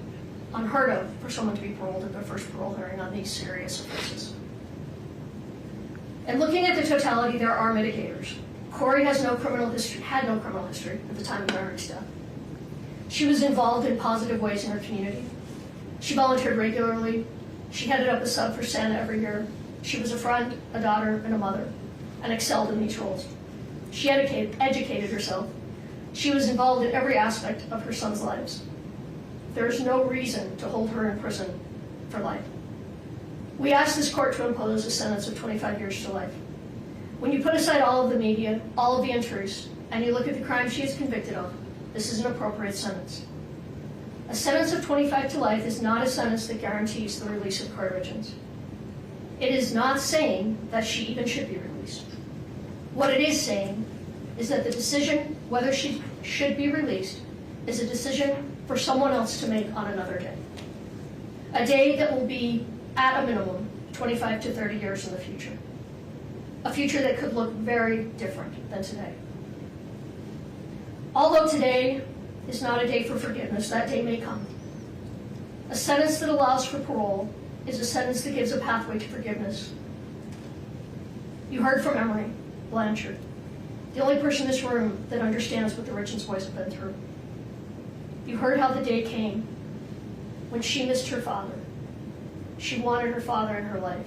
unheard of for someone to be paroled at their first parole hearing on these serious offenses. And looking at the totality, there are mitigators. Kouri had no criminal history at the time of Eric's death. She was involved in positive ways in her community. She volunteered regularly. She headed up a sub for Santa every year. She was a friend, a daughter, and a mother, and excelled in these roles. She educated herself. She was involved in every aspect of her son's lives. There is no reason to hold her in prison for life. We asked this court to impose a sentence of 25 years to life. When you put aside all of the media, all of the untruths, and you look at the crime she is convicted of, this is an appropriate sentence. A sentence of 25 to life is not a sentence that guarantees the release of Kouri Richins. It is not saying that she even should be released. What it is saying is that the decision whether she should be released is a decision for someone else to make on another day. A day that will be, at a minimum, 25 to 30 years in the future. A future that could look very different than today. Although today is not a day for forgiveness, that day may come. A sentence that allows for parole is a sentence that gives a pathway to forgiveness. You heard from Emery Blanchard, the only person in this room that understands what the Richens boys have been through. You heard how the day came when she missed her father. She wanted her father in her life.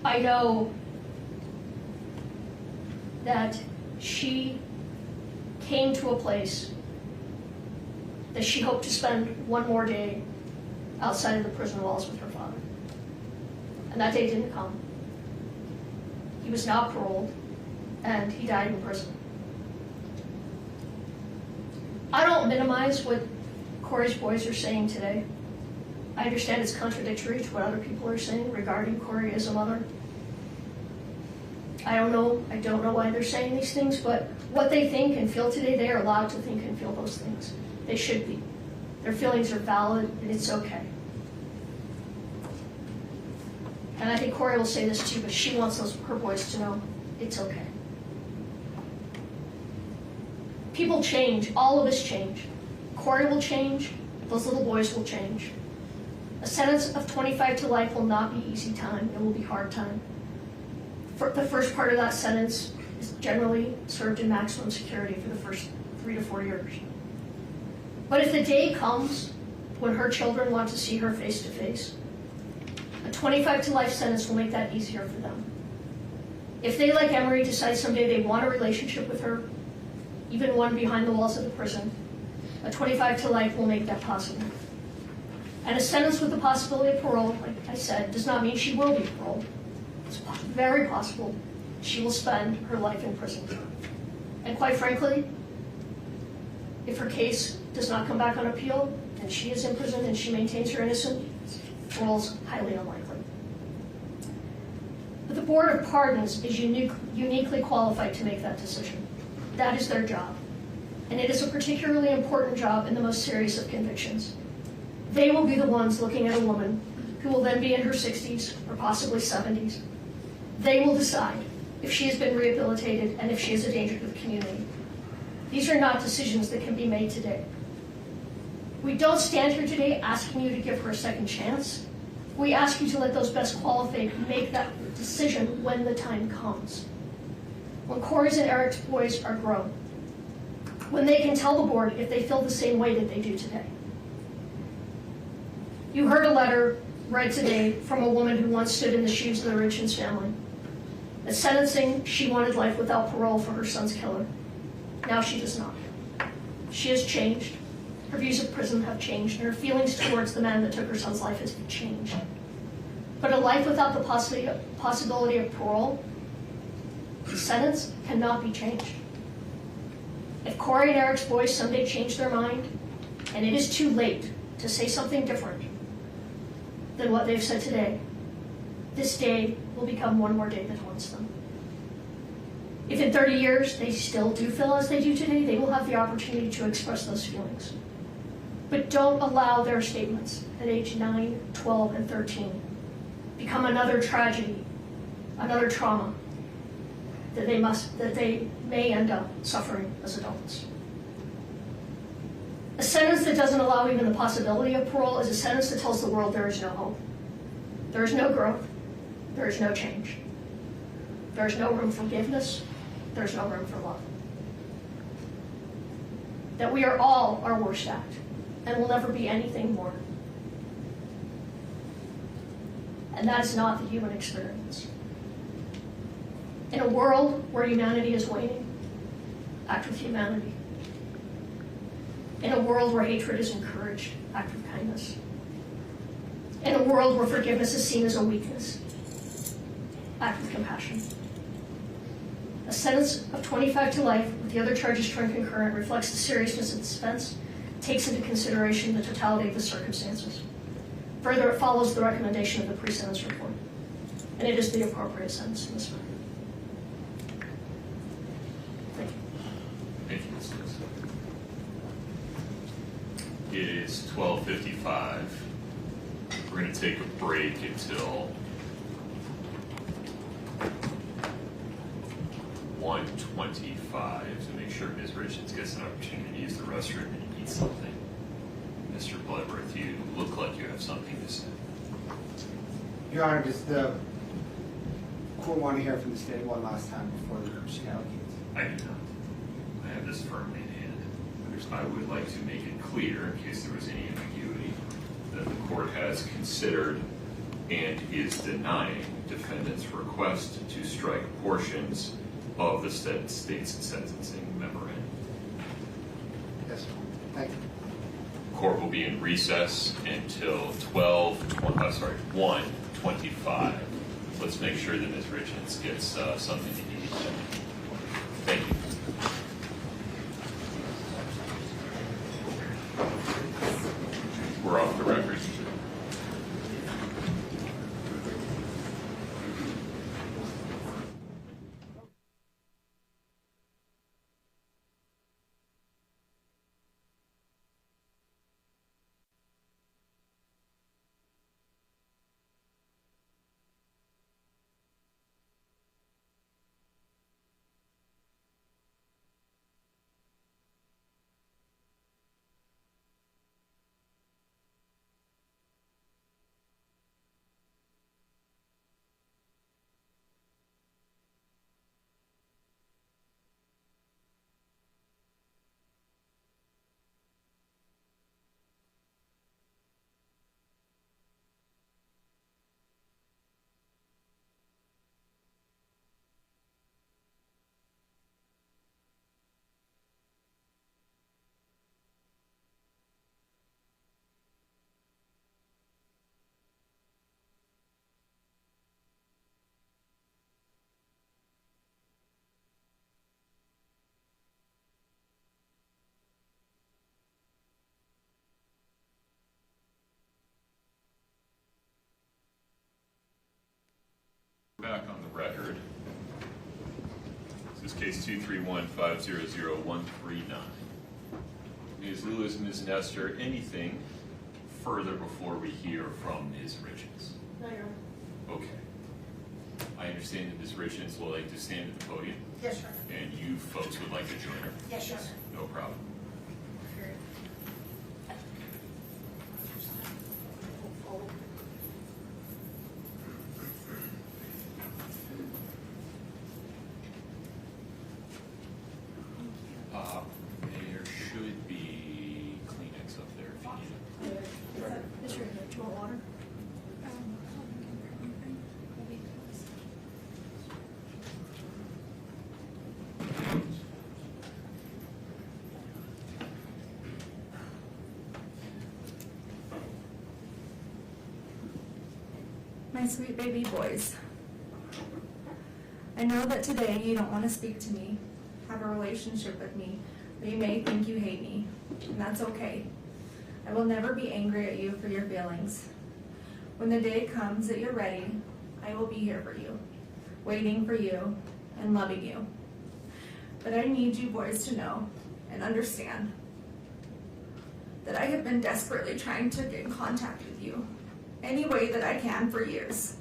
I know that she came to a place that she hoped to spend one more day outside of the prison walls with her father. And that day didn't come. He was not paroled, and he died in prison. I don't minimize what Kouri's boys are saying today. I understand it's contradictory to what other people are saying regarding Kouri as a mother. I don't know why they're saying these things, but what they think and feel today, they are allowed to think and feel those things. They should be. Their feelings are valid, and it's okay. and I think Kouri will say this too, but she wants her boys to know it's okay. People change, all of us change. Kouri will change, those little boys will change. A sentence of 25 to life will not be easy time, it will be hard time. The first part of that sentence is generally served in maximum security for the first 3 to 4 years. But if the day comes when her children want to see her face to face, a 25 to life sentence will make that easier for them. If they, like Emery, decide someday they want a relationship with her, even one behind the walls of the prison, a 25 to life will make that possible. And a sentence with the possibility of parole, like I said, does not mean she will be paroled. It's very possible she will spend her life in prison. And quite frankly, if her case does not come back on appeal, and she is in prison and she maintains her innocence, parole's highly unlikely. But the Board of Pardons is uniquely qualified to make that decision. That is their job. And it is a particularly important job in the most serious of convictions. They will be the ones looking at a woman who will then be in her 60s or possibly 70s. They will decide if she has been rehabilitated and if she is a danger to the community. These are not decisions that can be made today. We don't stand here today asking you to give her a second chance. We ask you to let those best qualified make that decision when the time comes. When Kouri's and Eric's boys are grown. When they can tell the board if they feel the same way that they do today. You heard a letter read today from a woman who once stood in the shoes of the Richens family. At sentencing, she wanted life without parole for her son's killer. Now she does not. She has changed. Her views of prison have changed, and her feelings towards the man that took her son's life has changed. But a life without the possibility of parole, the sentence cannot be changed. If Kouri and Eric's boys someday change their mind, and it is too late to say something different than what they've said today, this day will become one more day that haunts them. If in 30 years they still do feel as they do today, they will have the opportunity to express those feelings. But don't allow their statements at age 9, 12, and 13 become another tragedy, another trauma that they may end up suffering as adults. A sentence that doesn't allow even the possibility of parole is a sentence that tells the world there is no hope. There is no growth. There is no change. There is no room for forgiveness. There is no room for love. That we are all our worst act and will never be anything more. And that is not the human experience. In a world where humanity is waning, act with humanity. In a world where hatred is encouraged, act with kindness. In a world where forgiveness is seen as a weakness, act with compassion. A sentence of 25 to life with the other charges turned concurrent reflects the seriousness of this offense, takes into consideration the totality of the circumstances. Further, it follows the recommendation of the pre-sentence report, and it is the appropriate sentence in this matter. Thank you. Thank you, Ms. Lewis. It is 12:55. We're going to take a break until 1:25 to make sure Ms. Richens gets an opportunity to use the restroom and eat something. Mr. Bloodworth, you look like you have something to say. Your Honor, does the court want to hear from the state one last time before she allocates? I do not. I have this firmly in hand. I would like to make it clear, in case there was any ambiguity, that the court has considered and is denying defendant's request to strike portions of the state's sentencing memorandum. Yes, sir. Thank you. Court will be in recess until 1:25. Let's make sure that Ms. Richens gets something to eat. Thank you. We're off the record. Back on the record. This is case 231-500-139. Ms. Lewis, Ms. Nestor, anything further before we hear from Ms. Richins? No, Your Honor. Okay. I understand that Ms. Richins will like to stand at the podium, Yes, Your Honor. and you folks would like to join her. Yes, Your Honor. No problem. There should be Kleenex up there if you need it. Is your head, do you want water? My sweet baby boys, I know that today you don't want to speak to me, have a relationship with me, or you may think you hate me, and that's okay. I will never be angry at you for your feelings. When the day comes that you're ready, I will be here for you, waiting for you, and loving you. But I need you boys to know and understand that I have been desperately trying to get in contact with you any way that I can for years.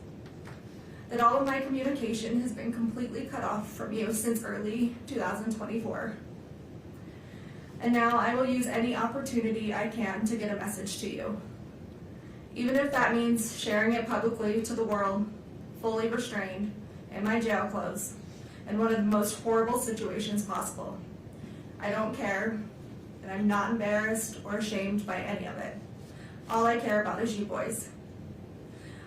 That all of my communication has been completely cut off from you since early 2024. And now I will use any opportunity I can to get a message to you. Even if that means sharing it publicly to the world, fully restrained, in my jail clothes, in one of the most horrible situations possible. I don't care, and I'm not embarrassed or ashamed by any of it. All I care about is you boys.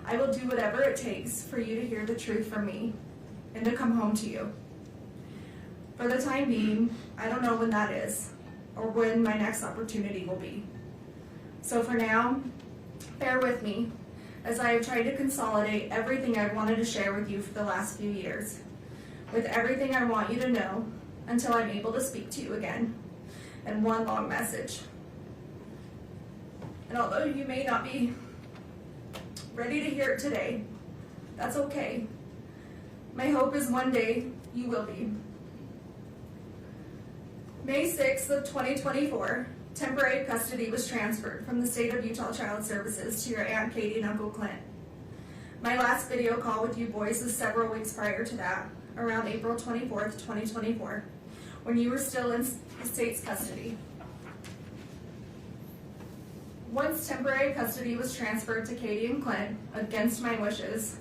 I will do whatever it takes for you to hear the truth from me and to come home to you. For the time being, I don't know when that is or when my next opportunity will be. So for now, bear with me as I have tried to consolidate everything I've wanted to share with you for the last few years, with everything I want you to know until I'm able to speak to you again, and one long message. And although you may not be ready to hear it today, that's okay. My hope is one day you will be. May 6th of 2024, temporary custody was transferred from the state of Utah Child Services to your Aunt Katie and Uncle Clint. My last video call with you boys was several weeks prior to that, around April 24th, 2024, when you were still in the state's custody. Once temporary custody was transferred to Katie and Clint, against my wishes,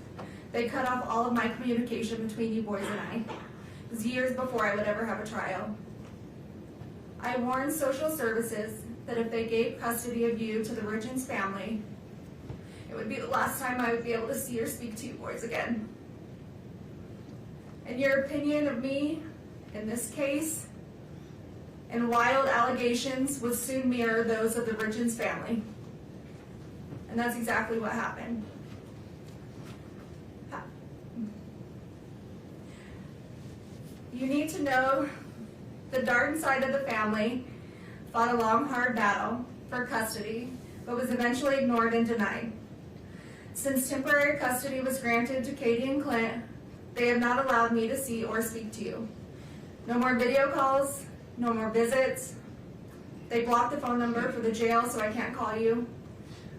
they cut off all of my communication between you boys and I. It was years before I would ever have a trial. I warned social services that if they gave custody of you to the Richens family, it would be the last time I would be able to see or speak to you boys again. And your opinion of me in this case and wild allegations would soon mirror those of the Richens family. And that's exactly what happened. You need to know the Darden side of the family fought a long, hard battle for custody, but was eventually ignored and denied. Since temporary custody was granted to Katie and Clint, they have not allowed me to see or speak to you. No more video calls, no more visits. They blocked the phone number for the jail so I can't call you.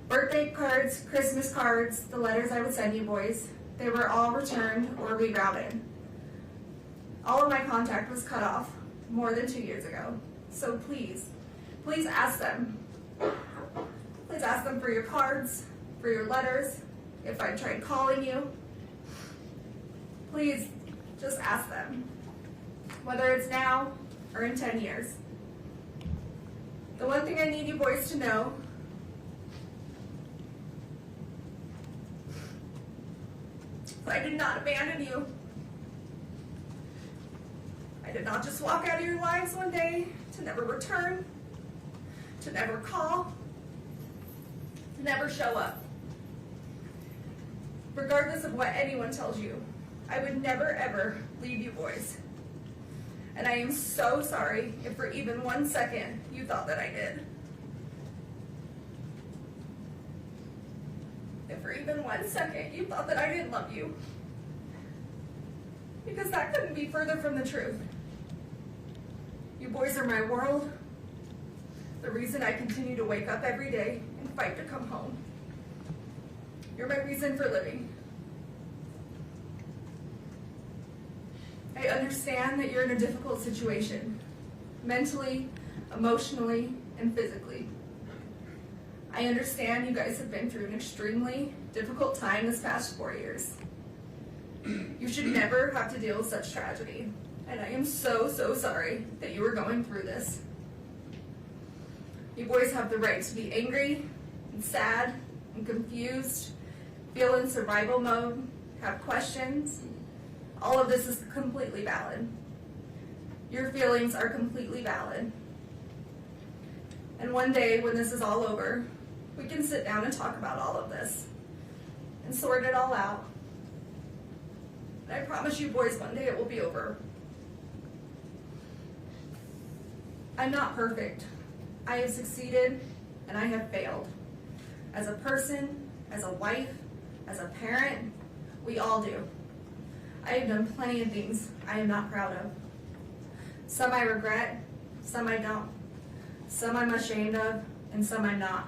Birthday cards, Christmas cards, the letters I would send you boys, they were all returned or rerouted. All of my contact was cut off more than 2 years ago. So please, please ask them. Please ask them for your cards, for your letters, if I tried calling you. Please, just ask them. Whether it's now or in 10 years. The one thing I need you boys to know is I did not abandon you. I did not just walk out of your lives one day to never return, to never call, to never show up. Regardless of what anyone tells you, I would never ever leave you boys. And I am so sorry if for even 1 second you thought that I did. If for even 1 second you thought that I didn't love you, because that couldn't be further from the truth. You boys are my world, the reason I continue to wake up every day and fight to come home. You're my reason for living. I understand that you're in a difficult situation, mentally, emotionally, and physically. I understand you guys have been through an extremely difficult time this past 4 years. You should never have to deal with such tragedy, and I am so, so sorry that you were going through this. You boys have the right to be angry and sad and confused, feel in survival mode, have questions. All of this is completely valid. Your feelings are completely valid. And one day, when this is all over, we can sit down and talk about all of this and sort it all out. And I promise you boys, one day it will be over. I'm not perfect. I have succeeded and I have failed. As a person, as a wife, as a parent, we all do. I have done plenty of things I am not proud of. Some I regret, some I don't. Some I'm ashamed of, and some I'm not.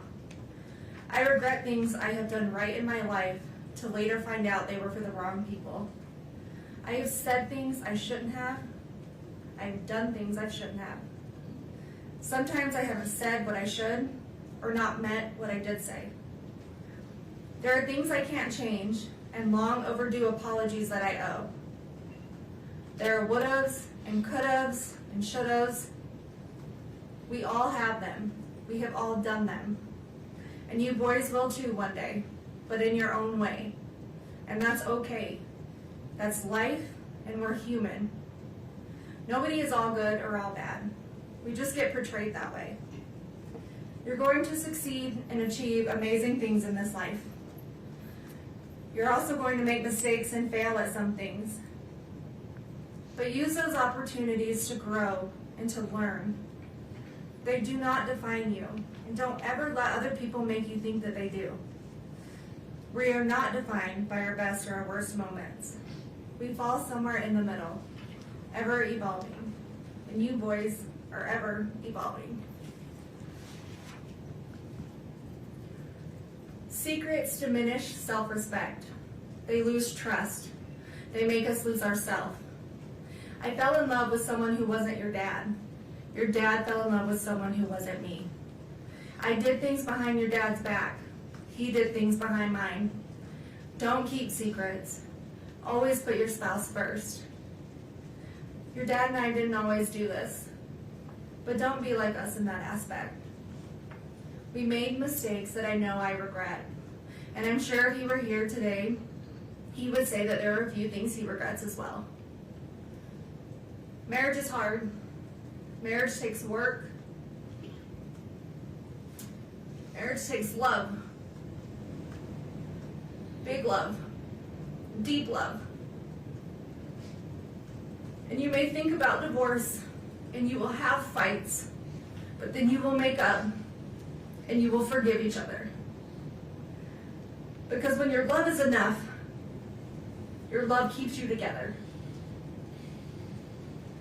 I regret things I have done right in my life to later find out they were for the wrong people. I have said things I shouldn't have. I have done things I shouldn't have. Sometimes I haven't said what I should, or not meant what I did say. There are things I can't change, and long overdue apologies that I owe. There are would'ves, and could'ves, and should'ves. We all have them. We have all done them. And you boys will too one day, but in your own way. And that's okay. That's life, and we're human. Nobody is all good or all bad. We just get portrayed that way. You're going to succeed and achieve amazing things in this life. You're also going to make mistakes and fail at some things. But use those opportunities to grow and to learn. They do not define you, and don't ever let other people make you think that they do. We are not defined by our best or our worst moments. We fall somewhere in the middle, ever evolving, and you boys are ever evolving. Secrets diminish self-respect. They lose trust. They make us lose ourselves. I fell in love with someone who wasn't your dad. Your dad fell in love with someone who wasn't me. I did things behind your dad's back. He did things behind mine. Don't keep secrets. Always put your spouse first. Your dad and I didn't always do this, but don't be like us in that aspect. We made mistakes that I know I regret, and I'm sure if he were here today, he would say that there are a few things he regrets as well. Marriage is hard. Marriage takes work. Marriage takes love. Big love. Deep love. And you may think about divorce, and you will have fights, but then you will make up, and you will forgive each other. Because when your love is enough, your love keeps you together.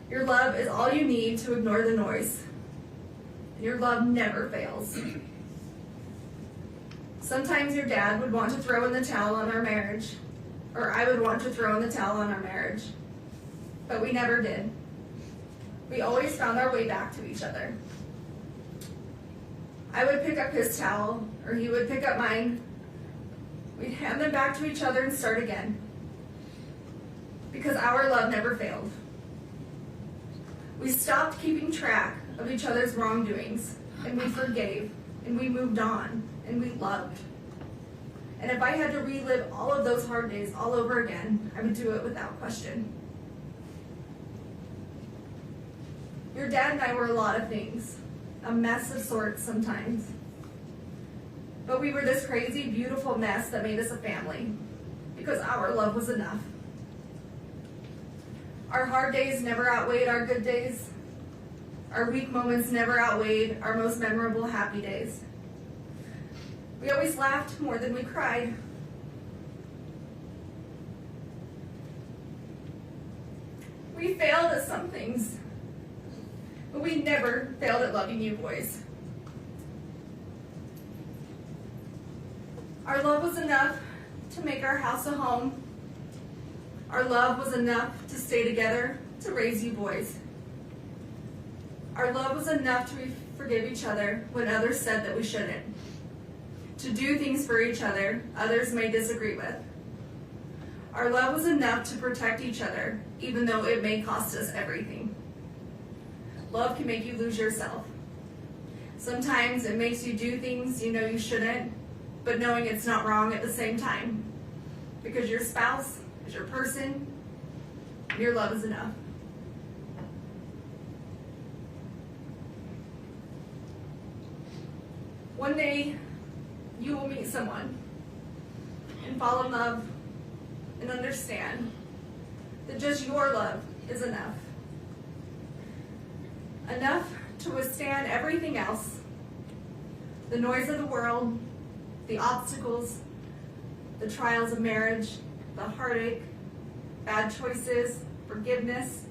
Your love is all you need to ignore the noise. And your love never fails. Sometimes your dad would want to throw in the towel on our marriage, or I would want to throw in the towel on our marriage. But we never did. We always found our way back to each other. I would pick up his towel, or he would pick up mine. We'd hand them back to each other and start again. Because our love never failed. We stopped keeping track of each other's wrongdoings, and we forgave, and we moved on, and we loved. And if I had to relive all of those hard days all over again, I would do it without question. Your dad and I were a lot of things, a mess of sorts sometimes. But we were this crazy, beautiful mess that made us a family, because our love was enough. Our hard days never outweighed our good days. Our weak moments never outweighed our most memorable happy days. We always laughed more than we cried. We failed at some things, but we never failed at loving you boys. Our love was enough to make our house a home. Our love was enough to stay together, to raise you boys. Our love was enough to forgive each other when others said that we shouldn't. To do things for each other others may disagree with. Our love was enough to protect each other, even though it may cost us everything. Love can make you lose yourself. Sometimes it makes you do things you know you shouldn't, but knowing it's not wrong at the same time. Because your spouse is your person, and your love is enough. One day, you will meet someone and fall in love and understand that just your love is enough. Enough to withstand everything else, the noise of the world, the obstacles, the trials of marriage, the heartache, bad choices, forgiveness.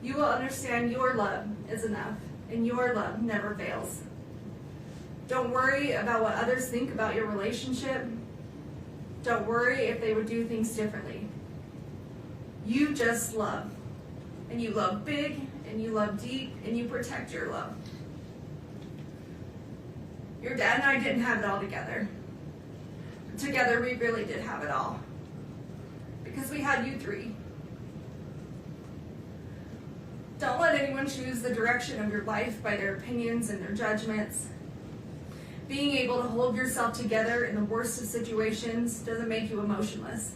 You will understand your love is enough, and your love never fails. Don't worry about what others think about your relationship. Don't worry if they would do things differently. You just love. And you love big, and you love deep, and you protect your love. Your dad and I didn't have it all together. Together we really did have it all. Because we had you three. Don't let anyone choose the direction of your life by their opinions and their judgments. Being able to hold yourself together in the worst of situations doesn't make you emotionless.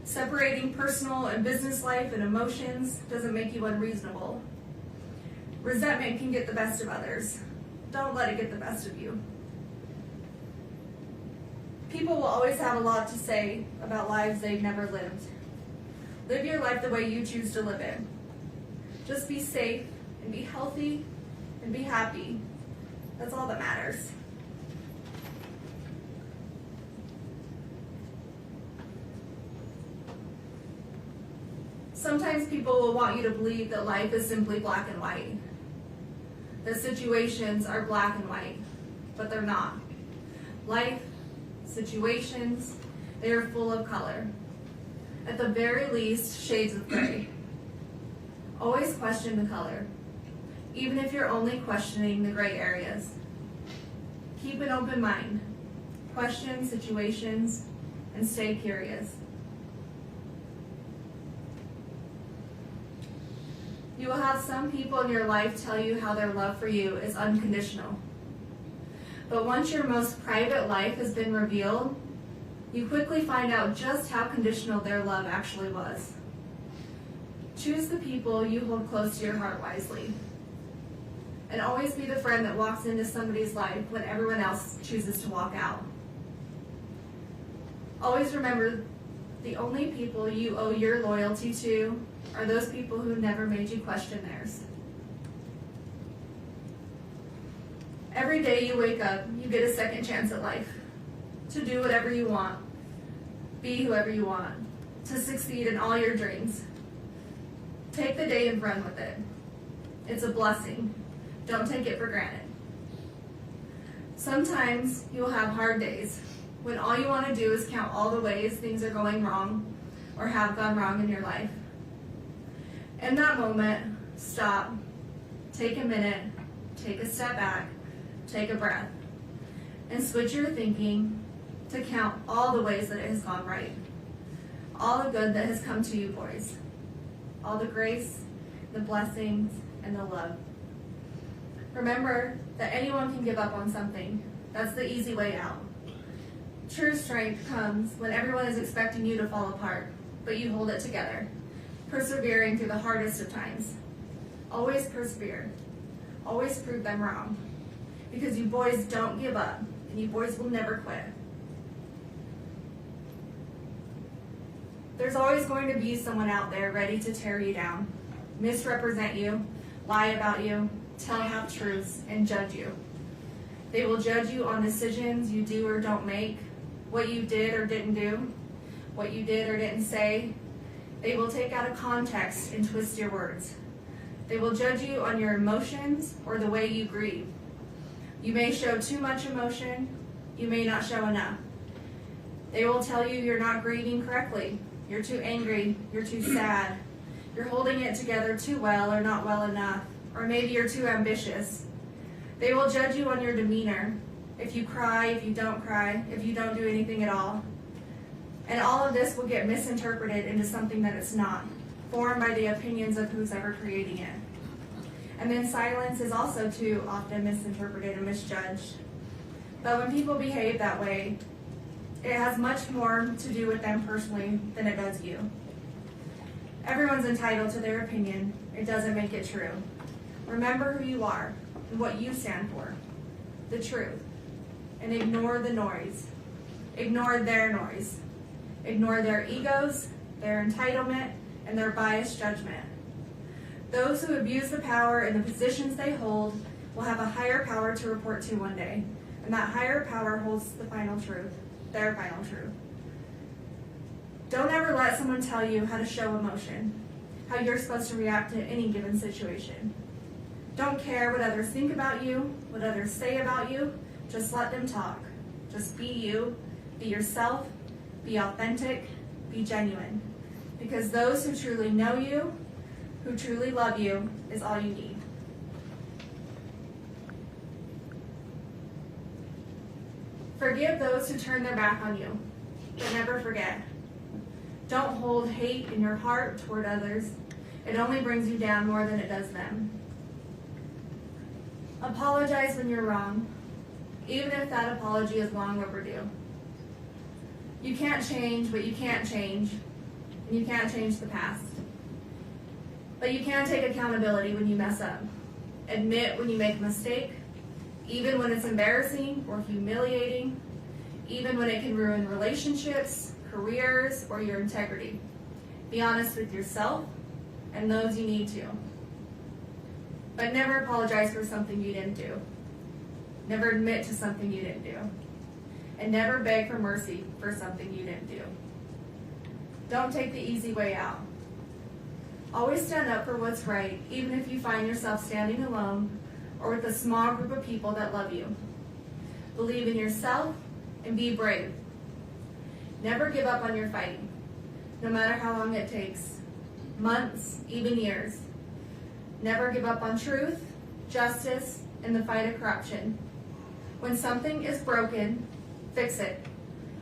Separating personal and business life and emotions doesn't make you unreasonable. Resentment can get the best of others. Don't let it get the best of you. People will always have a lot to say about lives they've never lived. Live your life the way you choose to live it. Just be safe and be healthy and be happy. That's all that matters. Sometimes people will want you to believe that life is simply black and white. That situations are black and white, but they're not. Life, situations, they are full of color. At the very least, shades of gray. Always question the color, even if you're only questioning the gray areas. Keep an open mind. Question situations and stay curious. You will have some people in your life tell you how their love for you is unconditional. But once your most private life has been revealed, you quickly find out just how conditional their love actually was. Choose the people you hold close to your heart wisely. And always be the friend that walks into somebody's life when everyone else chooses to walk out. Always remember, the only people you owe your loyalty to are those people who never made you question theirs. Every day you wake up, you get a second chance at life. To do whatever you want. Be whoever you want. To succeed in all your dreams. Take the day and run with it. It's a blessing. Don't take it for granted. Sometimes you'll have hard days when all you want to do is count all the ways things are going wrong or have gone wrong in your life. In that moment, stop, take a minute, take a step back, take a breath, and switch your thinking to count all the ways that it has gone right. All the good that has come to you, boys. All the grace, the blessings, and the love. Remember that anyone can give up on something. That's the easy way out. True strength comes when everyone is expecting you to fall apart, but you hold it together, persevering through the hardest of times. Always persevere. Always prove them wrong. Because you boys don't give up, and you boys will never quit. There's always going to be someone out there ready to tear you down, misrepresent you, lie about you, tell half-truths, and judge you. They will judge you on decisions you do or don't make, what you did or didn't do, what you did or didn't say, They will take out of context and twist your words. They will judge you on your emotions or the way you grieve. You may show too much emotion, you may not show enough. They will tell you you're not grieving correctly, you're too angry, you're too sad, you're holding it together too well or not well enough, or maybe you're too ambitious. They will judge you on your demeanor, if you cry, if you don't cry, if you don't do anything at all. And all of this will get misinterpreted into something that it's not, formed by the opinions of who's ever creating it. And then silence is also too often misinterpreted and misjudged. But when people behave that way, it has much more to do with them personally than it does you. Everyone's entitled to their opinion. It doesn't make it true. Remember who you are and what you stand for, the truth, and ignore the noise. Ignore their noise. Ignore their egos, their entitlement, and their biased judgment. Those who abuse the power and the positions they hold will have a higher power to report to one day, and that higher power holds the final truth, their final truth. Don't ever let someone tell you how to show emotion, how you're supposed to react to any given situation. Don't care what others think about you, what others say about you, just let them talk. Just be you, be yourself, be authentic, be genuine. Because those who truly know you, who truly love you, is all you need. Forgive those who turn their back on you, but never forget. Don't hold hate in your heart toward others. It only brings you down more than it does them. Apologize when you're wrong, even if that apology is long overdue. You can't change what you can't change, and you can't change the past. But you can take accountability when you mess up. Admit when you make a mistake, even when it's embarrassing or humiliating, even when it can ruin relationships, careers, or your integrity. Be honest with yourself and those you need to. But never apologize for something you didn't do. Never admit to something you didn't do. And never beg for mercy for something you didn't do. Don't take the easy way out. Always stand up for what's right, even if you find yourself standing alone or with a small group of people that love you. Believe in yourself and be brave. Never give up on your fight, no matter how long it takes, months, even years. Never give up on truth, justice, and the fight of corruption. When something is broken, fix it.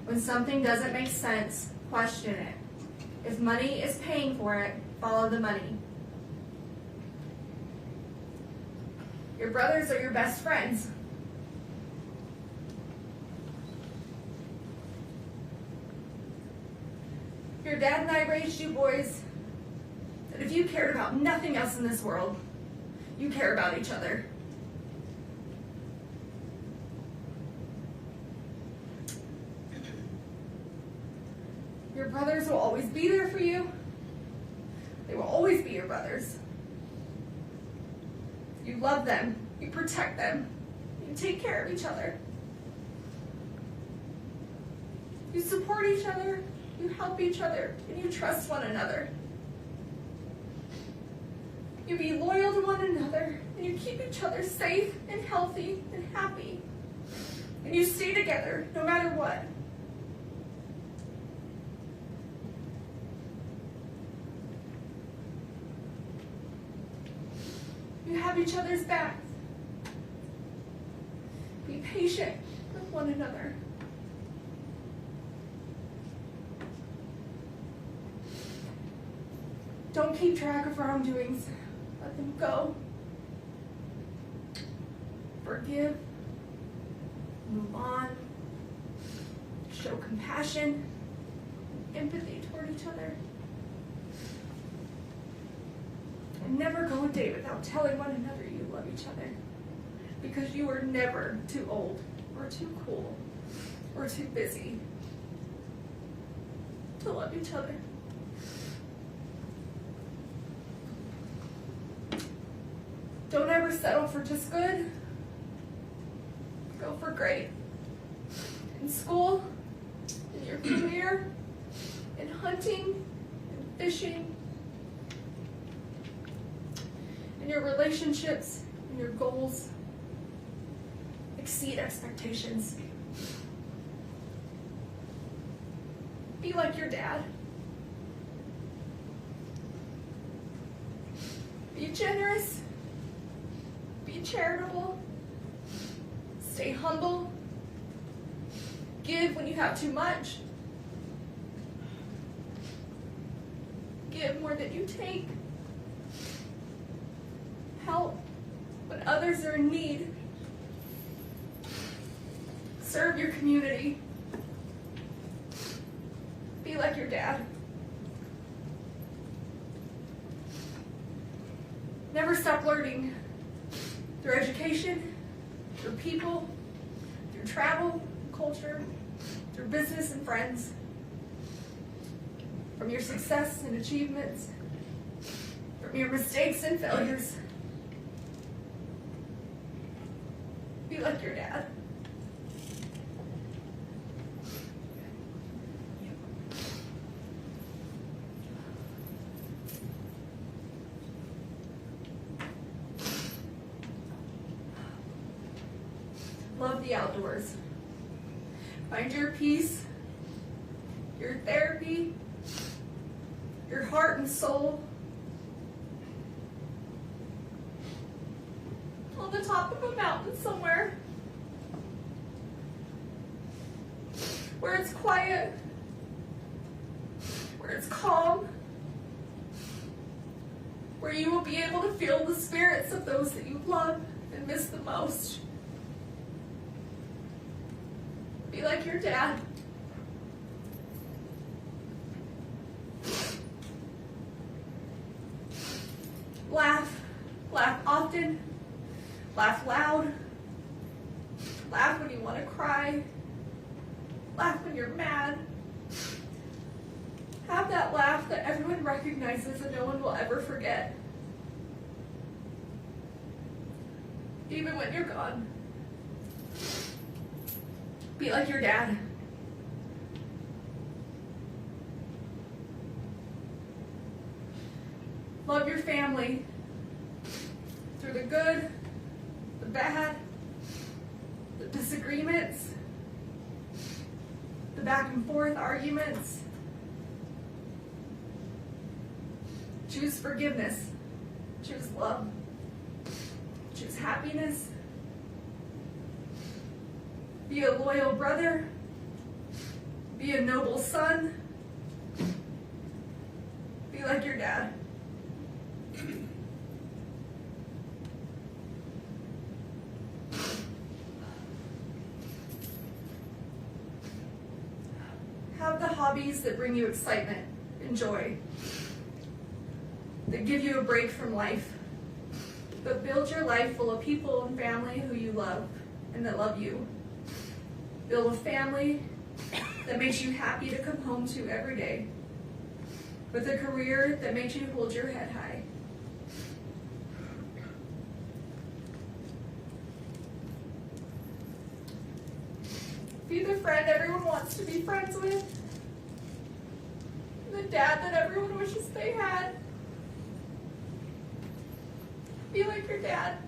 When something doesn't make sense, question it. If money is paying for it, follow the money. Your brothers are your best friends. Your dad and I raised you boys that if you cared about nothing else in this world, you care about each other. Your brothers will always be there for you. They will always be your brothers. You love them, you protect them, you take care of each other. You support each other, you help each other, and you trust one another. You be loyal to one another, and you keep each other safe and healthy and happy. And you stay together no matter what. You have each other's backs. Be patient with one another. Don't keep track of wrongdoings. Let them go. Forgive. Move on. Show compassion, empathy toward each other. And never go a day without telling one another you love each other. Because you are never too old, or too cool, or too busy to love each other. Don't ever settle for just good. Go for great. In school, in your career, in hunting, in fishing, and your relationships and your goals exceed expectations. Be like your dad. Be generous. Be charitable. Stay humble. Give when you have too much. Give more than you take. Help when others are in need. Serve your community. Be like your dad. Never stop learning through education, through people, through travel, culture, through business and friends, from your success and achievements, from your mistakes and failures. Be like your dad. Love the outdoors. Find your peace, your therapy, your heart and soul on the top of a mountain somewhere where it's quiet, where it's calm, where you will be able to feel the spirits of those that you love and miss the most. Be like your dad. Laugh. Laugh often. Laugh loud. Laugh when you want to cry. Laugh when you're mad. Have that laugh that everyone recognizes and no one will ever forget. Even when you're gone. Be like your dad. Love your family through the good, the bad, the disagreements, the back and forth arguments. Choose forgiveness. Choose love. Choose happiness. Be a loyal brother. Be a noble son. Be like your dad. Have the hobbies that bring you excitement and joy, that give you a break from life, but build your life full of people and family who you love and that love you. Build a family that makes you happy to come home to every day, with a career that makes you hold your head high. Be the friend everyone wants to be friends with, the dad that everyone wishes they had. Be like your dad.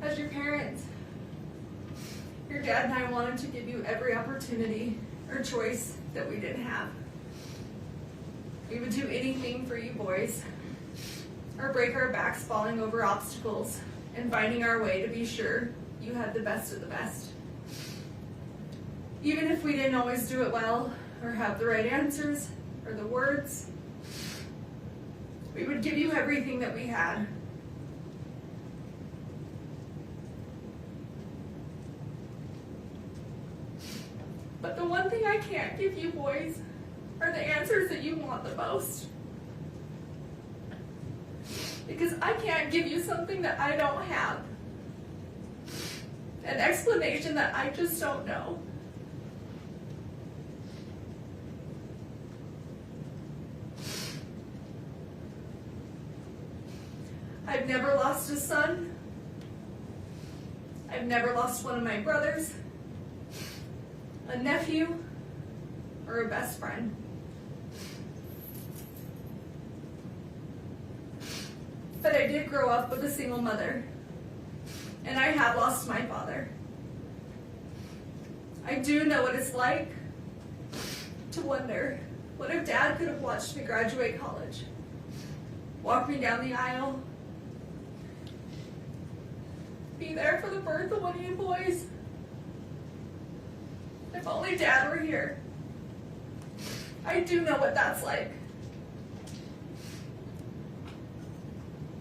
As your parents, your dad and I wanted to give you every opportunity or choice that we didn't have. We would do anything for you boys, or break our backs falling over obstacles and finding our way to be sure you had the best of the best. Even if we didn't always do it well, or have the right answers, or the words, we would give you everything that we had. But the one thing I can't give you boys are the answers that you want the most. Because I can't give you something that I don't have. An explanation that I just don't know. I've never lost a son. I've never lost one of my brothers, a nephew, or a best friend. But I did grow up with a single mother, and I have lost my father. I do know what it's like to wonder, what if Dad could have watched me graduate college, walk me down the aisle, be there for the birth of one of you boys? If only Dad were here. I do know what that's like.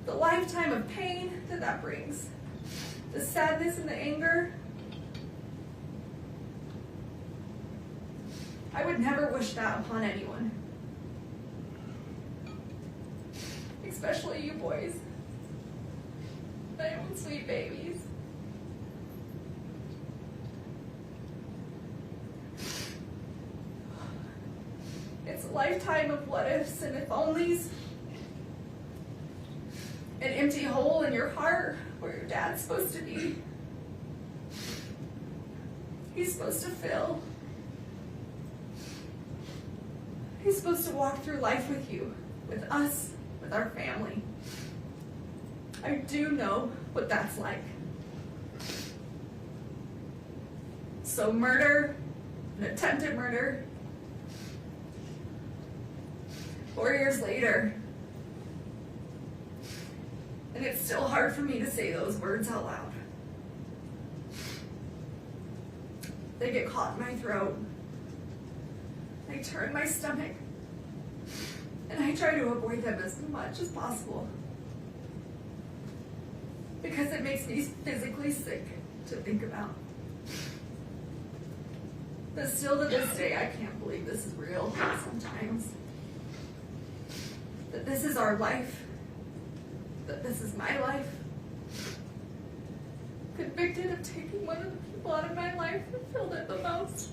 The lifetime of pain that brings, the sadness and the anger. I would never wish that upon anyone, especially you boys, my own sweet babies. It's a lifetime of what ifs and if onlys. An empty hole in your heart where your dad's supposed to be. He's supposed to fill. He's supposed to walk through life with you, with us, with our family. I do know what that's like. So murder, an attempted murder, 4 years later, and it's still hard for me to say those words out loud. They get caught in my throat. I turn my stomach, and I try to avoid them as much as possible, because it makes me physically sick to think about. But still to this day, I can't believe this is real sometimes. That this is our life. That this is my life. Convicted of taking one of the people out of my life who filled it the most.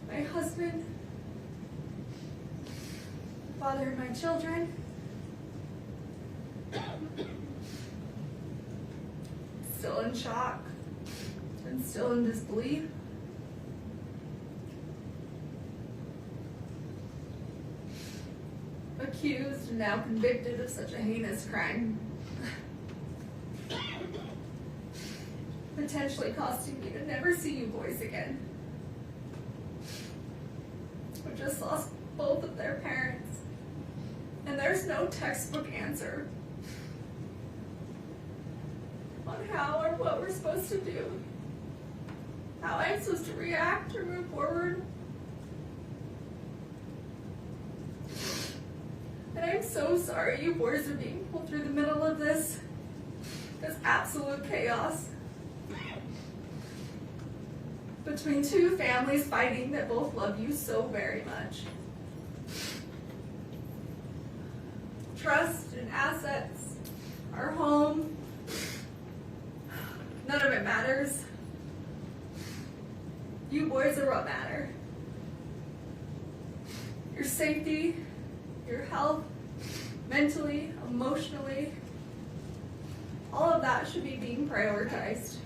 My husband, the father of my children, still in shock and still in disbelief. Accused and now convicted of such a heinous crime. Potentially costing me to never see you boys again. I just lost both of their parents, and there's no textbook answer on how or what we're supposed to do, how I'm supposed to react or move forward. And I'm so sorry you boys are being pulled through the middle of this absolute chaos. Between two families fighting that both love you so very much. Trust and assets, our home, none of it matters. You boys are what matter. Your safety, your health, mentally, emotionally, all of that should be being prioritized.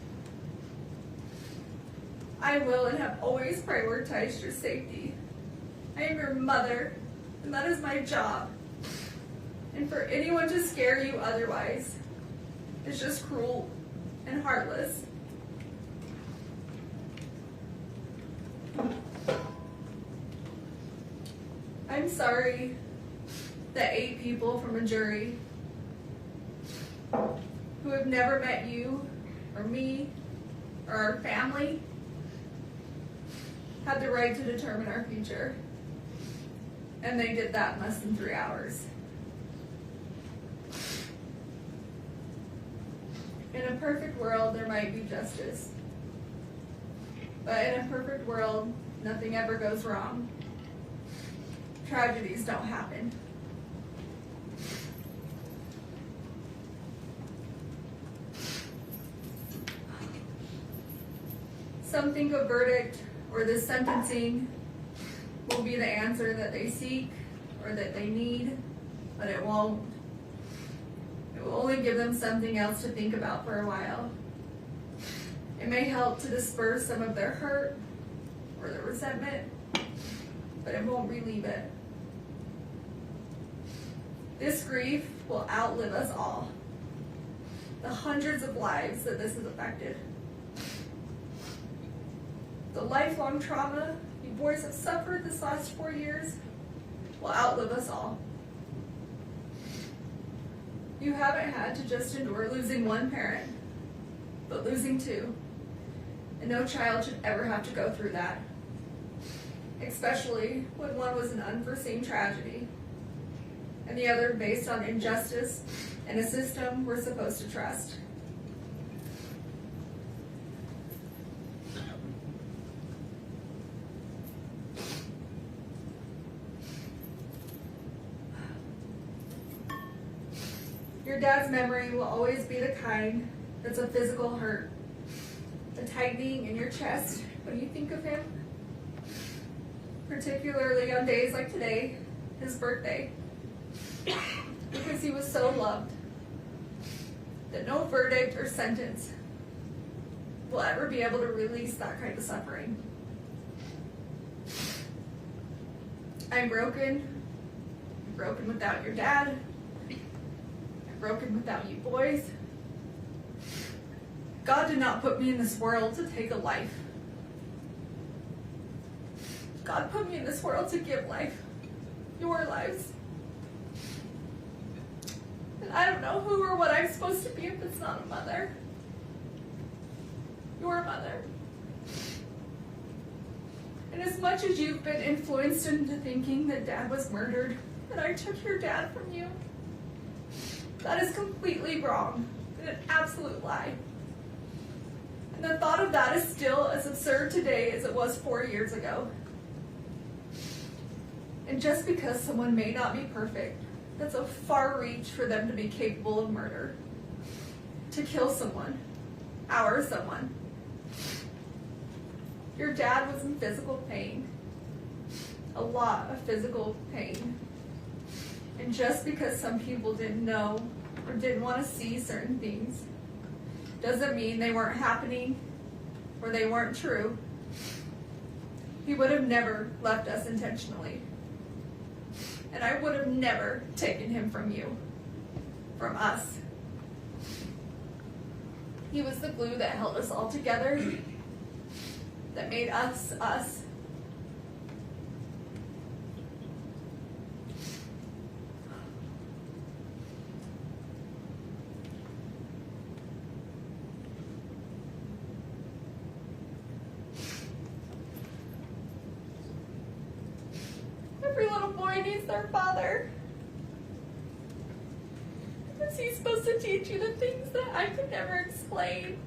I will and have always prioritized your safety. I am your mother, and that is my job. And for anyone to scare you otherwise is just cruel and heartless. I'm sorry that 8 people from a jury who have never met you or me or our family had the right to determine our future. And they did that in less than 3 hours. In a perfect world, there might be justice. But in a perfect world, nothing ever goes wrong. Tragedies don't happen. Some think a verdict or the sentencing will be the answer that they seek or that they need. but it won't. It will only give them something else to think about for a while. It may help to disperse some of their hurt or their resentment, but it won't relieve it. This grief will outlive us all. The hundreds of lives that this has affected. The lifelong trauma you boys have suffered this last 4 years will outlive us all. You haven't had to just endure losing one parent, but losing two. And no child should ever have to go through that, especially when one was an unforeseen tragedy and the other based on injustice and a system we're supposed to trust. Your dad's memory will always be the kind that's a physical hurt, a tightening in your chest when you think of him, particularly on days like today, his birthday, because he was so loved that no verdict or sentence will ever be able to release that kind of suffering. I'm broken without your dad, I'm broken without you boys. God did not put me in this world to take a life. God put me in this world to give life, your lives. And I don't know who or what I'm supposed to be if it's not a mother. Your mother. And as much as you've been influenced into thinking that Dad was murdered, that I took your dad from you, that is completely wrong and an absolute lie. And the thought of that is still as absurd today as it was 4 years ago. And just because someone may not be perfect, that's a far reach for them to be capable of murder. To kill someone, our someone. Your dad was in physical pain. A lot of physical pain. And just because some people didn't know or didn't want to see certain things, doesn't mean they weren't happening or they weren't true. He would have never left us intentionally. And I would have never taken him from you, from us. He was the glue that held us all together, that made us, us. Every little boy needs their father. Is he supposed to teach you the things that I could never explain?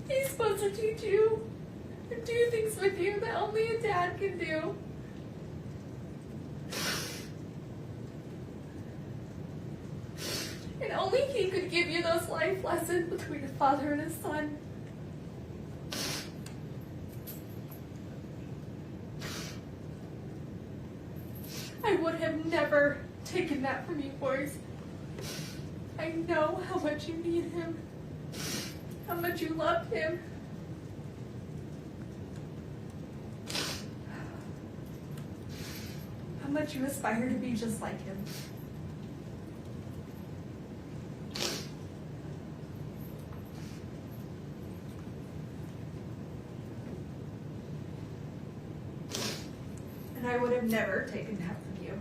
He's supposed to teach you and do things with you that only a dad can do. And only he could give you those life lessons between a father and a son. I would have never taken that from you boys. I know how much you need him, how much you loved him. How much you aspire to be just like him. And I would have never taken that from you.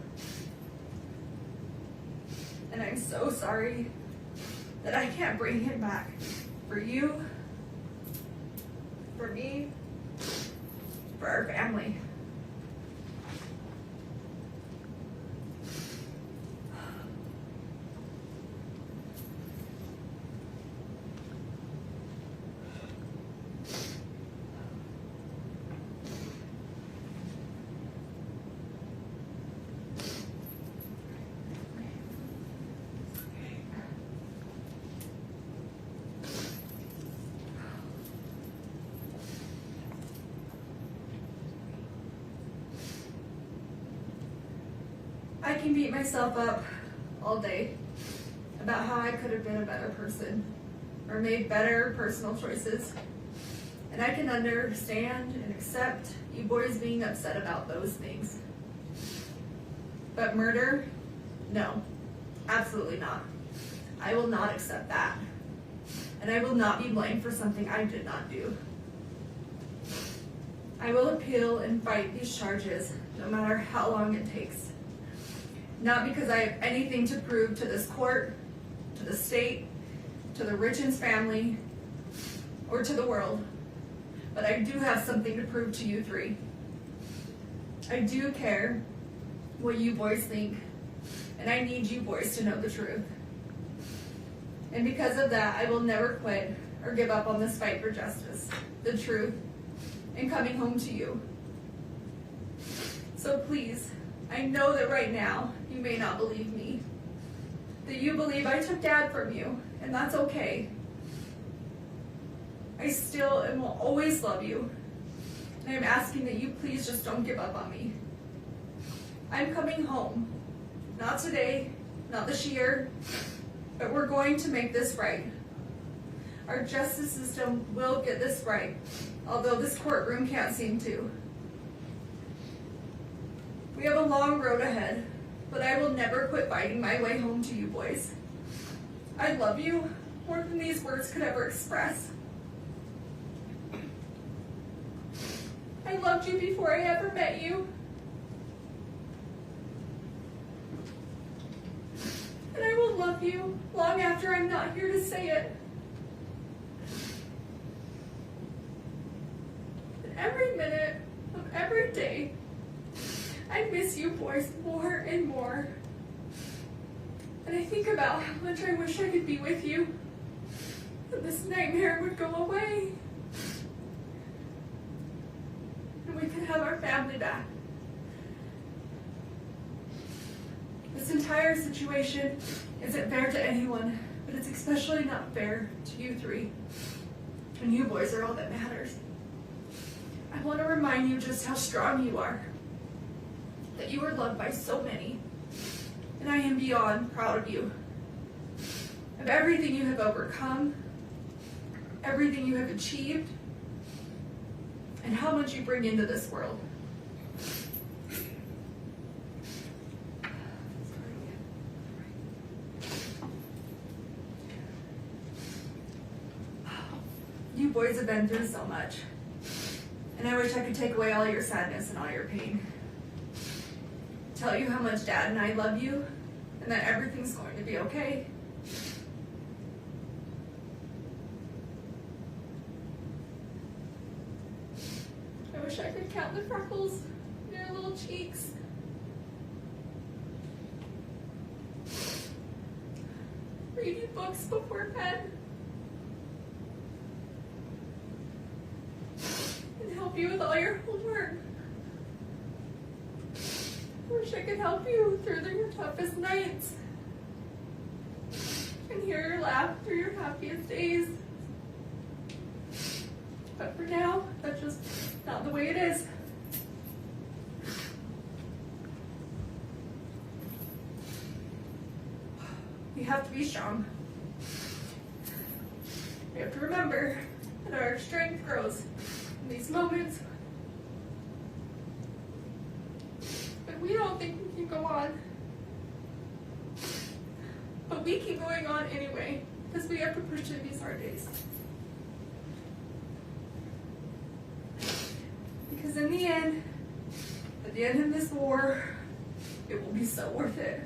And I'm so sorry that I can't bring him back. For you, for me, for our family. can beat myself up all day about how I could have been a better person or made better personal choices. And I can understand and accept you boys being upset about those things. But murder? No, absolutely not. I will not accept that. And I will not be blamed for something I did not do. I will appeal and fight these charges no matter how long it takes. Not because I have anything to prove to this court, to the state, to the Richens family, or to the world, but I do have something to prove to you three. I do care what you boys think, and I need you boys to know the truth. And because of that, I will never quit or give up on this fight for justice, the truth, and coming home to you. So please, I know that right now you may not believe me, that you believe I took Dad from you, and that's okay. I still and will always love you, and I'm asking that you please just don't give up on me. I'm coming home, not today, not this year, but we're going to make this right. Our justice system will get this right, although this courtroom can't seem to. We have a long road ahead, but I will never quit fighting my way home to you boys. I love you more than these words could ever express. I loved you before I ever met you. And I will love you long after I'm not here to say it. And every minute of every day, I miss you boys more and more. And I think about how much I wish I could be with you, and this nightmare would go away, and we could have our family back. This entire situation isn't fair to anyone, but it's especially not fair to you three. And you boys are all that matters. I want to remind you just how strong you are, that you are loved by so many, and I am beyond proud of you, of everything you have overcome, everything you have achieved, and how much you bring into this world. You boys have been through so much, and I wish I could take away all your sadness and all your pain. Tell you how much Dad and I love you, and that everything's going to be okay. I wish I could count the freckles in your little cheeks. Read you books before bed. And help you with all your homework. I wish I could help you through your toughest nights and hear your laugh through your happiest days. But for now, that's just not the way it is. We have to be strong. We have to remember that our strength grows in these moments. But we don't think we can go on. But we keep going on anyway, because we have to push through these hard days. Because in the end, at the end of this war, it will be so worth it.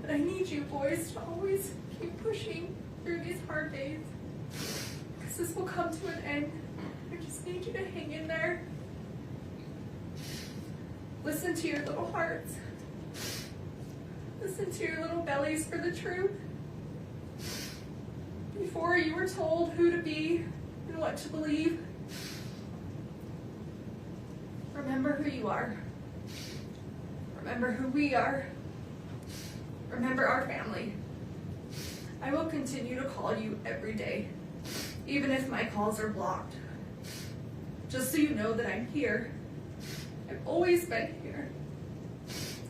But I need you boys to always keep pushing through these hard days, because this will come to an end. I just need you to hang in there. Listen to your little hearts. Listen to your little bellies for the truth. Before you were told who to be and what to believe, remember who you are. Remember who we are. Remember our family. I will continue to call you every day, even if my calls are blocked. Just so you know that I'm here. I've always been here.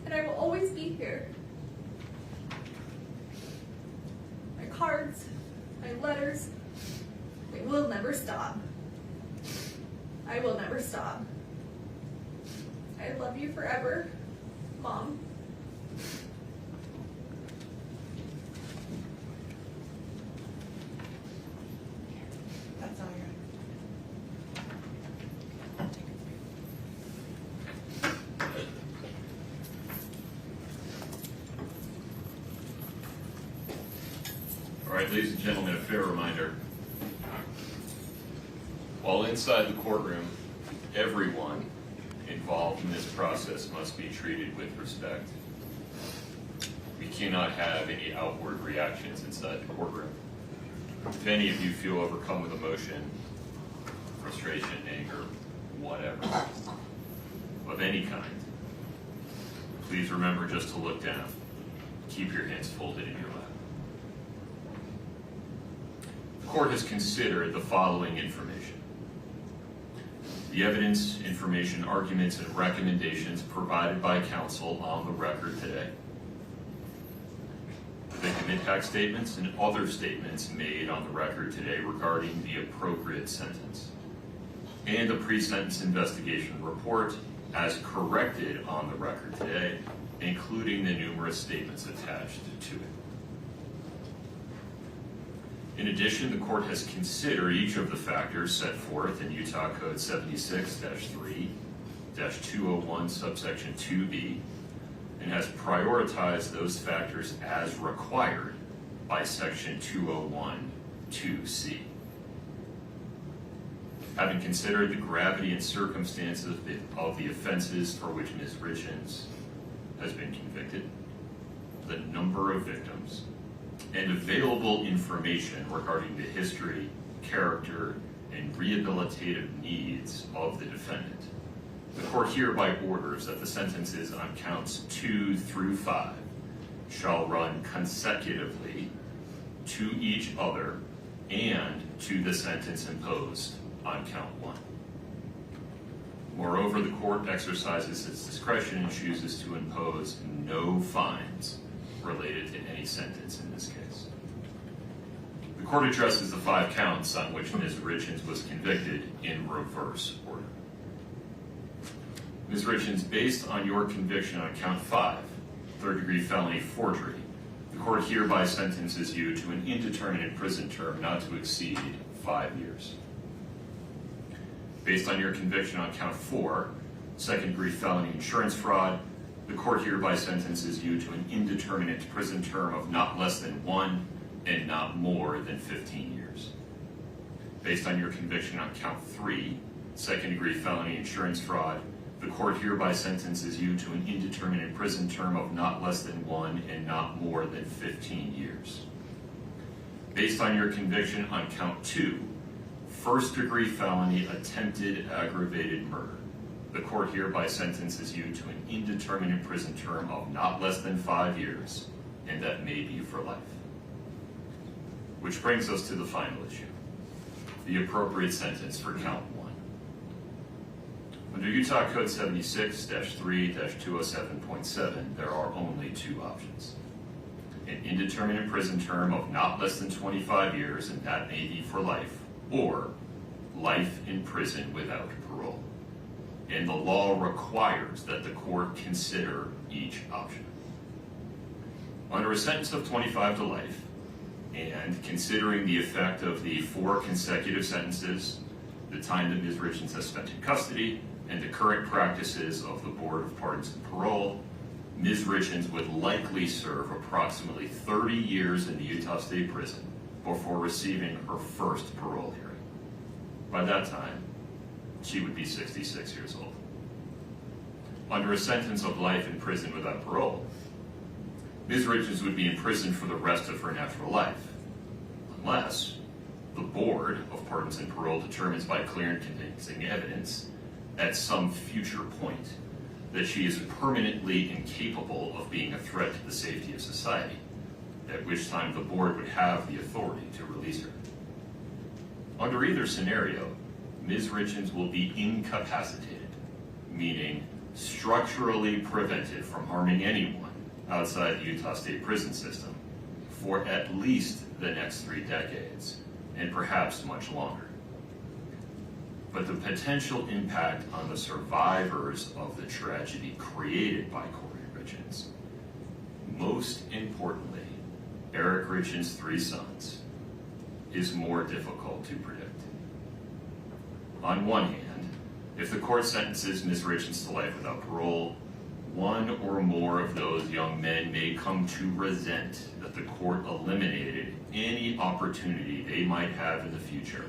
And and I will always be here. My cards, my letters, they will never stop. I will never stop. I love you forever, Mom. That's all you're. All right, ladies and gentlemen, a fair reminder. While inside the courtroom, everyone involved in this process must be treated with respect. We cannot have any outward reactions inside the courtroom. If any of you feel overcome with emotion, frustration, anger, whatever, of any kind, please remember just to look down. Keep your hands folded in your lap. The court has considered the following information: the evidence, information, arguments, and recommendations provided by counsel on the record today, the victim impact statements and other statements made on the record today regarding the appropriate sentence, and the pre-sentence investigation report as corrected on the record today, including the numerous statements attached to it. In addition, the court has considered each of the factors set forth in Utah Code 76-3-201 subsection 2B and has prioritized those factors as required by section 201-2C. Having considered the gravity and circumstances of the offenses for which Ms. Richens has been convicted, the number of victims, and available information regarding the history, character, and rehabilitative needs of the defendant, the court hereby orders that the sentences on counts 2 through 5 shall run consecutively to each other and to the sentence imposed on count 1. Moreover, the court exercises its discretion and chooses to impose no fines related to any sentence in this case. The court addresses the 5 counts on which Ms. Richens was convicted in reverse order. Ms. Richens, based on your conviction on count 5, third-degree felony forgery, the court hereby sentences you to an indeterminate prison term not to exceed 5 years. Based on your conviction on count 4, second-degree felony insurance fraud, the court hereby sentences you to an indeterminate prison term of not less than 1 and not more than 15 years. Based on your conviction on count 3, second-degree felony insurance fraud, the court hereby sentences you to an indeterminate prison term of not less than 1 and not more than 15 years. Based on your conviction on count 2, first-degree felony attempted aggravated murder, the court hereby sentences you to an indeterminate prison term of not less than 5 years, and that may be for life. Which brings us to the final issue, the appropriate sentence for count 1. Under Utah Code 76-3-207.7, there are only 2 options: an indeterminate prison term of not less than 25 years, and that may be for life, or life in prison without parole. And the law requires that the court consider each option. Under a sentence of 25 to life, and considering the effect of the 4 consecutive sentences, the time that Ms. Richens has spent in custody, and the current practices of the Board of Pardons and Parole, Ms. Richens would likely serve approximately 30 years in the Utah State Prison before receiving her first parole hearing. By that time, she would be 66 years old. Under a sentence of life in prison without parole, Ms. Richens would be in prison for the rest of her natural life, unless the Board of Pardons and Parole determines by clear and convincing evidence at some future point that she is permanently incapable of being a threat to the safety of society, at which time the Board would have the authority to release her. Under either scenario, Ms. Richens will be incapacitated, meaning structurally prevented from harming anyone outside the Utah State prison system for at least the next 3 decades, and perhaps much longer. But the potential impact on the survivors of the tragedy created by Kouri Richins, most importantly, Eric Richins' 3 sons, is more difficult to predict. On one hand, if the court sentences Ms. Richins to life without parole, one or more of those young men may come to resent that the court eliminated any opportunity they might have in the future,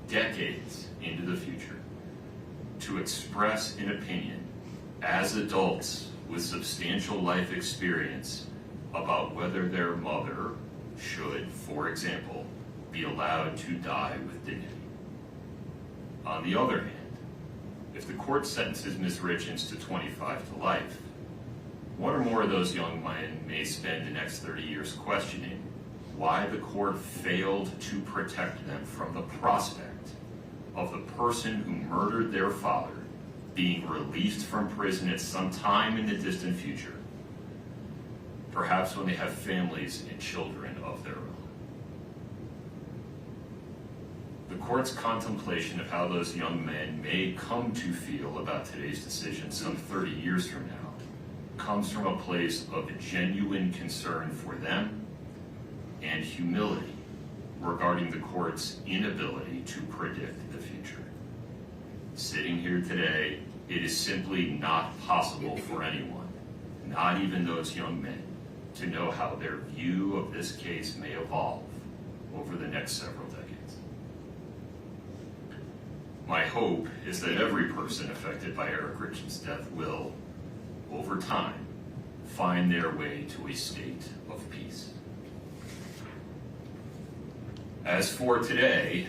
decades into the future, to express an opinion as adults with substantial life experience about whether their mother should, for example, be allowed to die with dignity. On the other hand, if the court sentences Ms. Richins to 25 to life, one or more of those young men may spend the next 30 years questioning why the court failed to protect them from the prospect of the person who murdered their father being released from prison at some time in the distant future, perhaps when they have families and children of their own. The court's contemplation of how those young men may come to feel about today's decision some 30 years from now comes from a place of genuine concern for them and humility regarding the court's inability to predict the future. Sitting here today, it is simply not possible for anyone, not even those young men, to know how their view of this case may evolve over the next several decades. My hope is that every person affected by Eric Richins' death will, over time, find their way to a state of peace. As for today,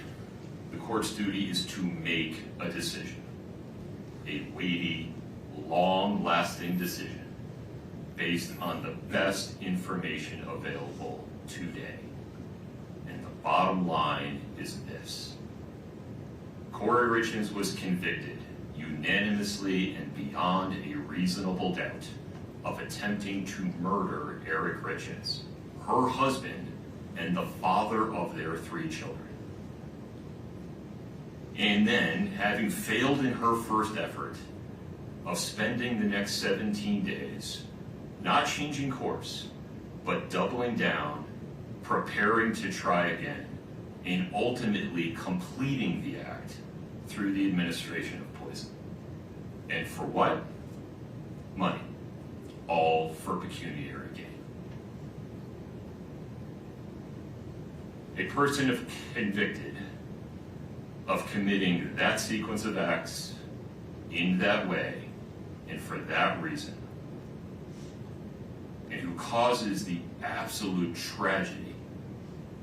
the court's duty is to make a decision, a weighty, long-lasting decision based on the best information available today. And the bottom line is this: Kouri Richins was convicted unanimously and beyond a reasonable doubt of attempting to murder Eric Richins, her husband, and the father of their 3 children. And then, having failed in her first effort of spending the next 17 days not changing course, but doubling down, preparing to try again, and ultimately completing the act through the administration of poison. And for what? Money. All for pecuniary gain. A person convicted of committing that sequence of acts in that way and for that reason, and who causes the absolute tragedy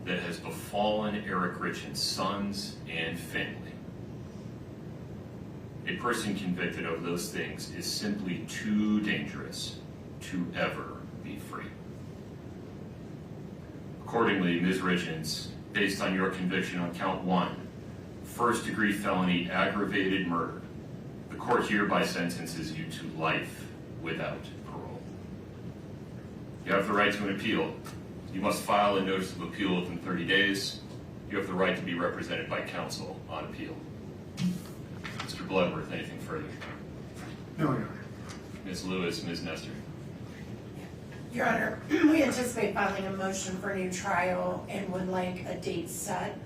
that has befallen Eric Richins' sons and family. A person convicted of those things is simply too dangerous to ever be free. Accordingly, Ms. Richens, based on your conviction on count 1, first-degree felony aggravated murder, the court hereby sentences you to life without parole. You have the right to an appeal. You must file a notice of appeal within 30 days. You have the right to be represented by counsel on appeal. Mr. Bloodworth, anything further? No, Your Honor. Ms. Lewis, Ms. Nestor. Your Honor, we anticipate filing a motion for a new trial and would like a date set.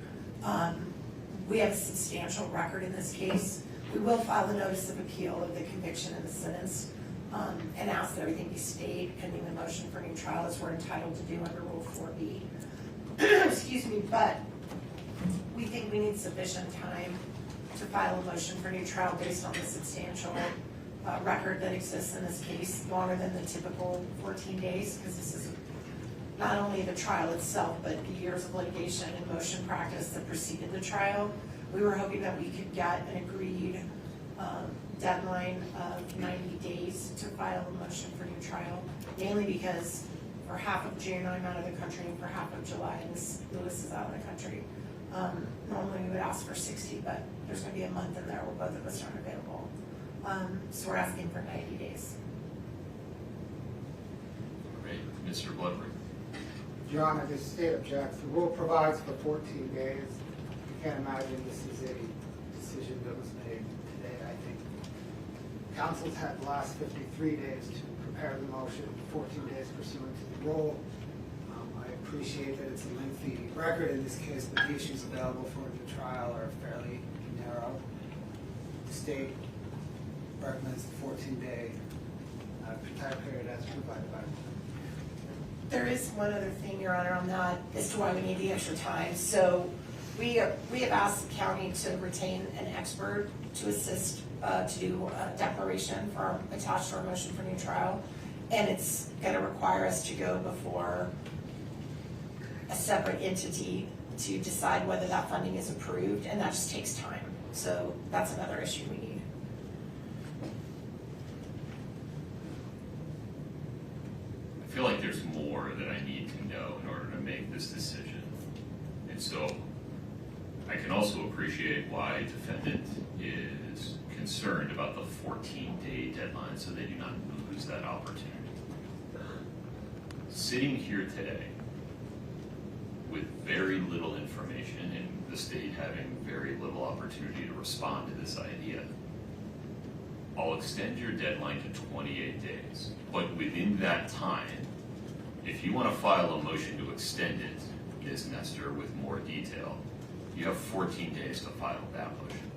We have a substantial record in this case. We will file a notice of appeal of the conviction and the sentence and ask that everything be stayed pending the motion for a new trial as we're entitled to do under Rule 4B. Excuse me, but we think we need sufficient time to file a motion for a new trial based on the substantial record that exists in this case, longer than the typical 14 days, because this is not only the trial itself, but the years of litigation and motion practice that preceded the trial. We were hoping that we could get an agreed deadline of 90 days to file a motion for new trial, mainly because for half of June I'm out of the country and for half of July Ms. Lewis is out of the country. Normally we would ask for 60, but there's going to be a month in there where both of us aren't available. So we're asking for 90 days. All right, Mr. Bloodworth. Your Honor, the state objects. The rule provides for 14 days. You can't imagine this is a decision that was made today. I think council's had the last 53 days to prepare the motion, 14 days pursuant to the rule. I appreciate that it's a lengthy record in this case, but the issues available for the trial are fairly narrow. The state recommends the 14-day time period as provided by the law. There is one other thing, Your Honor, on that as to why we need the extra time. So we have asked the county to retain an expert to assist to do a declaration for our, attached to our motion for new trial. And it's going to require us to go before a separate entity to decide whether that funding is approved, and that just takes time. So that's another issue we need. I feel like there's more that I need to know in order to make this decision. And so I can also appreciate why defendant is concerned about the 14-day deadline so they do not lose that opportunity. Sitting here today with very little information and the state having very little opportunity to respond to this idea, I'll extend your deadline to 28 days. But within that time, if you want to file a motion to extend it, Ms. Nestor, with more detail, you have 14 days to file that motion.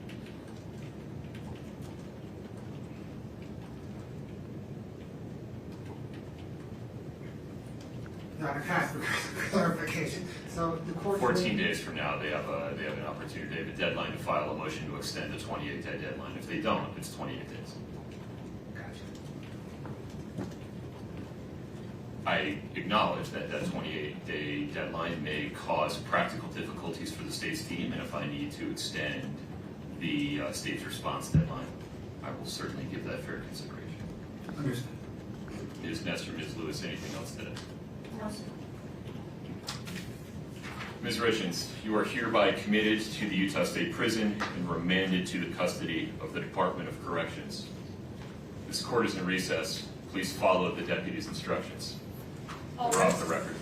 Not a task for clarification. So the court. 14 days from now, they have an opportunity. They have a deadline to file a motion to extend the 28-day deadline. If they don't, it's 28 days. Gotcha. I acknowledge that that 28-day deadline may cause practical difficulties for the state's team, and if I need to extend the state's response deadline, I will certainly give that fair consideration. Understood. Ms. Nestor, Ms. Lewis, anything else today? No, sir. Ms. Richens, you are hereby committed to the Utah State Prison and remanded to the custody of the Department of Corrections. This court is in recess. Please follow the deputy's instructions. We're off the record.